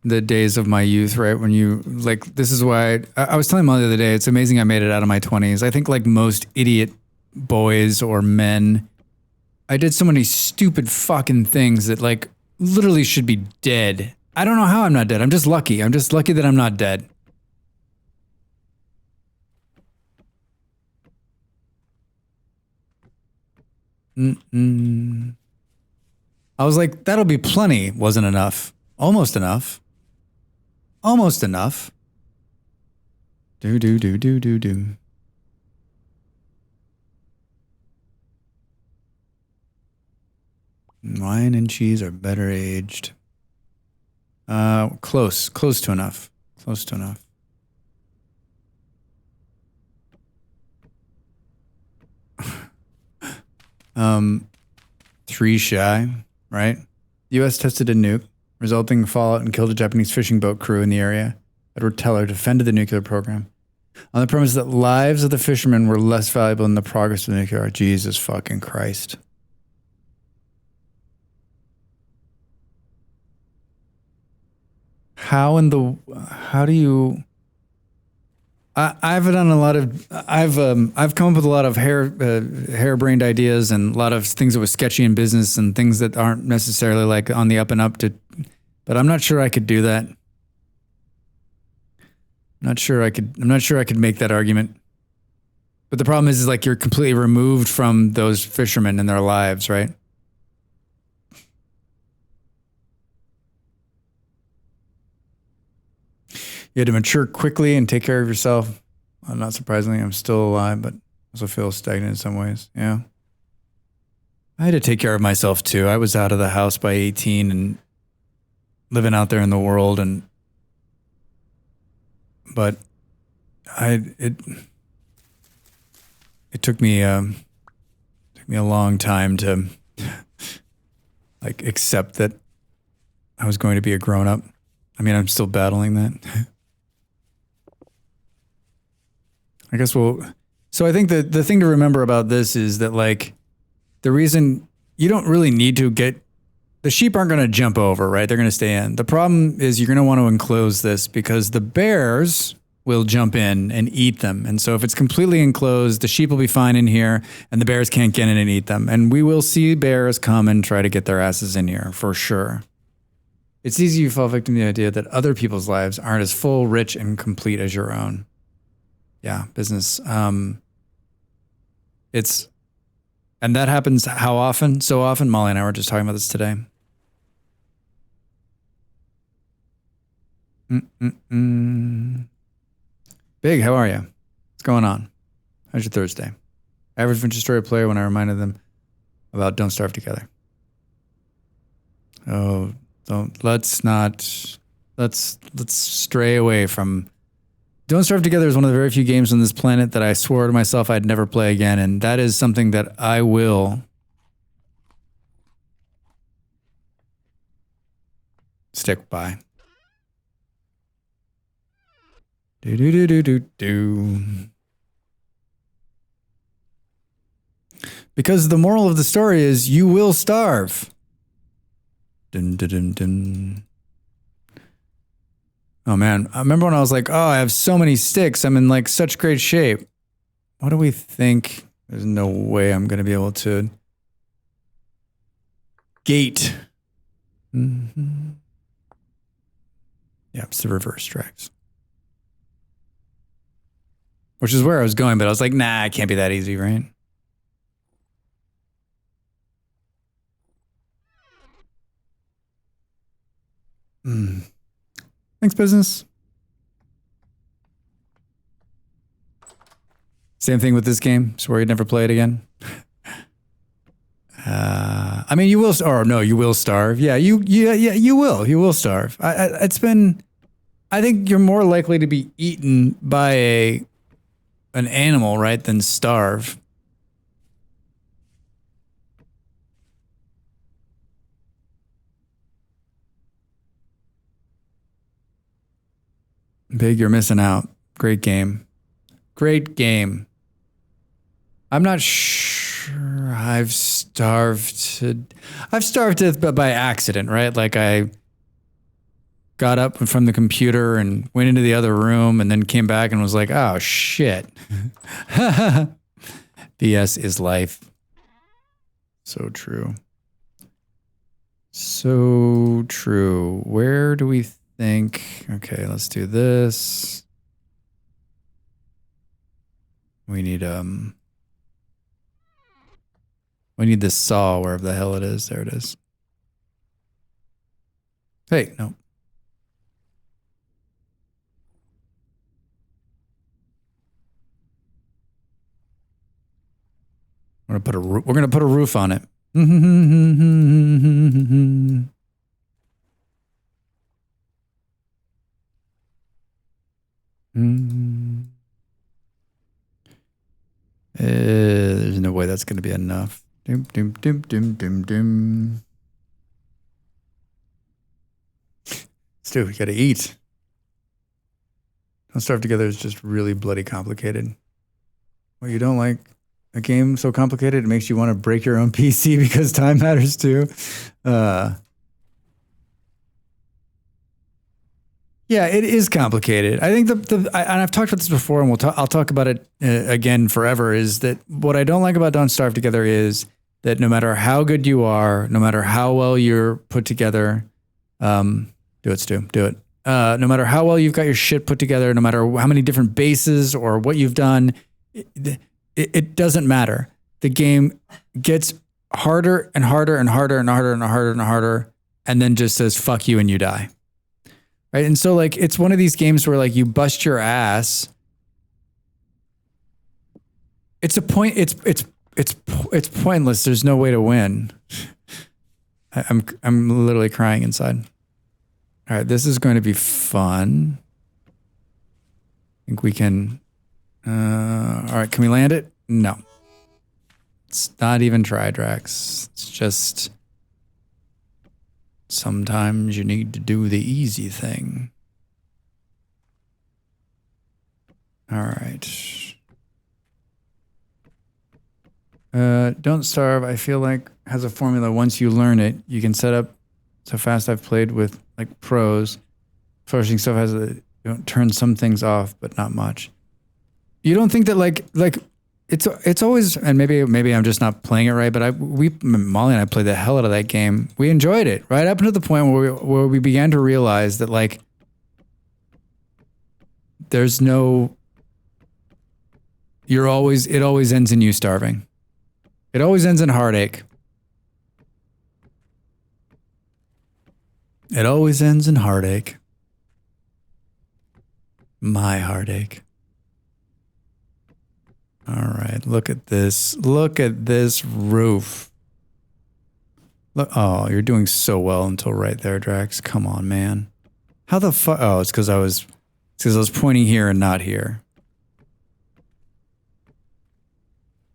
the days of my youth, right? When you, like, this is why I was telling Mom the other day, it's amazing I made it out of my 20s. I think like most idiot boys or men, I did so many stupid fucking things that like literally should be dead. I don't know how I'm not dead. I'm just lucky. I'm just lucky that I'm not dead. I was like, that'll be plenty. Wasn't enough. Almost enough. Almost enough. Do. Wine and cheese are better aged. Close to enough. Close to enough. Three shy, right? The U.S. tested a nuke, resulting in fallout and killed a Japanese fishing boat crew in the area. Edward Teller defended the nuclear program on the premise that lives of the fishermen were less valuable than the progress of the nuclear. Jesus fucking Christ. How do you... I've done a lot of, I've come up with a lot of harebrained ideas and a lot of things that were sketchy in business and things that aren't necessarily like on the up and up but I'm not sure I could do that. I'm not sure I could make that argument. But the problem is like you're completely removed from those fishermen and their lives, right? You had to mature quickly and take care of yourself. Not surprisingly, I'm still alive, but Also feel stagnant in some ways. Yeah. I had to take care of myself too. I was out of the house by 18 and living out there in the world, but it took me a long time to like accept that I was going to be a grown up. I mean, I'm still battling that. I guess so I think that the thing to remember about this is that like the reason you don't really need to the sheep aren't going to jump over, right? They're going to stay in. The problem is you're going to want to enclose this because the bears will jump in and eat them. And so if it's completely enclosed, the sheep will be fine in here and the bears can't get in and eat them. And we will see bears come and try to get their asses in here for sure. It's easy to fall victim to the idea that other people's lives aren't as full, rich, and complete as your own. Yeah, business. And that happens how often? So often. Molly and I were just talking about this today. Big, how are you? What's going on? How's your Thursday? Average Venture Story player when I reminded them about Don't Starve Together. Oh, let's stray away from Don't Starve Together is one of the very few games on this planet that I swore to myself I'd never play again, and that is something that I will stick by. Because the moral of the story is you will starve. Dun, dun, dun, dun. Oh man, I remember when I was like, oh, I have so many sticks. I'm in like such great shape. What do we think? There's no way I'm going to be able to gate. Mm-hmm. Yeah, it's the reverse tracks. Which is where I was going, but I was like, nah, it can't be that easy, right? Thanks, business. Same thing with this game. Swear you'd never play it again. I mean, you will, or no, you will starve. Yeah, you will. You will starve. I think you're more likely to be eaten by an animal, right, than starve. Big, you're missing out. Great game. Great game. I'm not sure I've starved to death, but by accident, right? Like I got up from the computer and went into the other room and then came back and was like, oh shit. BS is life. So true. So true. Where do we think? Okay, let's do this. We need this saw wherever the hell it is. There it is. Hey, no. We're gonna put a roof on it. There's no way that's gonna be enough. Doom, doom, doom, doom, doom, doom. Stu, you gotta eat. Don't Starve Together is just really bloody complicated. Well, you don't like a game so complicated it makes you want to break your own PC because time matters too. Yeah, it is complicated. I think and I've talked about this before, and I'll talk about it again forever. Is that what I don't like about Don't Starve Together is that no matter how good you are, no matter how well you're put together, do it, Stu, do it. No matter how well you've got your shit put together, no matter how many different bases or what you've done, it doesn't matter. The game gets harder and harder and harder and harder and harder and harder, and then just says fuck you and you die. Right? And so like it's one of these games where like you bust your ass. It's a point. It's pointless. There's no way to win. I'm literally crying inside. All right, this is going to be fun. I think we can. All right, can we land it? No. It's not even try, Drax. It's just sometimes you need to do the easy thing. All right. Don't Starve, I feel like, has a formula. Once you learn it, you can set up. So fast I've played with like pros. Flourishing stuff has a, you know, turn some things off, but not much. You don't think that like it's always, and maybe I'm just not playing it right, but Molly and I played the hell out of that game. We enjoyed it right up to the point where we began to realize that like there's no, it always ends in you starving. It always ends in heartache. It always ends in heartache. My heartache. All right, look at this. Look at this roof. Look, oh, you're doing so well until right there, Drax. Come on, man. How the fuck? Oh, it's because I was pointing here and not here.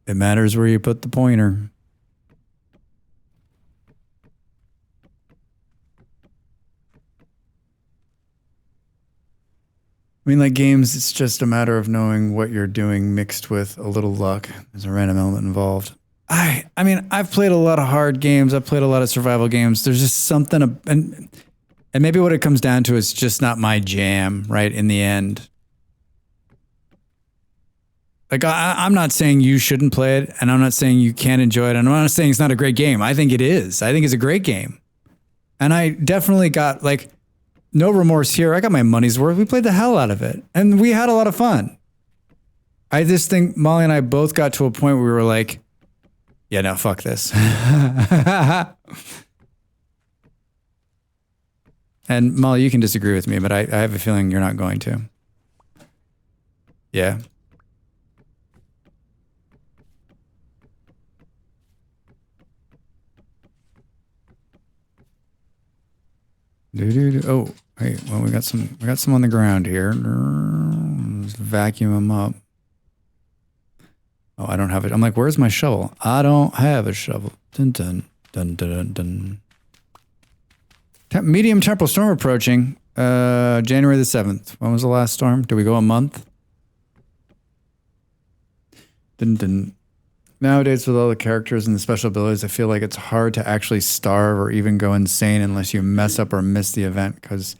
It matters where you put the pointer. I mean, like games, it's just a matter of knowing what you're doing mixed with a little luck. There's a random element involved. I mean, I've played a lot of hard games. I've played a lot of survival games. There's just something, and maybe what it comes down to is just not my jam, right? In the end. Like, I'm not saying you shouldn't play it, and I'm not saying you can't enjoy it, and I'm not saying it's not a great game. I think it is. I think it's a great game. And I definitely got, like, no remorse here. I got my money's worth. We played the hell out of it. And we had a lot of fun. I just think Molly and I both got to a point where we were like, yeah, no, fuck this. And Molly, you can disagree with me, but I have a feeling you're not going to. Yeah. Oh, hey, well, we got some on the ground here. Let's vacuum them up. Oh, I don't have it. I'm like, where's my shovel? I don't have a shovel. Dun dun dun dun dun. Medium temporal storm approaching. January the 7th. When was the last storm? Did we go a month? Dun dun. Nowadays, with all the characters and the special abilities, I feel like it's hard to actually starve or even go insane unless you mess up or miss the event because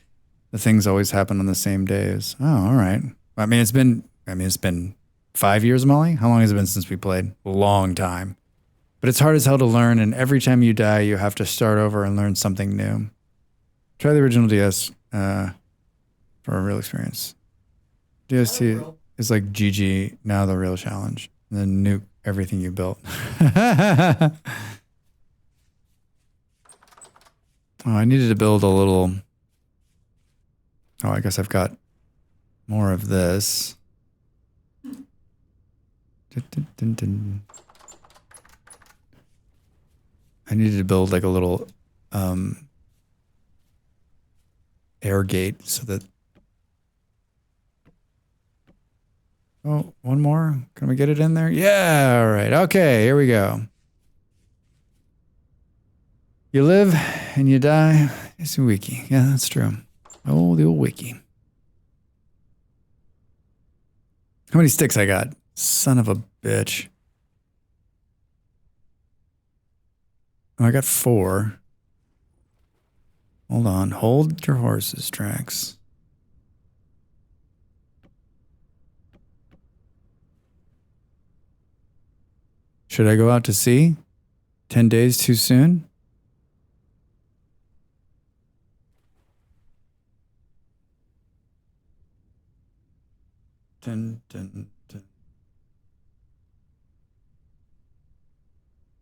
the things always happen on the same days. Oh, all right. I mean, it's been 5 years, Molly. How long has it been since we played? A long time. But it's hard as hell to learn, and every time you die, you have to start over and learn something new. Try the original DS for a real experience. DST is like GG, now the real challenge. And then nuke everything you built. Oh, I needed to build a little... Oh, I guess I've got more of this. I needed to build like a little air gate so that... Oh, one more? Can we get it in there? Yeah, all right. Okay, here we go. You live and you die. It's a wiki. Yeah, that's true. Oh, the old wiki. How many sticks I got? Son of a bitch. Oh, I got 4. Hold on. Hold your horses, Drax. Should I go out to sea? 10 days too soon? Dun, dun, dun.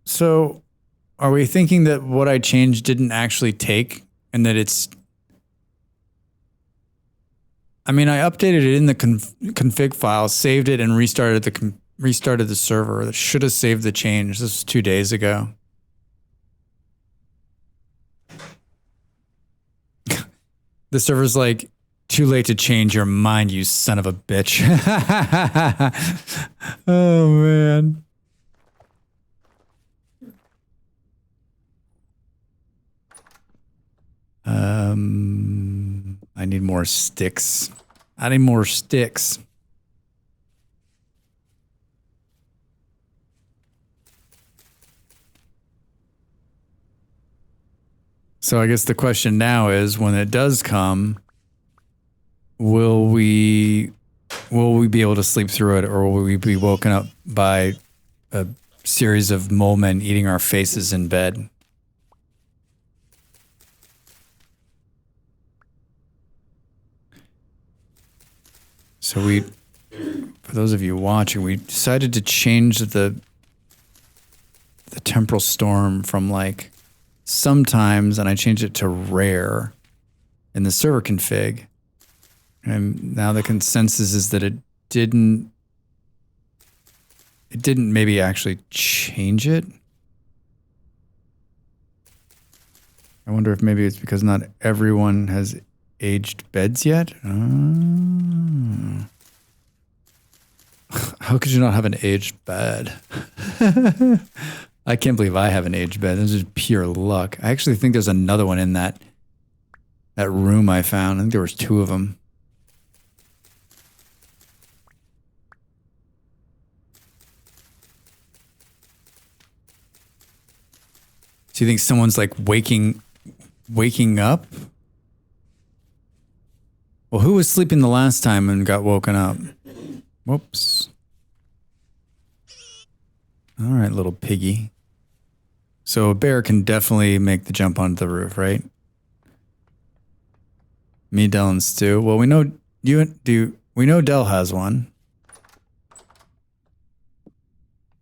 So, are we thinking that what I changed didn't actually take and that it's... I mean, I updated it in the config file, saved it, and restarted the restarted the server. That should have saved the change. This was 2 days ago. The server's like, too late to change your mind, you son of a bitch. Oh, man. I need more sticks. I need more sticks. So I guess the question now is, when it does come, will we be able to sleep through it, or will we be woken up by a series of mole men eating our faces in bed? So for those of you watching, we decided to change the temporal storm from like sometimes, and I changed it to rare in the server config. And now the consensus is that it didn't maybe actually change it. I wonder if maybe it's because not everyone has aged beds yet. How could you not have an aged bed? I can't believe I have an aged bed. This is pure luck. I actually think there's another one in that room I found. I think there was 2 of them. Do you think someone's like waking up? Well, who was sleeping the last time and got woken up? Whoops. All right, little piggy. So a bear can definitely make the jump onto the roof, right? Me, Del, and Stu. Well, we know we know Del has one.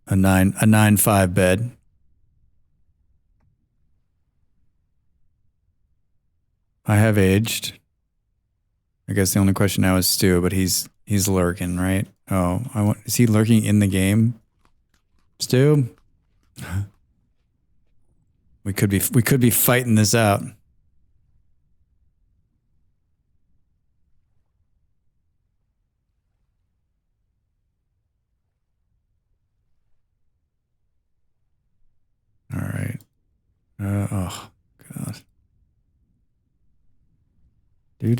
A 9.5 bed. I have aged. I guess the only question now is Stu, but he's lurking, right? Oh, is he lurking in the game? Stu? We could be fighting this out. All right. Oh God. Do.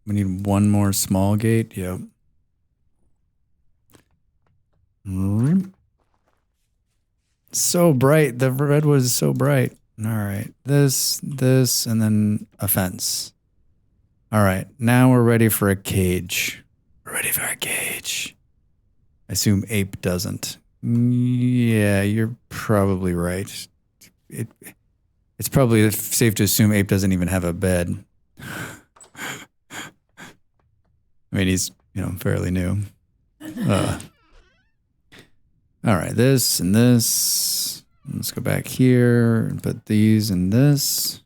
We need one more small gate. Yep. So bright. The redwood is so bright. All right. This, and then a fence. All right. Now we're ready for a cage. We're ready for a cage. I assume ape doesn't. Yeah, you're probably right. It's probably safe to assume ape doesn't even have a bed. I mean, he's, fairly new. All right, this and this. Let's go back here and put these and this.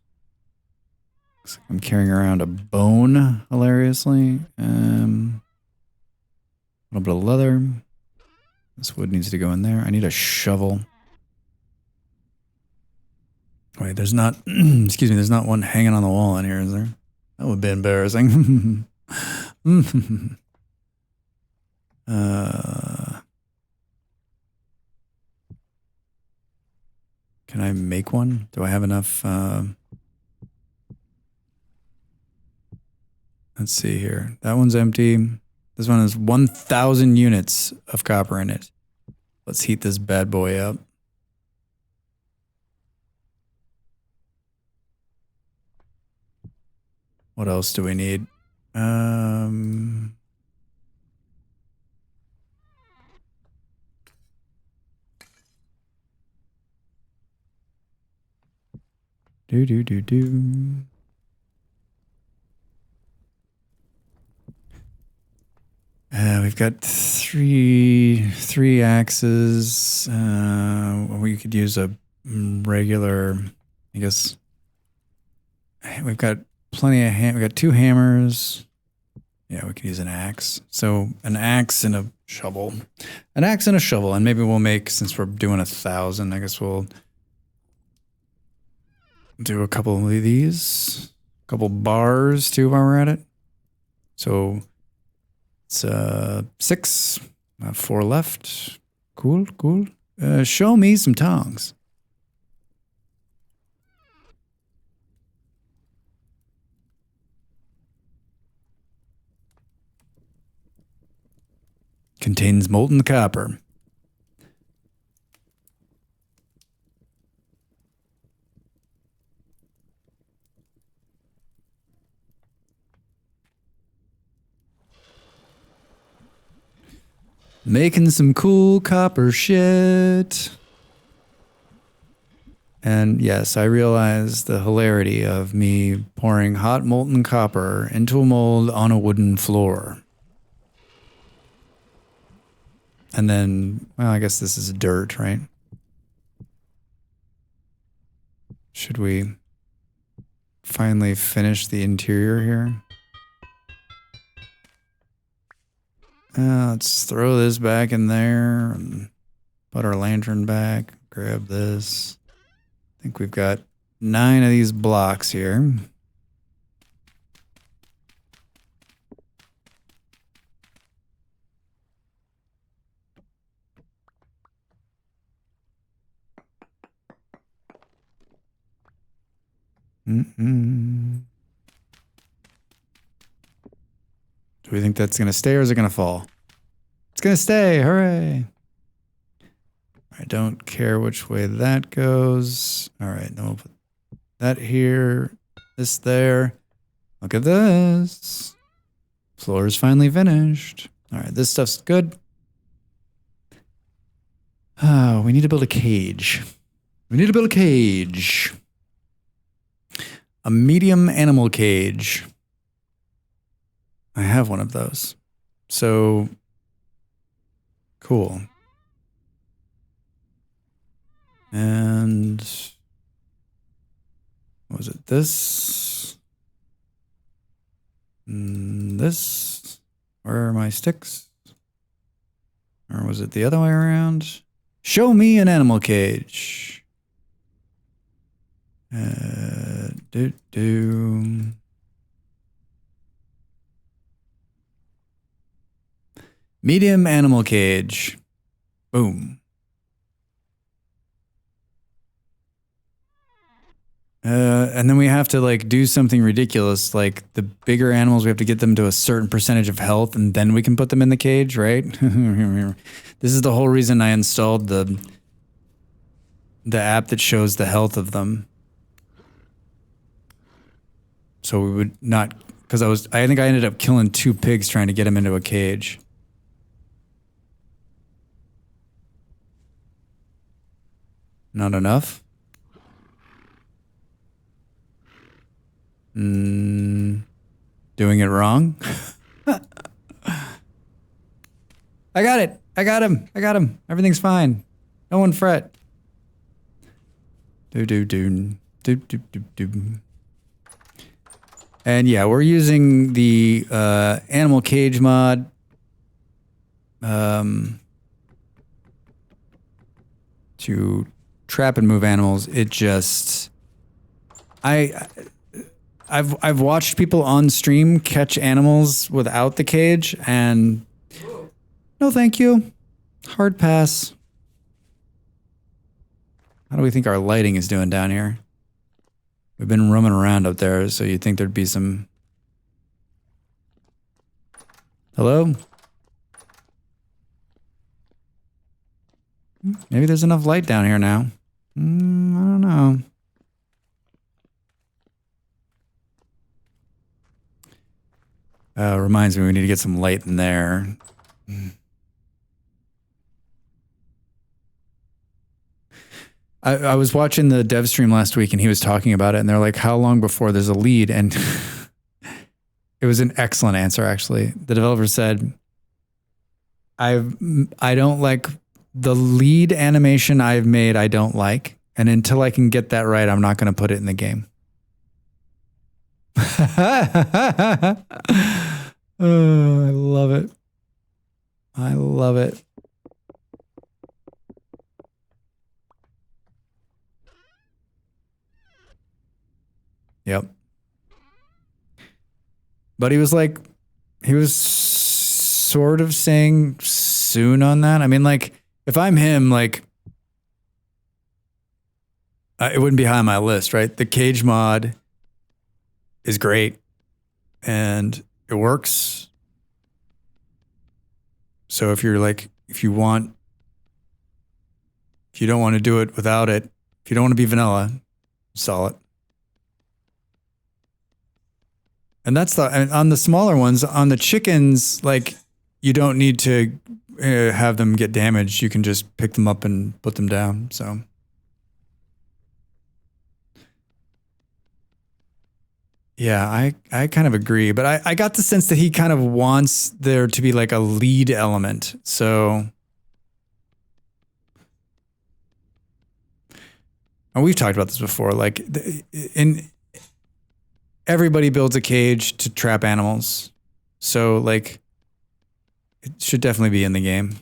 Looks like I'm carrying around a bone, hilariously. A little bit of leather. This wood needs to go in there. I need a shovel. Wait, there's not, excuse me, there's not one hanging on the wall in here, is there? That would be embarrassing. Can I make one? Do I have enough? Let's see here. That one's empty. This one has 1,000 units of copper in it. Let's heat this bad boy up. What else do we need? Do. We've got three axes. We could use a regular, I guess. We've got plenty of we've got 2 hammers Yeah, we could use an axe. So an axe and a shovel. An axe and a shovel. And maybe we'll make, since we're doing 1,000, I guess we'll do a couple of these. A couple bars too while we're at it. So it's 6. 4 left. Cool, cool. Show me some tongs. Contains molten copper. Making some cool copper shit. And yes, I realize the hilarity of me pouring hot molten copper into a mold on a wooden floor. And then, well, I guess this is dirt, right? Should we finally finish the interior here? Let's throw this back in there and put our lantern back. Grab this. I think we've got 9 of these blocks here. Do we think that's going to stay or is it going to fall? It's going to stay. Hooray. I don't care which way that goes. All right. Then we'll put that here. This there. Look at this. Floor is finally finished. All right. This stuff's good. Oh, we need to build a cage. We need to build a cage. A medium animal cage. I have one of those. So, cool. And, was it this? This? Where are my sticks? Or was it the other way around? Show me an animal cage. Medium animal cage. Boom. And then we have to like do something ridiculous, like the bigger animals, we have to get them to a certain percentage of health and then we can put them in the cage, right? This is the whole reason I installed the app that shows the health of them. So we would not, because I think I ended up killing 2 pigs trying to get them into a cage. Not enough? Doing it wrong? I got it. I got him. I got him. Everything's fine. No one fret. Do. And yeah, we're using the animal cage mod. To trap and move animals. It just I've watched people on stream catch animals without the cage and no thank you. Hard pass. How do we think our lighting is doing down here? We've been roaming around up there, so you'd think there'd be some... Hello? Maybe there's enough light down here now. I don't know. Reminds me we need to get some light in there. I was watching the dev stream last week and he was talking about it and they're like, how long before there's a lead? And it was an excellent answer, actually. The developer said, I don't like the lead animation I've made. I don't like. And until I can get that right, I'm not going to put it in the game. Oh, I love it. I love it. Yep. But he was like, he was sort of saying soon on that. I mean, like, if I'm him, like, it wouldn't be high on my list, right? The cage mod is great and it works. So if you're like, if you don't want to do it without it, if you don't want to be vanilla, install it. And that's and on the smaller ones, on the chickens, like you don't need to have them get damaged. You can just pick them up and put them down. So. Yeah, I kind of agree, but I got the sense that he kind of wants there to be like a lead element. So, and we've talked about this before, like everybody builds a cage to trap animals. So like it should definitely be in the game.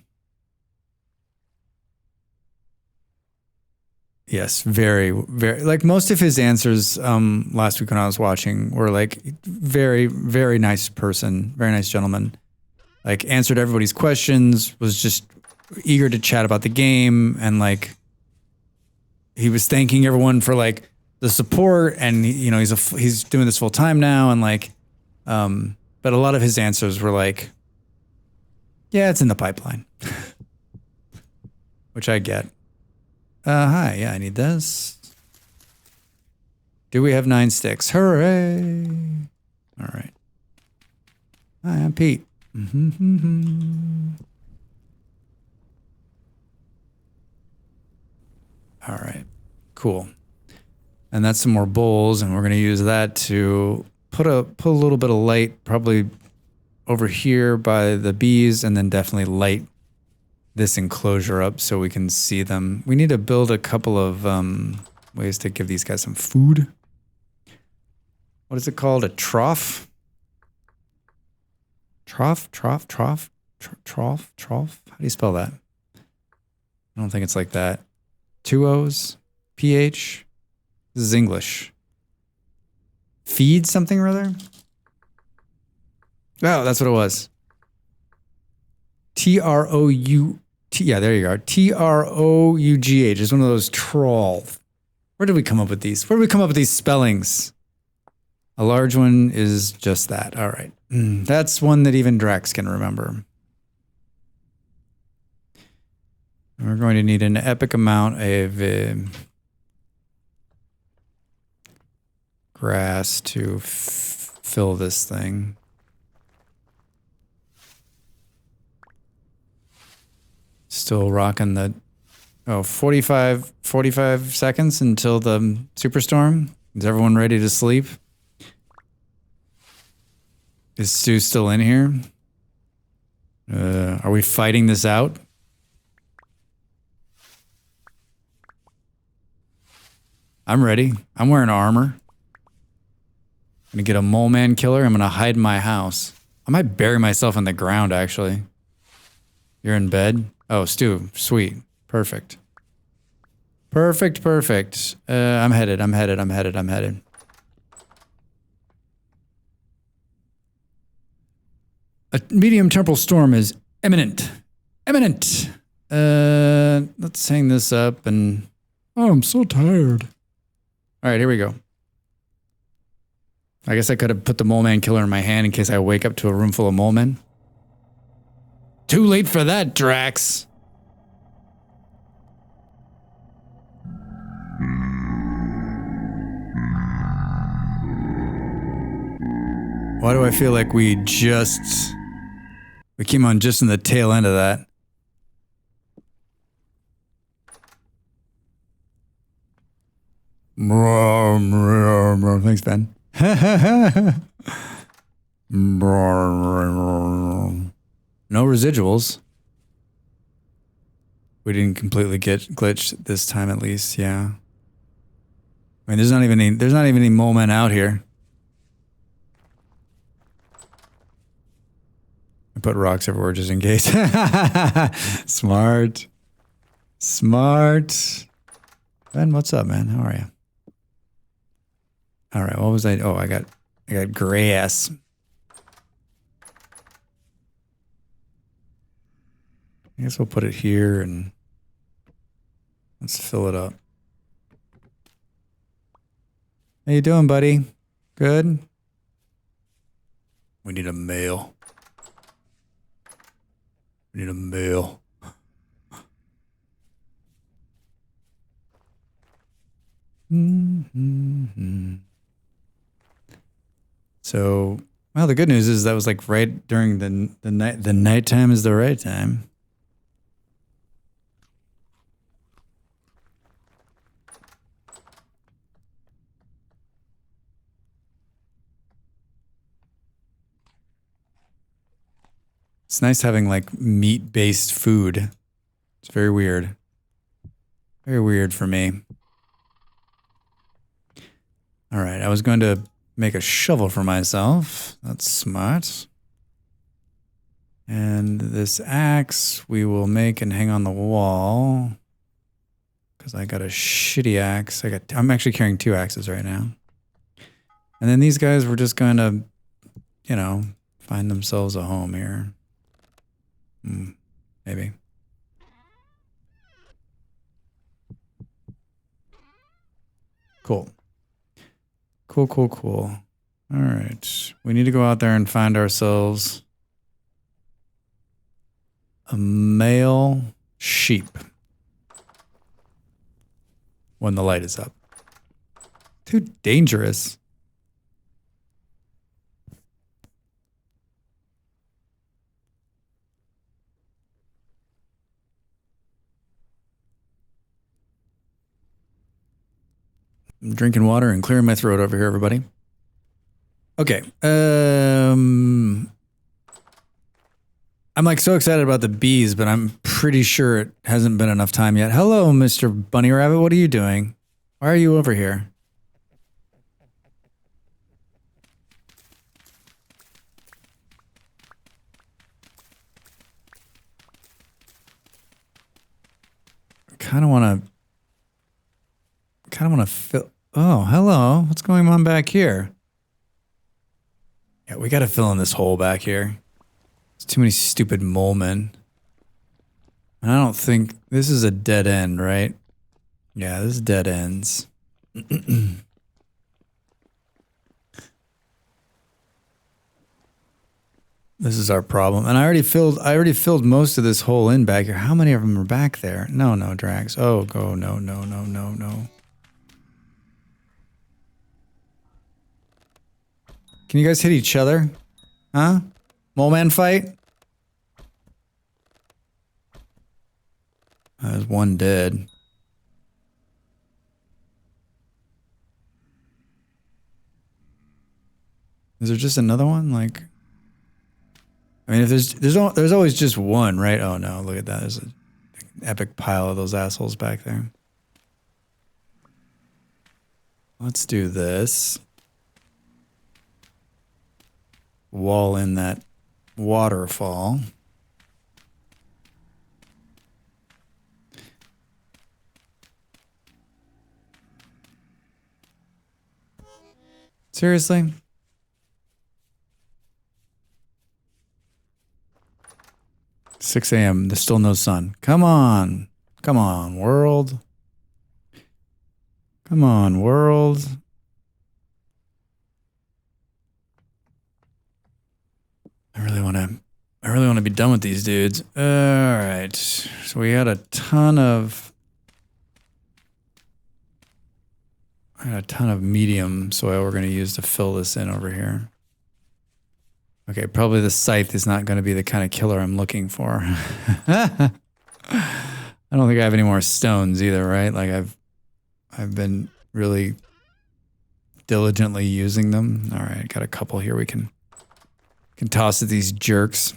Yes, very, very. Like most of his answers last week when I was watching were like very, very nice person, very nice gentleman. Like answered everybody's questions, was just eager to chat about the game, and like he was thanking everyone for like the support, and you know he's doing this full time now, and like, but a lot of his answers were like, yeah, it's in the pipeline, which I get. Hi, yeah, I need this. Do we have 9 sticks? Hooray! All right. Hi, I'm Pete. All right, cool. And that's some more bowls, and we're going to use that to put a little bit of light, probably over here by the bees, and then definitely light this enclosure up so we can see them. We need to build a couple of ways to give these guys some food. What is it called? A trough? Trough? How do you spell that? I don't think it's like that. 2 O's? PH? This is English. Feed something or other? Oh, that's what it was. T-R-O-U-T. Yeah, there you are. T-R-O-U-G-H. It's one of those troll. Where did we come up with these? Where did we come up with these spellings? A large one is just that. All right. That's one that even Drax can remember. We're going to need an epic amount of grass to fill this thing. Still rocking the 45 seconds until the superstorm. Is everyone ready to sleep? Is Stu still in here? Are we fighting this out? I'm ready. I'm wearing armor. I'm gonna get a mole man killer. I'm gonna hide in my house. I might bury myself in the ground, actually. You're in bed? Oh, Stu, sweet. Perfect. Perfect. I'm headed. A medium temporal storm is imminent. Let's hang this up and... Oh, I'm so tired. All right, here we go. I guess I could have put the mole man killer in my hand in case I wake up to a room full of mole men. Too late for that, Drax. Why do I feel like we came on just in the tail end of that? Thanks, Ben. No residuals. We didn't completely get glitched this time, at least. Yeah. I mean, there's not even any. There's not even any mole men out here. I put rocks everywhere just in case. Smart. Smart. Ben, what's up, man? How are you? All right, what was I? Oh, I got grass. I guess we'll put it here and let's fill it up. How you doing, buddy? Good? We need a male. We need a male. So, well, the good news is that was like right during the night. The nighttime is the right time. It's nice having like meat-based food. It's very weird. Very weird for me. All right, I was going to make a shovel for myself. That's smart. And this axe we will make and hang on the wall. Because I got a shitty axe. I'm actually carrying 2 axes right now. And then these guys were just going to, you know, find themselves a home here. Maybe. Cool. Cool. All right. We need to go out there and find ourselves a male sheep when the light is up. Too dangerous. I'm drinking water and clearing my throat over here, everybody. Okay. I'm like so excited about the bees, but I'm pretty sure it hasn't been enough time yet. Hello, Mr. Bunny Rabbit. What are you doing? Why are you over here? I kind of want to fill. Oh, hello. What's going on back here? Yeah, we got to fill in this hole back here. There's too many stupid mole men. And I don't think this is a dead end, right? Yeah, this is dead ends. This is our problem. And I already filled most of this hole in back here. How many of them are back there? No, Drax. Oh, go. No. Can you guys hit each other? Huh? Mole man fight? There's one dead. Is there just another one? Like, I mean, if there's always just one, right? Oh no, look at that. There's an epic pile of those assholes back there. Let's do this. Wall in that waterfall. Seriously? $6 a.m. There's still no sun. Come on, world. Come on, world. I really want to be done with these dudes. All right. So we had a ton of medium soil we're going to use to fill this in over here. Okay, probably the scythe is not going to be the kind of killer I'm looking for. I don't think I have any more stones either, right? Like I've been really diligently using them. All right, got a couple here we can toss at these jerks.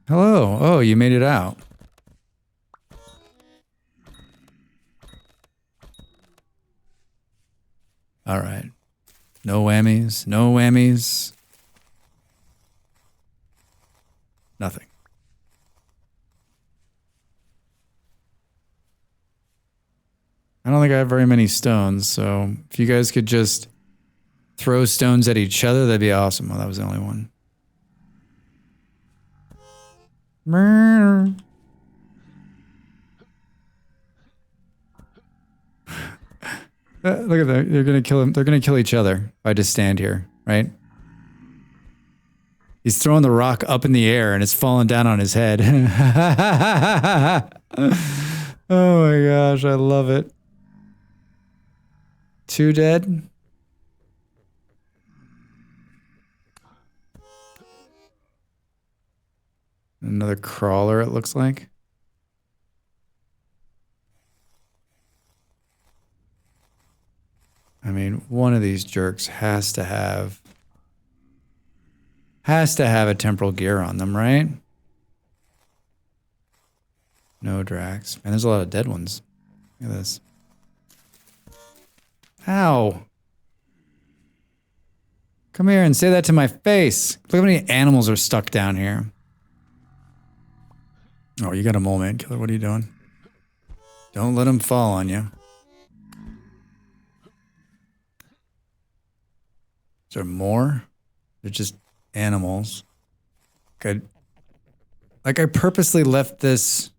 Hello. Oh, you made it out. All right. No whammies. No whammies. Nothing. I don't think I have very many stones, so if you guys could just throw stones at each other, that'd be awesome. Well, that was the only one. Look at that. They're gonna kill him. They're gonna kill each other if I just stand here, right? He's throwing the rock up in the air and it's falling down on his head. Oh my gosh, I love it. 2 dead. Another crawler, it looks like. I mean, one of these jerks has to have a temporal gear on them, right? No Drax. Man, there's a lot of dead ones. Look at this. Ow. Come here and say that to my face. Look how many animals are stuck down here. Oh, you got a mole man killer. What are you doing? Don't let him fall on you. Is there more? They're just animals. Good. Like I purposely left this.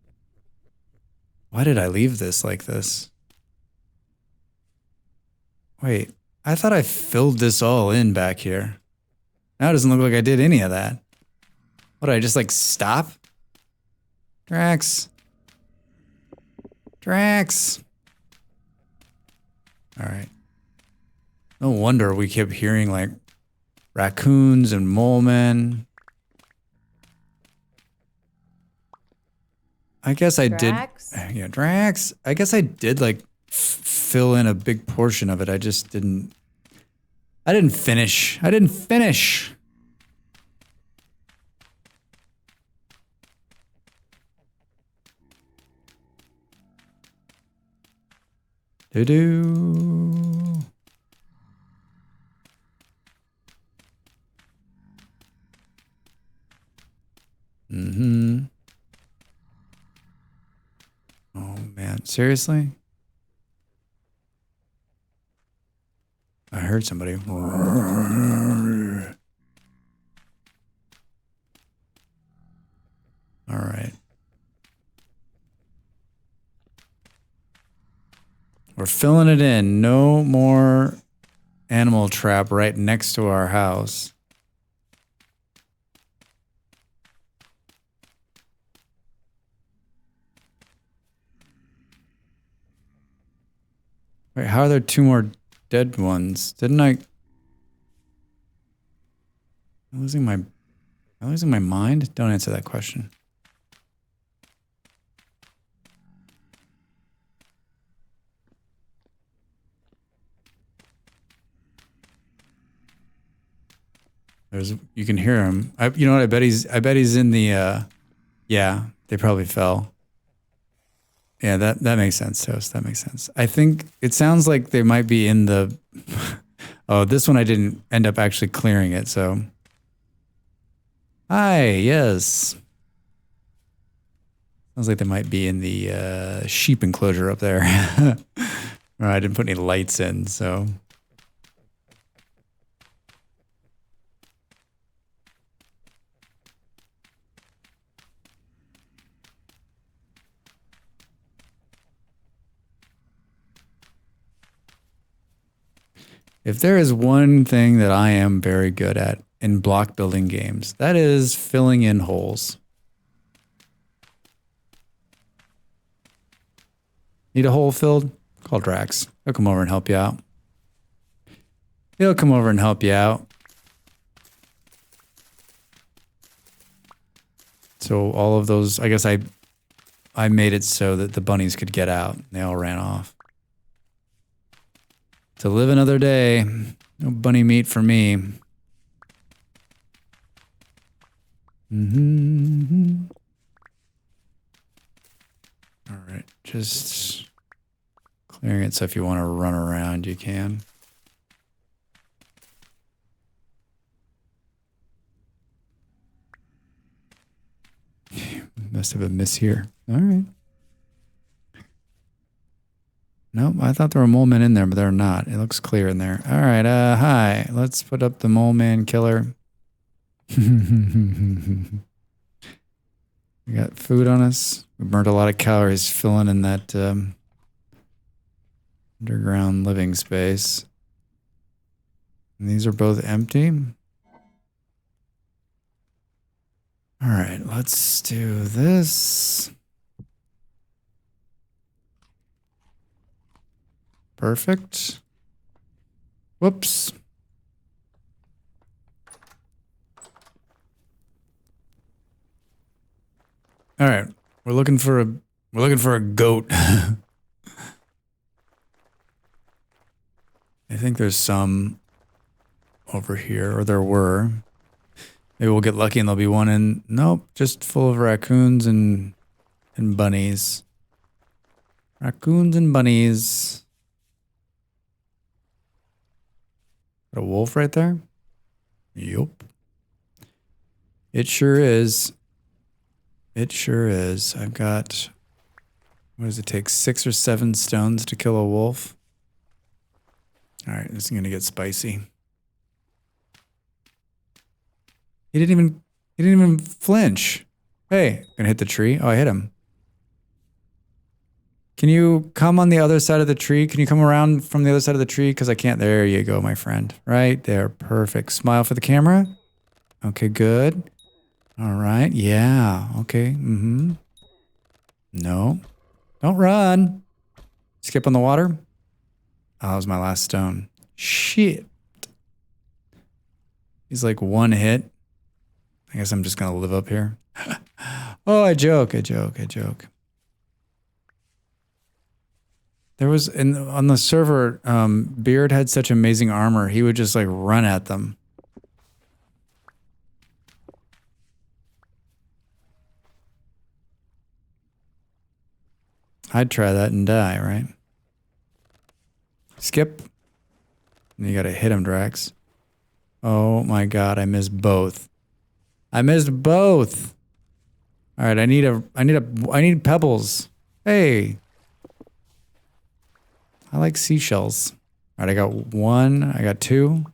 Why did I leave this like this? Wait, I thought I filled this all in back here. Now it doesn't look like I did any of that. What, did I just like stop? Drax. Drax. All right. No wonder we kept hearing like raccoons and mole men. I guess I
Drax?
did. Yeah, Drax. I guess I did like fill in a big portion of it. I just didn't. I didn't finish. I didn't finish. Do-do. Mm-hmm. Oh, man. Seriously? I heard somebody. All right. We're filling it in. No more animal trap right next to our house. Wait, how are there 2 more dead ones? Didn't I? Am I losing my mind? Don't answer that question. You can hear him. You know what? I bet he's in the, yeah, they probably fell. Yeah, that makes sense, Toast. That makes sense. I think it sounds like they might be in the, oh, this one I didn't end up actually clearing it, so. Hi, yes. Sounds like they might be in the sheep enclosure up there. I didn't put any lights in, so. If there is one thing that I am very good at in block building games, that is filling in holes. Need a hole filled? Call Drax. He'll come over and help you out. He'll come over and help you out. So all of those, I guess I made it so that the bunnies could get out. They all ran off. To live another day. No bunny meat for me. Mm-hmm. All right, just clearing it so if you want to run around, you can. Must have a miss here. All right. Nope, I thought there were mole men in there, but they're not. It looks clear in there. All right, hi. Let's put up the mole man killer. We got food on us. We burned a lot of calories filling in that underground living space. And these are both empty. All right, let's do this. Perfect. Whoops. All right, we're looking for a goat. I think there's some over here, or there were. Maybe we'll get lucky and there'll be one in. Nope, just full of raccoons and bunnies. Raccoons and bunnies. Got a wolf right there? Yup. It sure is. It sure is. I've got, what does it take? 6 or 7 stones to kill a wolf? All right, this is going to get spicy. He didn't even flinch. Hey, gonna hit the tree. Oh, I hit him. Can you come on the other side of the tree? Can you come around from the other side of the tree? Because I can't. There you go, my friend. Right there. Perfect. Smile for the camera. Okay, good. All right. Yeah. Okay. Mm-hmm. No. Don't run. Skip on the water. Oh, that was my last stone. Shit. He's like one hit. I guess I'm just going to live up here. Oh, I joke. There was, on the server, Beard had such amazing armor. He would just like run at them. I'd try that and die, right? Skip. And you gotta hit him, Drax. Oh my god, I missed both. I missed both. All right, I need pebbles. Hey. I like seashells. All right, I got 1. I got 2.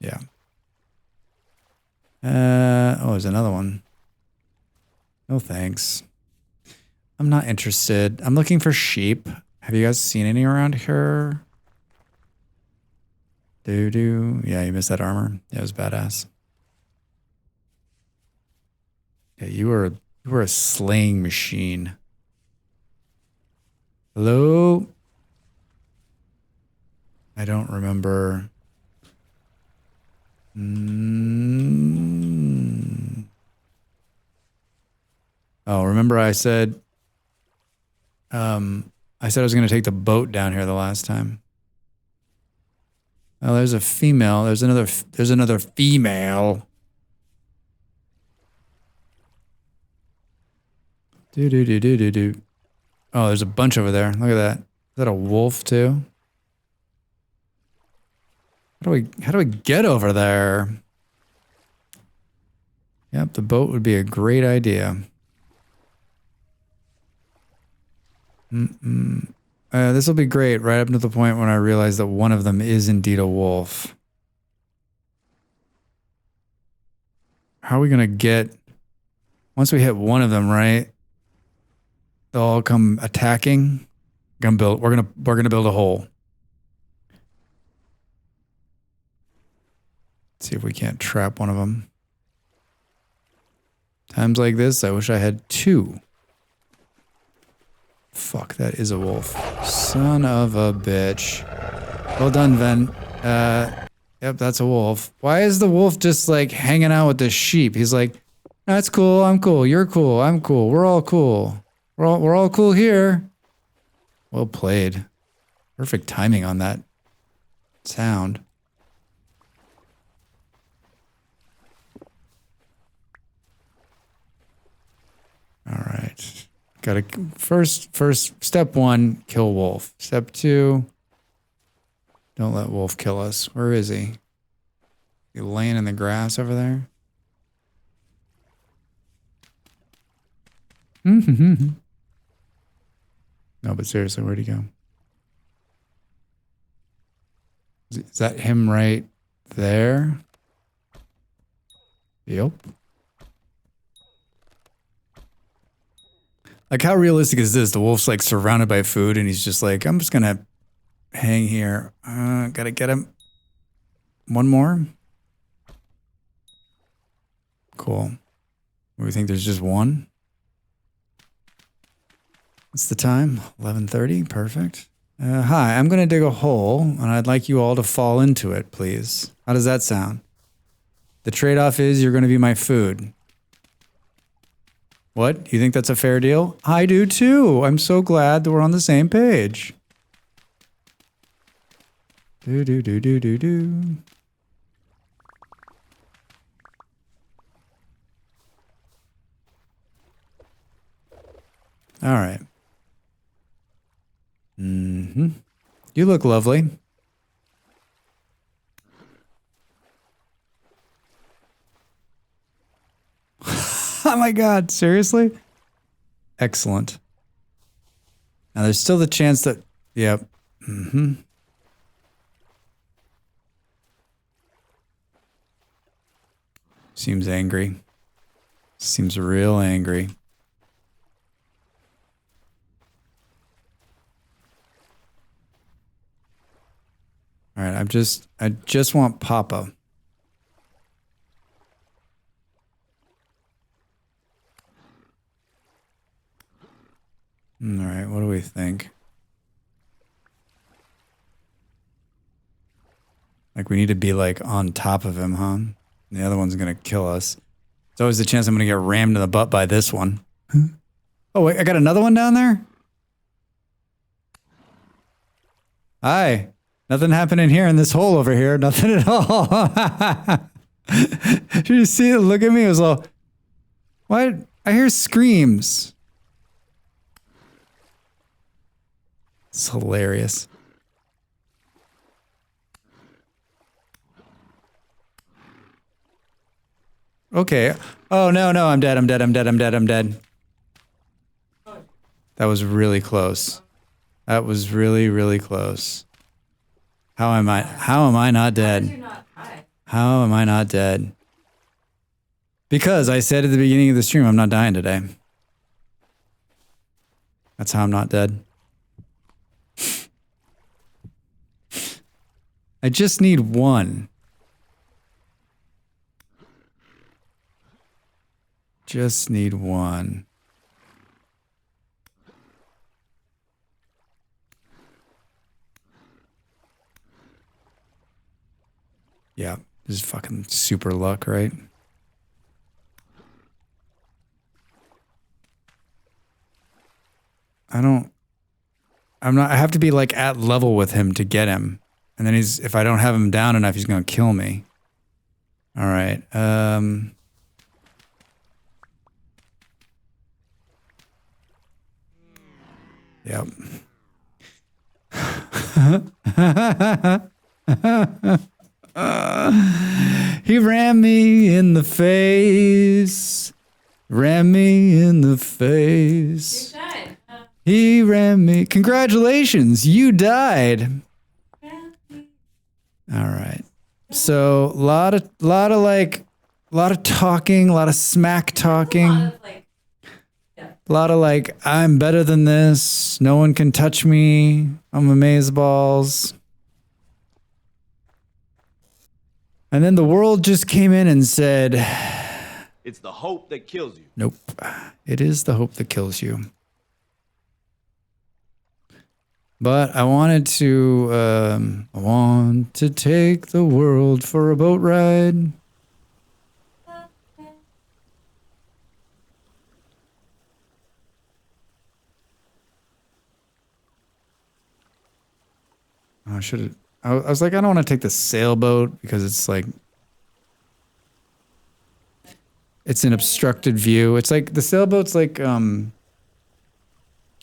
Yeah. Oh, there's another one. No thanks. I'm not interested. I'm looking for sheep. Have you guys seen any around here? Yeah, you missed that armor. Yeah, it was badass. Yeah, you were a slaying machine. Hello? I don't remember. Oh, remember I said I was going to take the boat down here the last time. Oh, there's a female. There's another female. Do. Oh, there's a bunch over there. Look at that. Is that a wolf too? How do we get over there? Yep, the boat would be a great idea. This will be great right up to the point when I realize that one of them is indeed a wolf. How are we gonna get, once we hit one of them, right? They'll all come attacking. We're gonna build a hole. See if we can't trap one of them. Times like this, I wish I had 2. Fuck, that is a wolf. Son of a bitch. Well done, Ven. Yep, that's a wolf. Why is the wolf just like hanging out with the sheep? He's like, that's cool, I'm cool, you're cool, I'm cool, we're all cool. We're all cool here. Well played. Perfect timing on that sound. All right. Gotta first step 1, kill wolf. Step 2, don't let wolf kill us. Where is he? He laying in the grass over there? No, but seriously, where'd he go? Is that him right there? Yep. Like, how realistic is this? The wolf's like surrounded by food and he's just like, I'm just gonna hang here. Gotta get him. One more. Cool. We think there's just one. What's the time? 11:30. Perfect. Hi, I'm gonna dig a hole and I'd like you all to fall into it, please. How does that sound? The trade-off is you're gonna be my food. What? You think that's a fair deal? I do too. I'm so glad that we're on the same page. Do do do do do do. All right. Mm-hmm. You look lovely. Oh my God, seriously? Excellent. Now there's still the chance that, yep. Mm-hmm. Seems angry. Seems real angry. All right, I just want Papa. All right, what do we think? Like, we need to be like on top of him, huh? And the other one's gonna kill us. There's always the chance I'm gonna get rammed in the butt by this one. Oh wait, I got another one down there? Hi. Nothing happening here in this hole over here. Nothing at all. Did you see it? Look at me. It was all, what? I hear screams. It's hilarious. Okay. Oh, no, I'm dead. I'm dead. That was really close. That was really, really close. How am I not dead? How am I not dead? Because I said at the beginning of the stream, I'm not dying today. That's how I'm not dead. I just need one. Just need one. Yeah, this is fucking super luck, right? I have to be like at level with him to get him. And then if I don't have him down enough, he's gonna kill me. All right. Yep. He ran me in the face. Ran me in the face.
You died.
He ran me. Congratulations, you died. All right. So lot of talking, a lot of smack talking. A lot of like, I'm better than this. No one can touch me. I'm amazeballs. And then the world just came in and said,
it's the hope that kills you.
Nope. It is the hope that kills you. But I wanted to, I want to take the world for a boat ride. I should have, I was like, I don't want to take the sailboat because it's like, it's an obstructed view. It's like, the sailboat's like,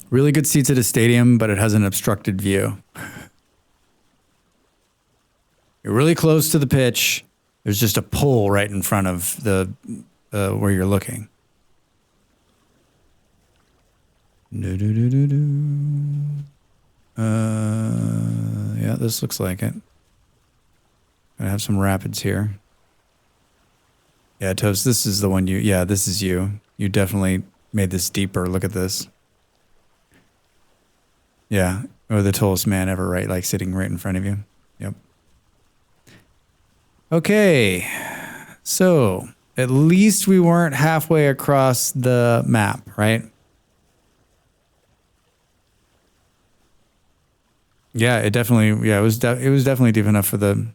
really good seats at a stadium, but it has an obstructed view. You're really close to the pitch. There's just a pole right in front of the where you're looking. Yeah, this looks like it. Gonna have some rapids here. Yeah, Toast, this is the one yeah, this is you. You definitely made this deeper. Look at this. Yeah, or the tallest man ever, right? Like sitting right in front of you. Yep. Okay, so at least we weren't halfway across the map, right? Yeah, it definitely. Yeah, it was definitely deep enough for the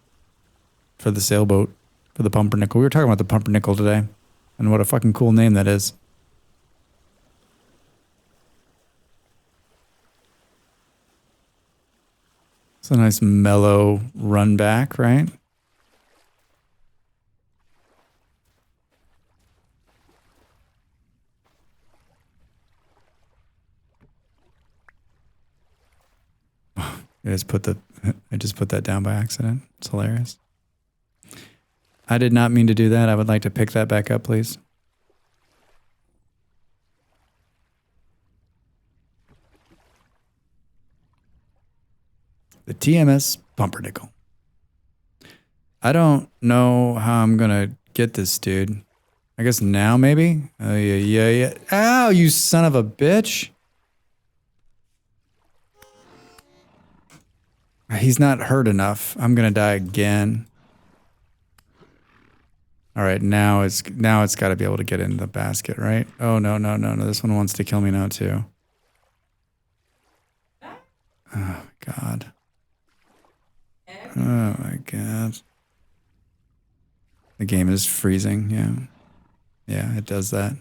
sailboat, for the pumpernickel. We were talking about the pumpernickel today, and what a fucking cool name that is. It's a nice mellow run back, right? I just put that down by accident. It's hilarious. I did not mean to do that. I would like to pick that back up, please. The TMS Pumpernickel. I don't know how I'm gonna get this dude. I guess now maybe? Oh yeah. Ow, you son of a bitch. He's not hurt enough. I'm gonna die again. All right, now it's got to be able to get into the basket, right? Oh no. This one wants to kill me now too. Oh my god. Oh my god. The game is freezing. Yeah. Yeah, it does that.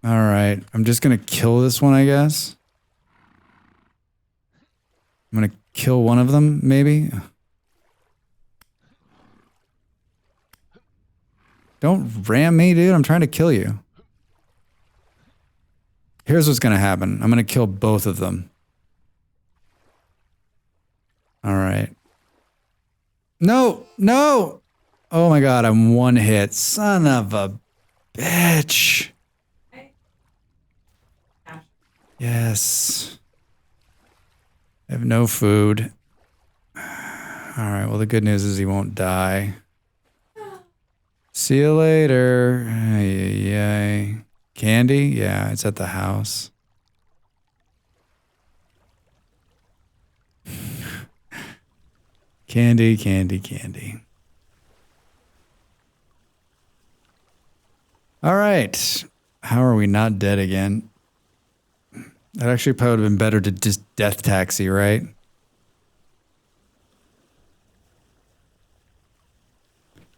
All right, I'm just gonna kill this one, I guess. I'm gonna kill one of them, maybe. Don't ram me, dude. I'm trying to kill you. Here's what's gonna happen. I'm gonna kill both of them. All right. No. Oh my god, I'm one hit. Son of a bitch. Yes. I have no food. All right, well, the good news is he won't die. See you later. Ay. Candy? Yeah, it's at the house. Candy. All right. How are we not dead again? That actually probably would have been better to just death taxi, right?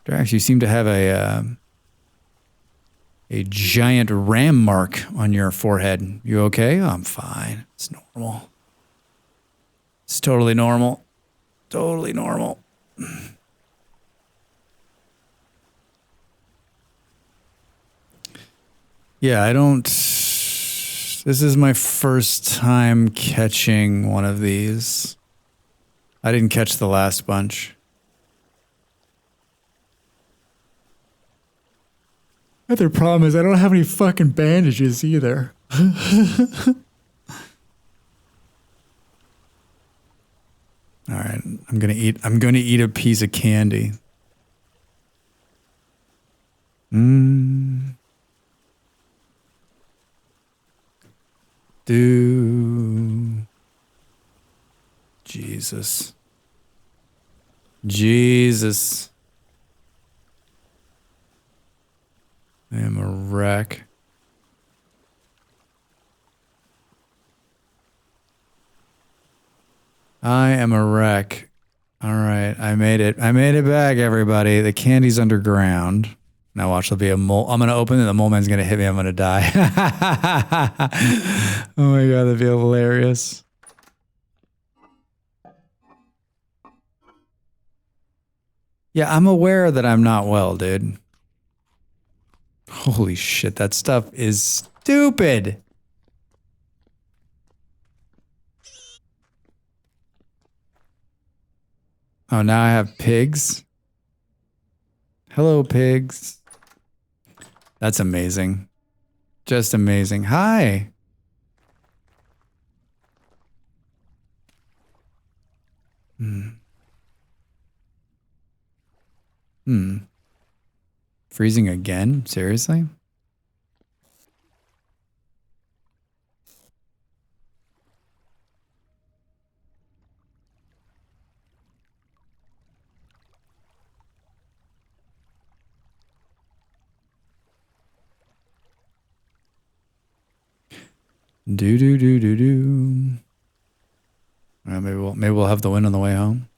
Drax, you seem to have a giant ram mark on your forehead. You okay? Oh, I'm fine. It's normal. It's totally normal. Totally normal. Yeah, I don't... This is my first time catching one of these. I didn't catch the last bunch. Other problem is I don't have any fucking bandages either. All right, I'm gonna eat a piece of candy. Jesus. I am a wreck. I am a wreck. All right, I made it. I made it back, everybody. The candy's underground. Now watch, there'll be a mole. I'm going to open it. The mole man's going to hit me. I'm going to die. Oh my God, that'd be hilarious. Yeah, I'm aware that I'm not well, dude. Holy shit, that stuff is stupid. Oh, now I have pigs. Hello, pigs. That's amazing. Just amazing. Hi. Freezing again? Seriously? Do do do do do. Maybe we'll have the win on the way home.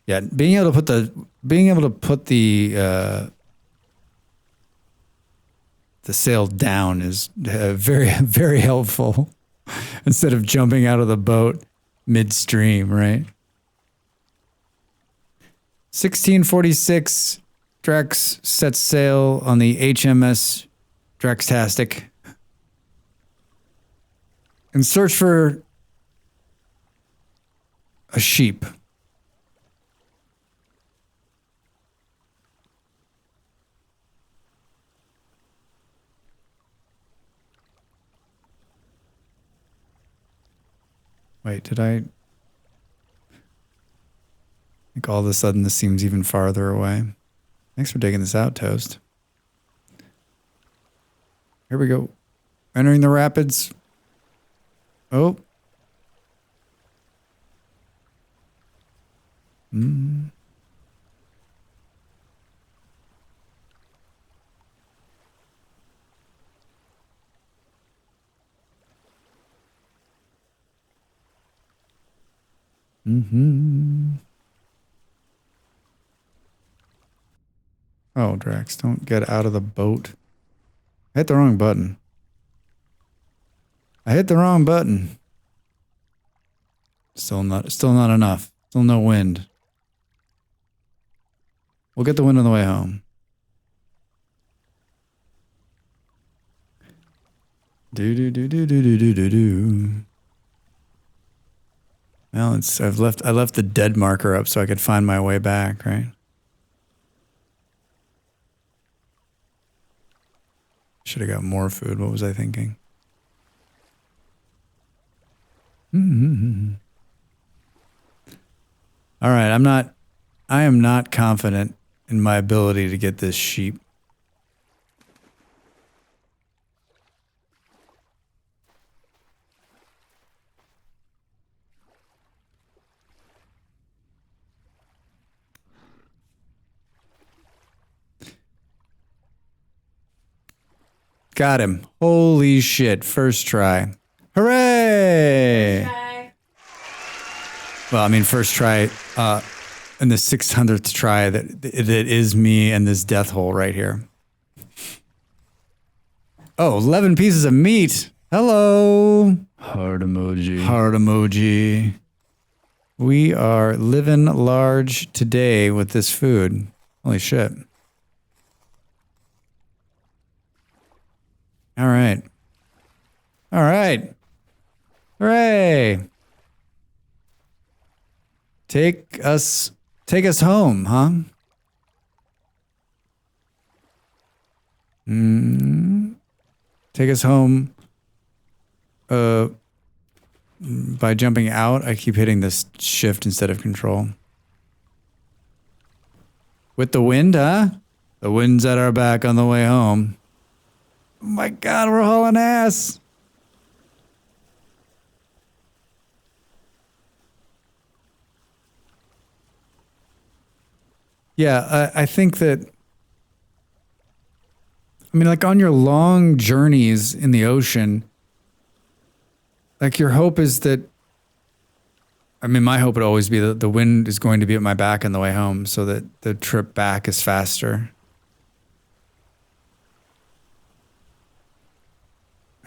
Yeah, being able to put the sail down is very very helpful instead of jumping out of the boat midstream, right? 1646 Drex sets sail on the HMS Drextastic in search for a sheep. Wait, did I think all of a sudden this seems even farther away? Thanks for digging this out, Toast. Here we go. Entering the rapids. Oh. Oh, Drax, don't get out of the boat. I hit the wrong button. Still not enough. Still no wind. We'll get the wind on the way home. Do do do do do do do do do. Well, I left the dead marker up so I could find my way back, right? Should have got more food. What was I thinking? All right, I am not confident in my ability to get this sheep. Got him. Holy shit. First try. Hooray!
First try.
Well, I mean, first try in the 600th try that is me and this death hole right here. Oh, 11 pieces of meat. Hello.
Heart emoji.
Heart emoji. We are living large today with this food. Holy shit. All right. All right. Hooray. Take us home, huh? Take us home by jumping out. I keep hitting this shift instead of control. With the wind, huh? The wind's at our back on the way home. Oh my God, we're hauling ass. Yeah, I think that, I mean, like on your long journeys in the ocean, like your hope is that, I mean, my hope would always be that the wind is going to be at my back on the way home so that the trip back is faster.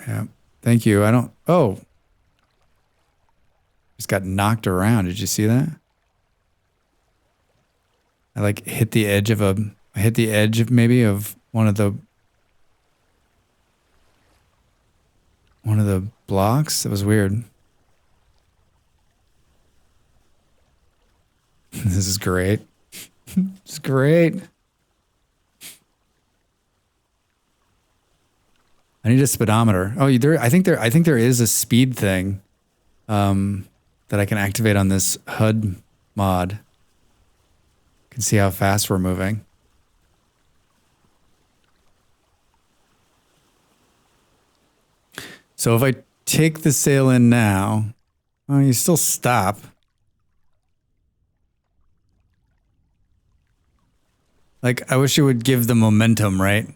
Yeah. Thank you. Just got knocked around. Did you see that? I like hit the edge of maybe of one of the blocks. That was weird. This is great. It's great. I need a speedometer. Oh, I think there is a speed thing that I can activate on this HUD mod. Can see how fast we're moving. So if I take the sail in now, oh, you still stop. Like, I wish it would give the momentum, right?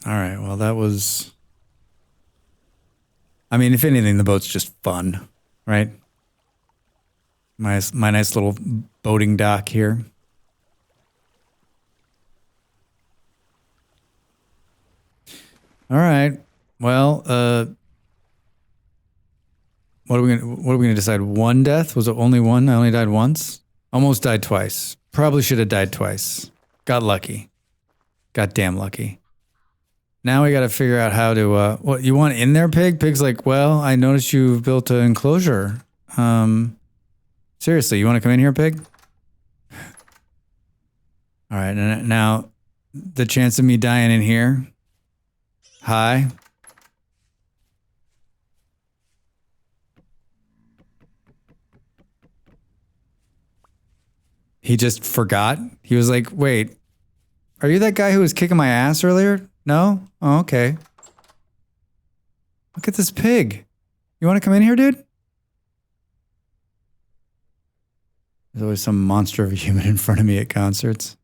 All right, well, that was... I mean, if anything, the boat's just fun, right? My nice little boating dock here. All right. Well, what are we gonna decide? One death? Was it only one? I only died once? Almost died twice. Probably should have died twice. Got lucky. Got damn lucky. Now we got to figure out how to, what you want in there, Pig? Pig's like, well, I noticed you've built an enclosure. Seriously, you want to come in here, Pig? All right, and now the chance of me dying in here, high. He just forgot. He was like, wait, are you that guy who was kicking my ass earlier? No? Oh, okay. Look at this pig. You want to come in here, dude? There's always some monster of a human in front of me at concerts.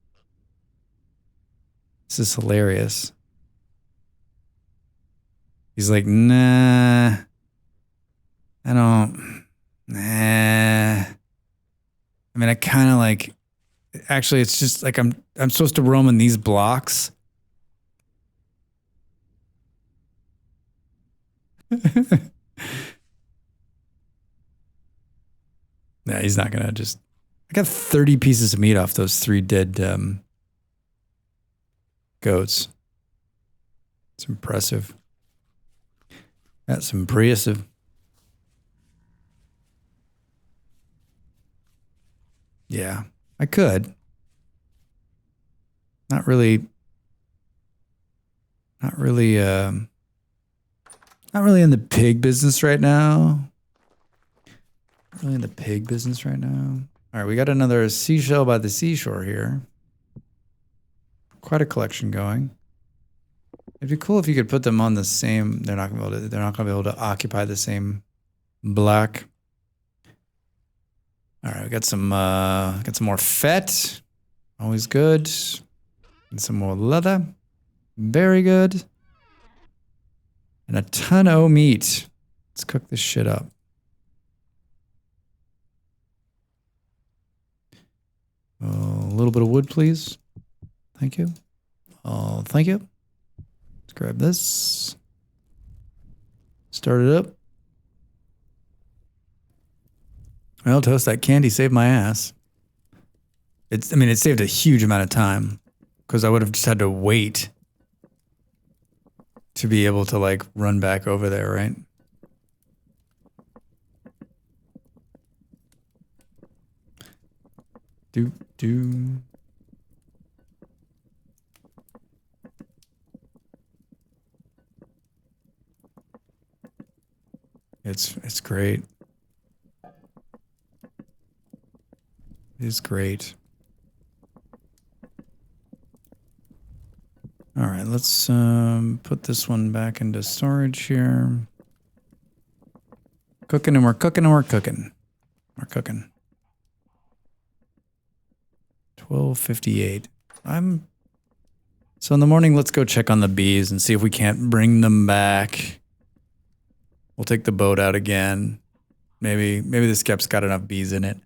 This is hilarious. He's like, nah. I don't. Nah. I mean, I kind of like. Actually, it's just like I'm supposed to roam in these blocks. Nah, he's not gonna just. I got 30 pieces of meat off those 3 dead goats. It's impressive. That's impressive. Yeah, I could. Not really in the pig business right now. Not really in the pig business right now. All right, we got another seashell by the seashore here. Quite a collection going. It'd be cool if you could put them on the same. They're not gonna be able to occupy the same block. All right, we got some more fat. Always good. And some more leather. Very good. And a ton of meat. Let's cook this shit up. A little bit of wood, please. Thank you. Oh, thank you. Let's grab this. Start it up. Well, Toast, that candy saved my ass. It saved a huge amount of time because I would have just had to wait to be able to like run back over there, right? Do. It's great. It's great. All right, let's put this one back into storage here. Cooking and we're cooking and we're cooking. We're cooking. 12:58. So in the morning, let's go check on the bees and see if we can't bring them back. We'll take the boat out again. Maybe the skep's got enough bees in it.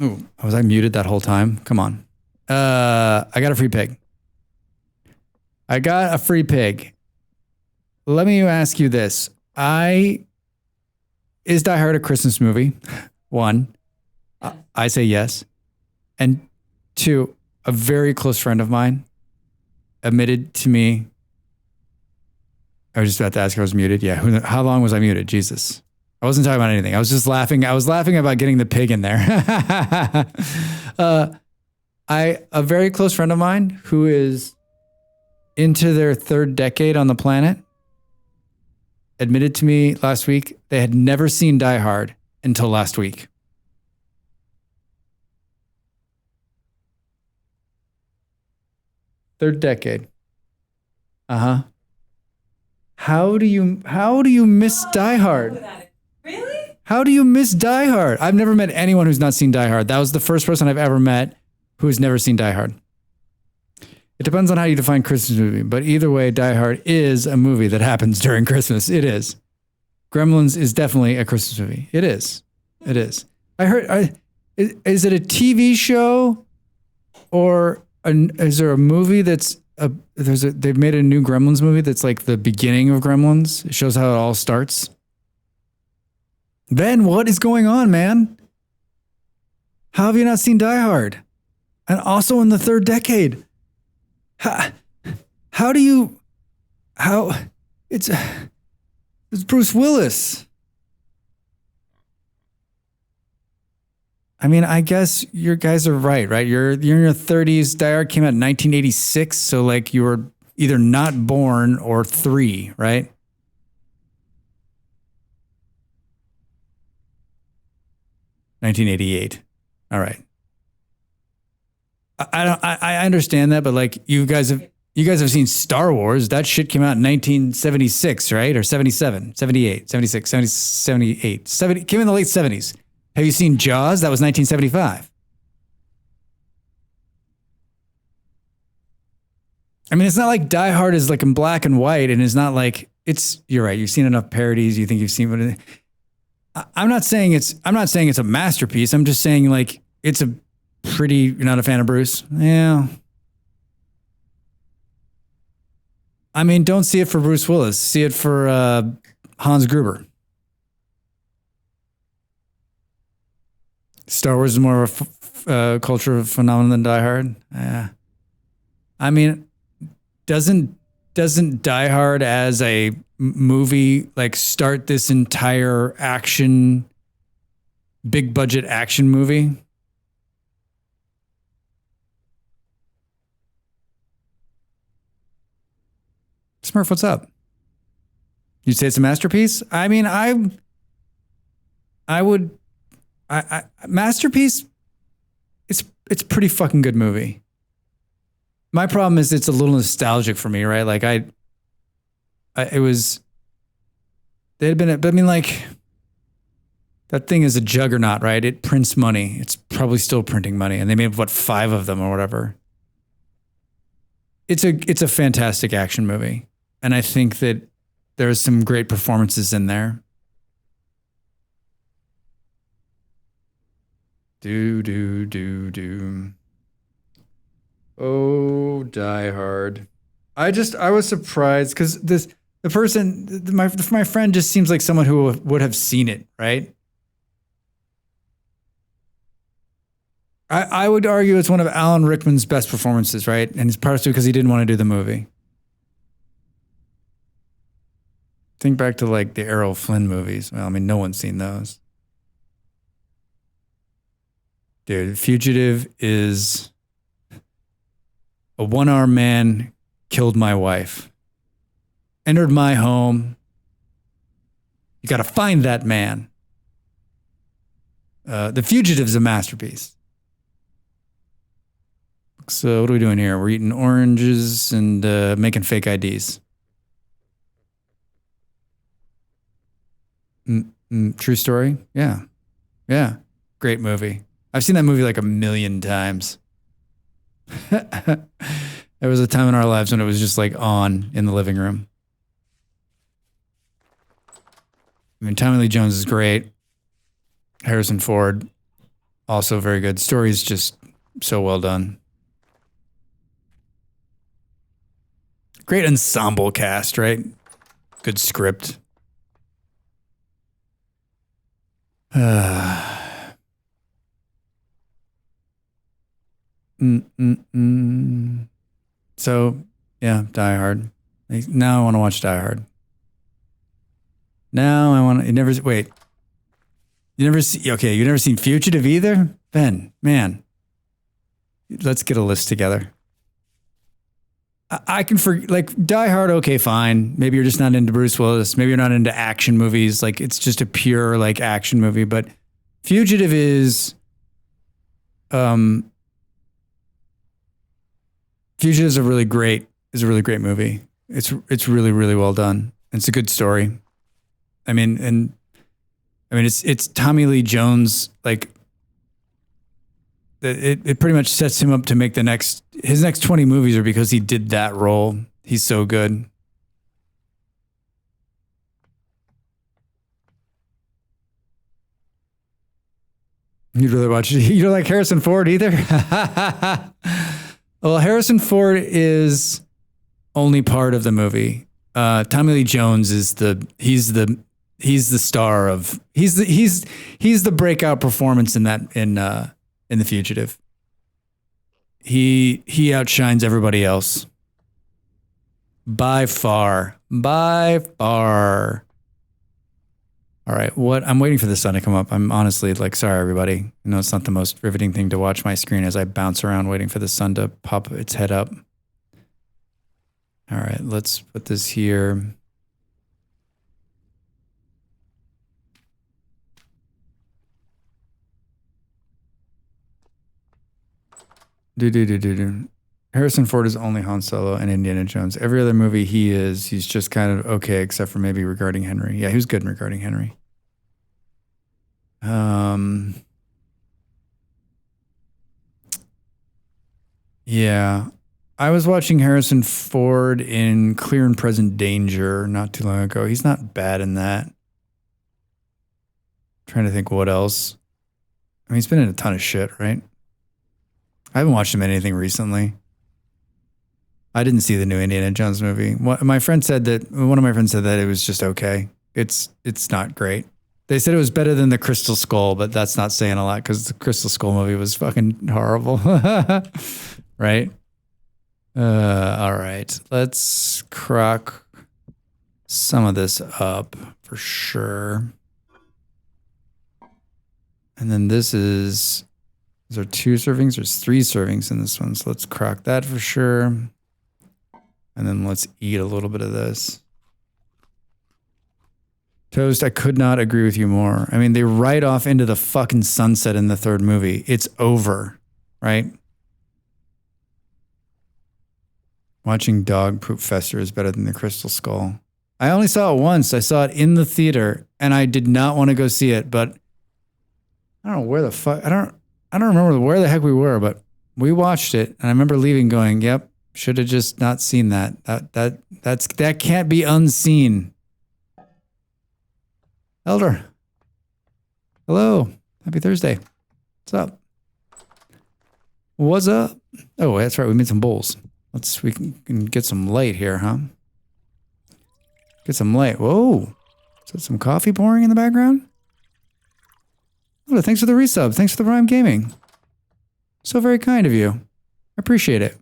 Ooh, was I muted that whole time? Come on. I got a free pig. I got a free pig. Let me ask you this. Is Die Hard a Christmas movie? One, I say yes. And two, a very close friend of mine admitted to me. I was just about to ask if I was muted. Yeah. How long was I muted? Jesus. I wasn't talking about anything. I was just laughing. I was laughing about getting the pig in there. A very close friend of mine who is into their third decade on the planet admitted to me last week they had never seen Die Hard until last week. Third decade. Uh-huh. How do you miss Die Hard?
Really?
How do you miss Die Hard? I've never met anyone who's not seen Die Hard. That was the first person I've ever met who has never seen Die Hard. It depends on how you define Christmas movie, but either way, Die Hard is a movie that happens during Christmas. It is. Gremlins is definitely a Christmas movie. It is. It is. Is it a TV show or is there a movie that's they've made a new Gremlins movie that's like the beginning of Gremlins? It shows how it all starts. Ben, what is going on, man? How have you not seen Die Hard? And also in the third decade. It's Bruce Willis. I mean, I guess you guys are right? You're in your 30s. Die Hard came out in 1986, so like you were either not born or 3, right? (1988). All right. I understand that, but like you guys have seen Star Wars. That shit came out in 1976, right? Or 77, 78, 76, 70, 78, 70, came in the late 70s. Have you seen Jaws? That was 1975. I mean, it's not like Die Hard is like in black and white, and it's not like you're right. You've seen enough parodies. You think you've seen what I'm not saying it's a masterpiece. I'm just saying like it's a pretty. You're not a fan of Bruce? Yeah. I mean, don't see it for Bruce Willis. See it for Hans Gruber. Star Wars is more of a cultural phenomenon than Die Hard. Yeah. I mean, doesn't Die Hard as a movie like start this entire big budget action movie? Smurf, what's up? You'd say it's a masterpiece? I mean, masterpiece. It's a pretty fucking good movie. My problem is it's a little nostalgic for me, right? Like they had been, but I mean, like that thing is a juggernaut, right? It prints money. It's probably still printing money, and they made 5 of them or whatever. It's a fantastic action movie, and I think that there's some great performances in there. Oh, Die Hard. I was surprised because my friend just seems like someone who would have seen it, right? I would argue it's one of Alan Rickman's best performances, right? And it's partially because he didn't want to do the movie. Think back to like the Errol Flynn movies. Well, I mean, no one's seen those. Dude, Fugitive is a one-armed man killed my wife, entered my home. You got to find that man. The Fugitive's a masterpiece. So what are we doing here? We're eating oranges and making fake IDs. True story? Yeah. Yeah. Great movie. I've seen that movie like 1,000,000 times. There was a time in our lives when it was just like on in the living room. I mean, Tommy Lee Jones is great. Harrison Ford. Also very good. Story's just so well done. Great ensemble cast, right? Good script. So, yeah, Die Hard. Now I want to watch Die Hard. Now I want to. You never wait. You never see. Okay, you never seen Fugitive either, Ben. Man, let's get a list together. I can like Die Hard. Okay, fine. Maybe you're just not into Bruce Willis. Maybe you're not into action movies. Like it's just a pure like action movie. But Fugitive is, Fugitive is a really great movie. It's really really well done. It's a good story. I mean, it's Tommy Lee Jones. Like it pretty much sets him up to make his next 20 movies are because he did that role. He's so good. You really watch it. You don't like Harrison Ford either? Well, Harrison Ford is only part of the movie. Tommy Lee Jones is he's the star of he's the breakout performance in The Fugitive. He outshines everybody else by far. All right, I'm waiting for the sun to come up. I'm honestly like, sorry, everybody. I know it's not the most riveting thing to watch my screen as I bounce around waiting for the sun to pop its head up. All right, let's put this here. Harrison Ford is only Han Solo and Indiana Jones. Every other movie he's just kind of okay, except for maybe Regarding Henry. Yeah, he was good in Regarding Henry. Yeah. I was watching Harrison Ford in Clear and Present Danger not too long ago. He's not bad in that. Trying to think what else. I mean, he's been in a ton of shit, right? I haven't watched him in anything recently. I didn't see the new Indiana Jones movie. One of my friends said that it was just okay. It's not great. They said it was better than the Crystal Skull, but that's not saying a lot because the Crystal Skull movie was fucking horrible. Right? All right. Let's crock some of this up for sure. And then these are 2 servings. There's 3 servings in this one. So let's crock that for sure. And then let's eat a little bit of this. Toast, I could not agree with you more. I mean, they ride off into the fucking sunset in the 3rd movie. It's over, right? Watching dog poop fester is better than the Crystal Skull. I only saw it once. I saw it in the theater, and I did not want to go see it, but I don't know where the fuck. I don't remember where the heck we were, but we watched it, and I remember leaving going, "Yep, should have just not seen that. That can't be unseen." Elder, hello, happy Thursday. What's up? What's up? Oh, that's right. We made some bowls. We can get some light here, huh? Get some light. Whoa, is that some coffee pouring in the background? Oh, thanks for the resub. Thanks for the Prime Gaming. So very kind of you. I appreciate it.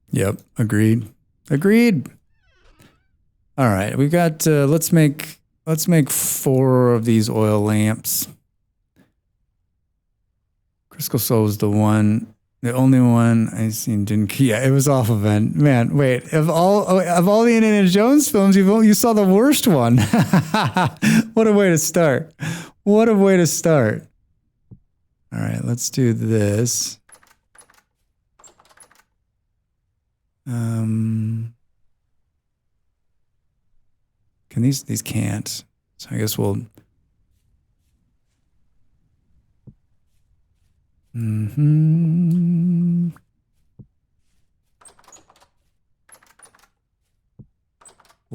Yep, agreed. All right, we got. Let's make 4 of these oil lamps. Crystal Soul is the only one I seen didn't. Yeah, it was awful, man. Wait, of all the Indiana Jones films, you saw the worst one. What a way to start! All right, let's do this. Can these can't? So I guess we'll.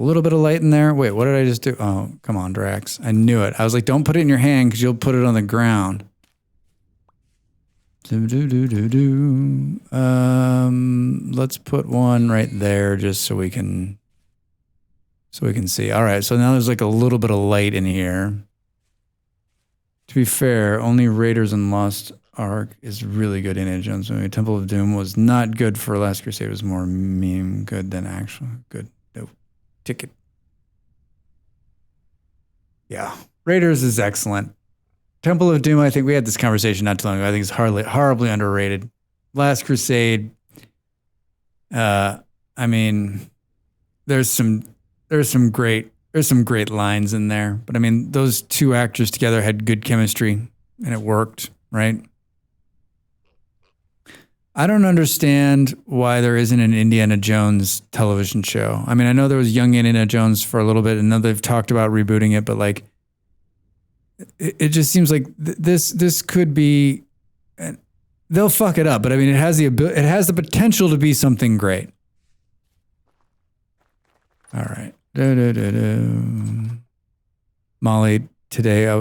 A little bit of light in there. Wait, what did I just do? Oh, come on, Drax. I knew it. I was like, don't put it in your hand because you'll put it on the ground. Let's put one right there just so we can see. All right, so now there's like a little bit of light in here. To be fair, only Raiders and Lost Ark is really good Indiana Jones movie. Temple of Doom was not good for Last Crusade. It was more meme good than actual good. No ticket. Yeah, Raiders is excellent. Temple of Doom, I think we had this conversation not too long ago. I think it's horribly underrated. Last Crusade, I mean, there's some great lines in there, but I mean, those two actors together had good chemistry and it worked, right? I don't understand why there isn't an Indiana Jones television show. I mean, I know there was Young Indiana Jones for a little bit, and now they've talked about rebooting it, but like, it just seems like this could be. They'll fuck it up, but I mean, it has the potential to be something great. All right, Molly. Today,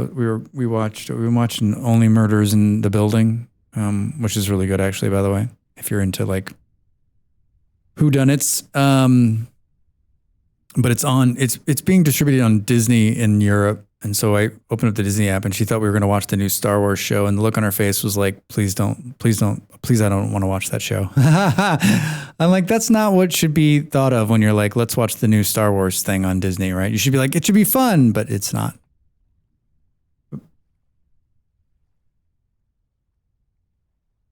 we watched Only Murders in the Building. Which is really good, actually, by the way, if you're into like whodunits. But it's being distributed on Disney in Europe. And so I opened up the Disney app and she thought we were going to watch the new Star Wars show. And the look on her face was like, please, I don't want to watch that show. I'm like, that's not what should be thought of when you're like, let's watch the new Star Wars thing on Disney, right? You should be like, it should be fun, but it's not.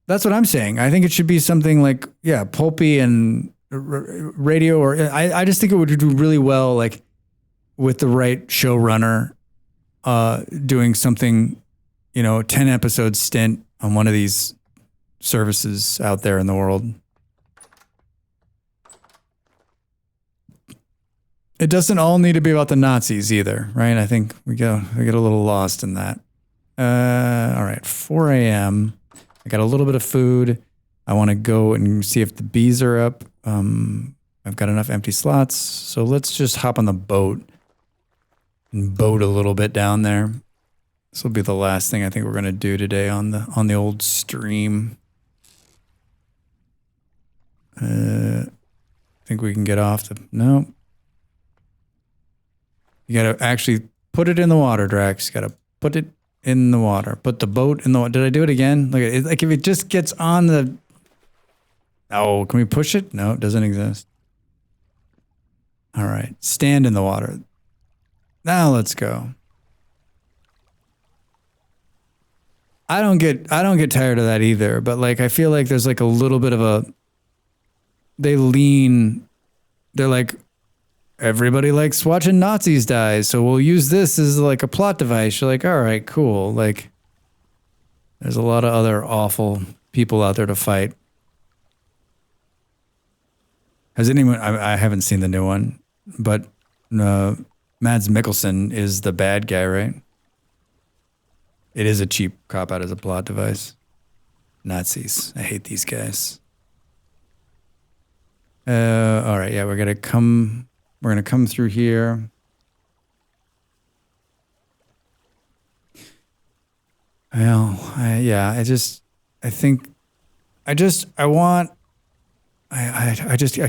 That's what I'm saying. I think it should be something like, yeah, pulpy and radio, or I just think it would do really well, like with the right showrunner, doing something, 10 episode stint on one of these services out there in the world. It doesn't all need to be about the Nazis either, right? I think we get a little lost in that. All right, 4 a.m. I got a little bit of food. I want to go and see if the bees are up. I've got enough empty slots. So let's just hop on the boat and boat a little bit down there. This will be the last thing I think we're going to do today on the old stream. I think we can get off no. You got to actually put it in the water, Drax. You got to put it in the water. Put the boat in the water. Did I do it again? Like if it just gets on the... Oh, can we push it? No, it doesn't exist. All right. Stand in the water. Now let's go. I don't get tired of that either, but like I feel like there's like a little bit of a... They're like, everybody likes watching Nazis die, so we'll use this as like a plot device. You're like, all right, cool. Like, there's a lot of other awful people out there to fight. Has anyone? I haven't seen the new one, but Mads Mikkelsen is the bad guy, right? It is a cheap cop out as a plot device. Nazis. I hate these guys. All right, yeah, we're gonna come through here. Well, I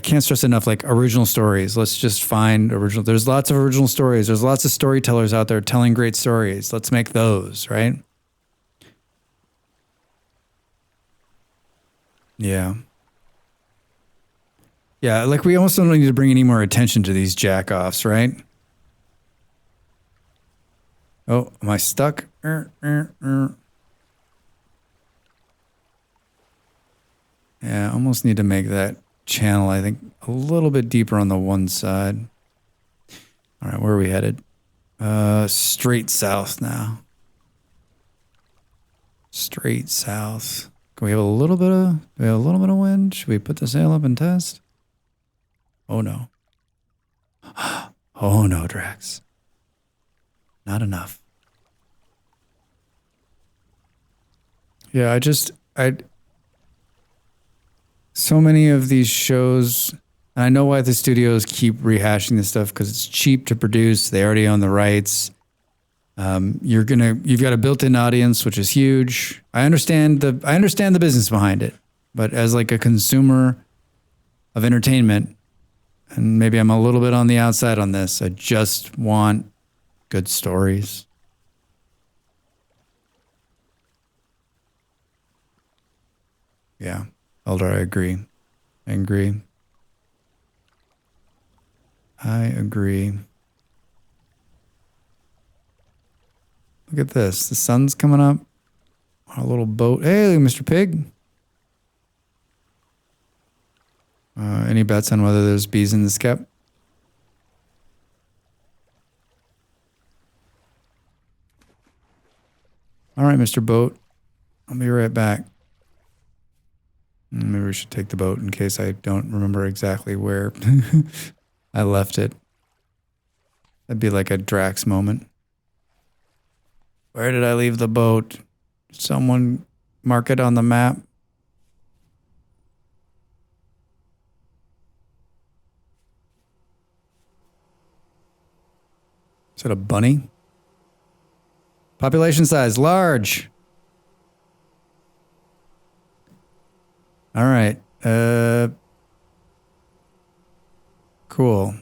can't stress enough, like original stories. Let's just find original. There's lots of original stories. There's lots of storytellers out there telling great stories. Let's make those, right? Yeah. Yeah, like we almost don't need to bring any more attention to these jack-offs, right? Oh, am I stuck? Yeah, I almost need to make that channel, I think, a little bit deeper on the one side. All right, where are we headed? Straight south now. Straight south. Do we have a little bit of wind? Should we put the sail up and test? Oh no. Oh no, Drax. Not enough. Yeah, so many of these shows, And I know why the studios keep rehashing this stuff because it's cheap to produce. They already own the rights. You've got a built-in audience, which is huge. I understand the business behind it, but as like a consumer of entertainment, and maybe I'm a little bit on the outside on this, I just want good stories. Yeah, Elder, I agree. I agree. Look at this. The sun's coming up. Our little boat. Hey, Mr. Pig. Any bets on whether there's bees in the skep? All right, Mr. Boat. I'll be right back. Maybe we should take the boat in case I don't remember exactly where I left it. That'd be like a Drax moment. Where did I leave the boat? Someone mark it on the map. Is it a bunny? Population size, large. All right. Cool.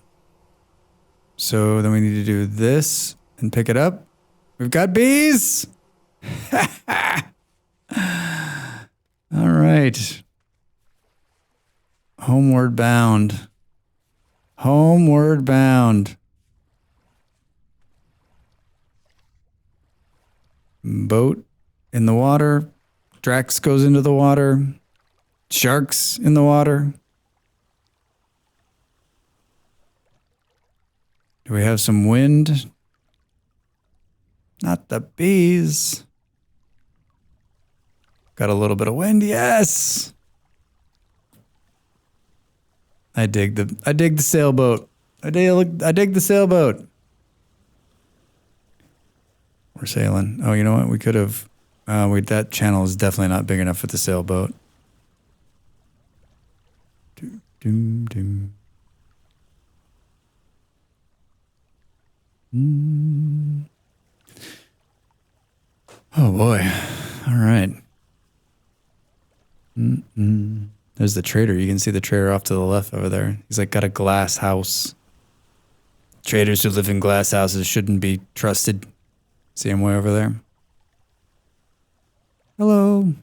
So then we need to do this and pick it up. We've got bees. All right. Homeward bound. Homeward bound. Boat in the water. Drax goes into the water. Sharks in the water. Do we have some wind? Not the bees. Got a little bit of wind, yes. I dig the sailboat. I dig the sailboat. We're sailing. Oh, you know what? We could have. That channel is definitely not big enough for the sailboat. Doom, doom. Oh boy. All right. There's the trader. You can see the trader off to the left over there. He's like got a glass house. Traders who live in glass houses shouldn't be trusted. See him way over there. Hello.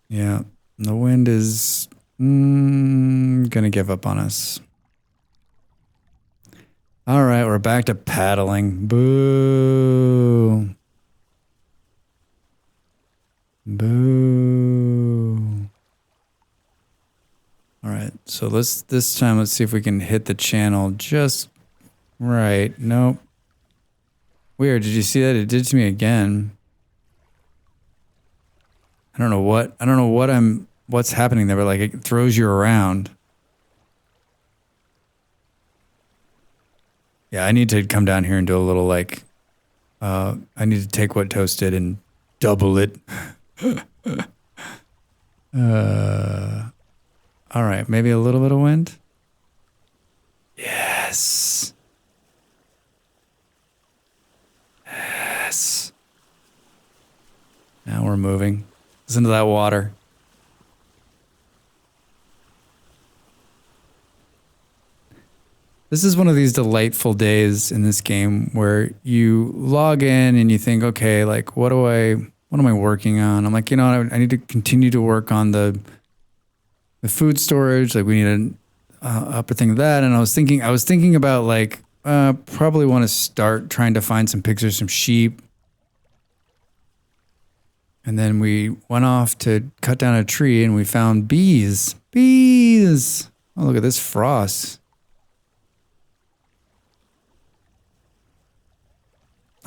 Yeah, the wind is gonna give up on us. All right, we're back to paddling. Boo. Boo. All right, so this time let's see if we can hit the channel just right. Nope. Weird. Did you see that? It did to me again. I don't know what's happening there, but like it throws you around. Yeah, I need to come down here and do a little like, I need to take what Toast did and double it. All right, maybe a little bit of wind. Yes. Yes. Now we're moving. Listen to that water. This is one of these delightful days in this game where you log in and you think, okay, like what am I working on? I'm like, you know, I need to continue to work on the food storage. Like we need an upper thing of that. And I was thinking about like probably want to start trying to find some pictures of some sheep. And then we went off to cut down a tree and we found bees. Bees! Oh, look at this frost.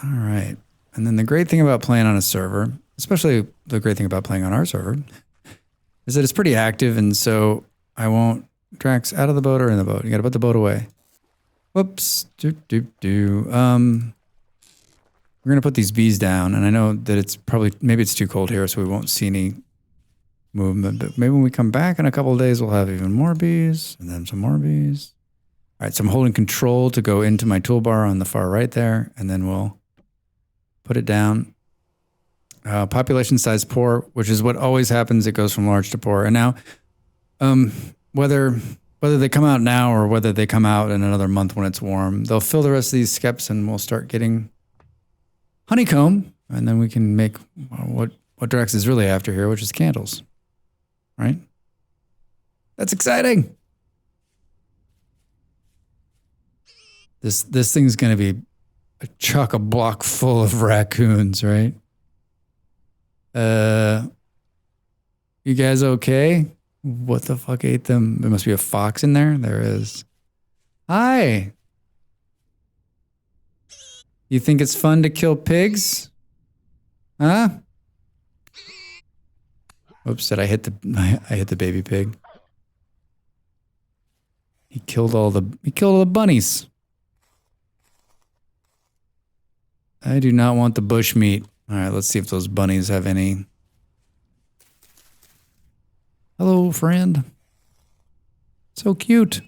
All right. And then the great thing about playing on a server, especially the great thing about playing on our server, is that it's pretty active. And so I won't... Drax, out of the boat or in the boat? You got to put the boat away. Whoops. We're going to put these bees down, and I know that it's probably, maybe it's too cold here, so we won't see any movement. But maybe when we come back in a couple of days, we'll have even more bees and then some more bees. All right, so I'm holding control to go into my toolbar on the far right there, and then we'll put it down. Population size poor, which is what always happens. It goes from large to poor. And now, whether they come out now or whether they come out in another month when it's warm, they'll fill the rest of these skeps and we'll start getting honeycomb. And then we can make what Drex is really after here, which is candles. Right? That's exciting. This thing's going to be a chock-a-block full of raccoons, right? You guys okay? What the fuck ate them? There must be a fox in there. There is. Hi. You think it's fun to kill pigs? Huh? Oops, did I hit the baby pig? He killed all the bunnies. I do not want the bush meat. All right, let's see if those bunnies have any. Hello, friend. So cute.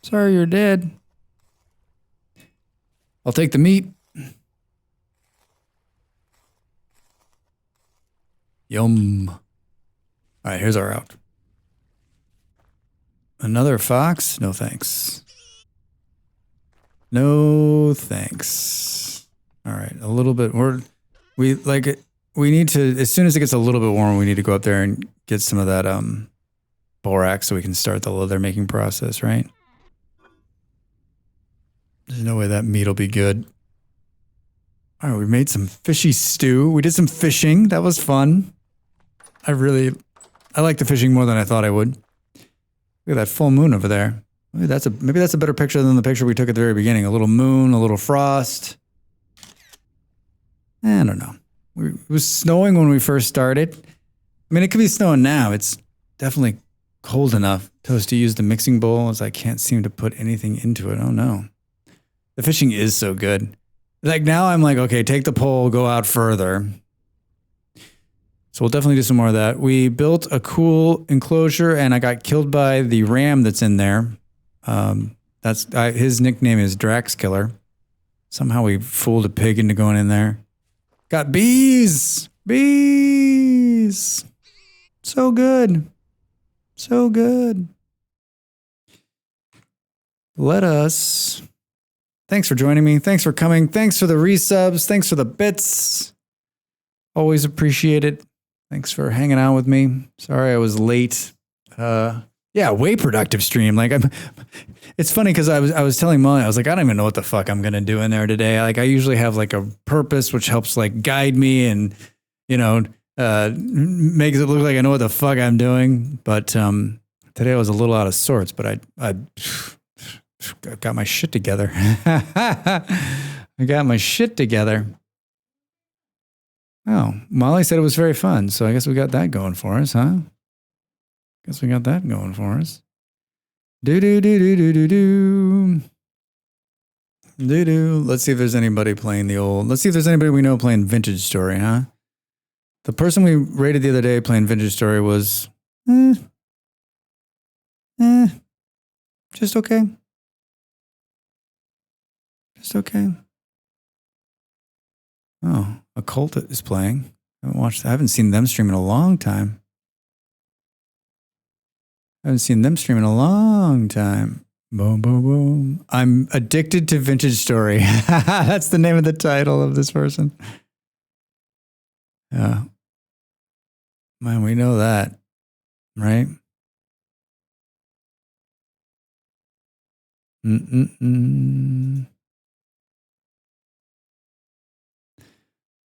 Sorry you're dead. I'll take the meat. Yum. All right, here's our out. Another fox? No thanks. No thanks. All right, a little bit. We need to, as soon as it gets a little bit warmer, we need to go up there and get some of that borax so we can start the leather making process, right? There's no way that meat will be good. All right, we made some fishy stew. We did some fishing. That was fun. I like the fishing more than I thought I would. Look at that full moon over there. Maybe that's a better picture than the picture we took at the very beginning. A little moon, a little frost. I don't know. It was snowing when we first started. I mean, it could be snowing now. It's definitely cold enough. Toast to use the mixing bowl as I can't seem to put anything into it. Oh no. The fishing is so good. Like now I'm like, okay, take the pole, go out further. So we'll definitely do some more of that. We built a cool enclosure and I got killed by the ram that's in there. His nickname is Drax Killer. Somehow we fooled a pig into going in there. Got bees! Bees! So good. So good. Thanks for joining me. Thanks for coming. Thanks for the resubs. Thanks for the bits. Always appreciate it. Thanks for hanging out with me. Sorry I was late. Way productive stream. It's funny because I was telling Molly, I was like, I don't even know what the fuck I'm gonna do in there today. Like I usually have like a purpose which helps like guide me and makes it look like I know what the fuck I'm doing. But today I was a little out of sorts, but I got my shit together. I got my shit together. Oh, Molly said it was very fun, so I guess we got that going for us, huh? Guess we got that going for us. Do. Let's see if there's anybody playing let's see if there's anybody we know playing Vintage Story, huh? The person we rated the other day playing Vintage Story was, just okay. Just okay. Oh, Occult is playing. I haven't seen them stream in a long time. Boom, boom, boom. I'm addicted to Vintage Story. That's the name of the title of this person. Yeah. Man, we know that, right?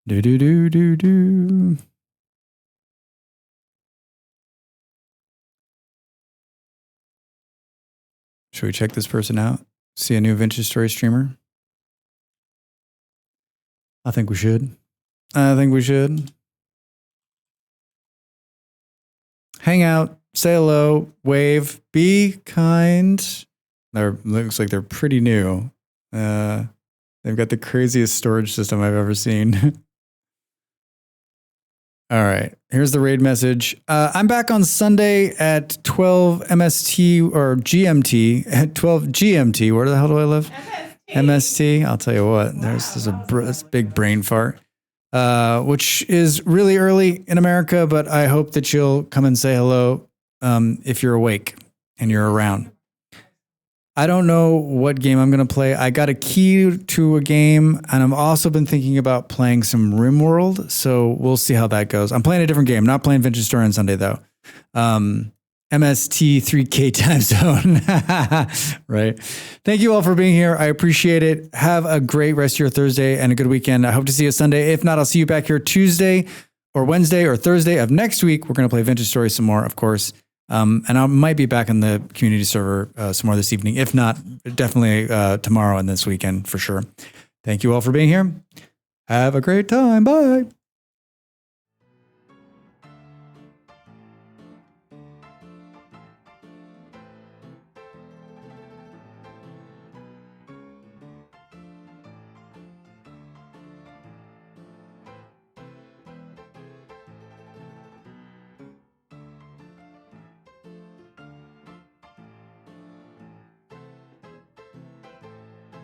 Do. Should we check this person out? See a new Vintage Story streamer? I think we should. Hang out, say hello, wave, be kind. Looks like they're pretty new. They've got the craziest storage system I've ever seen. All right. Here's the raid message. I'm back on Sunday at 12 MST or GMT at 12 GMT. Where the hell do I live? MST. I'll tell you what. There's a big brain fart, which is really early in America. But I hope that you'll come and say hello if you're awake and you're around. I don't know what game I'm going to play. I got a key to a game, and I've also been thinking about playing some RimWorld, so we'll see how that goes. I'm playing a different game, not playing Vintage Story on Sunday, though. MST 3K time zone. Right. Thank you all for being here. I appreciate it. Have a great rest of your Thursday and a good weekend. I hope to see you Sunday. If not, I'll see you back here Tuesday or Wednesday or Thursday of next week. We're going to play Vintage Story some more, of course. And I might be back in the community server some more this evening. If not, definitely tomorrow and this weekend for sure. Thank you all for being here. Have a great time. Bye.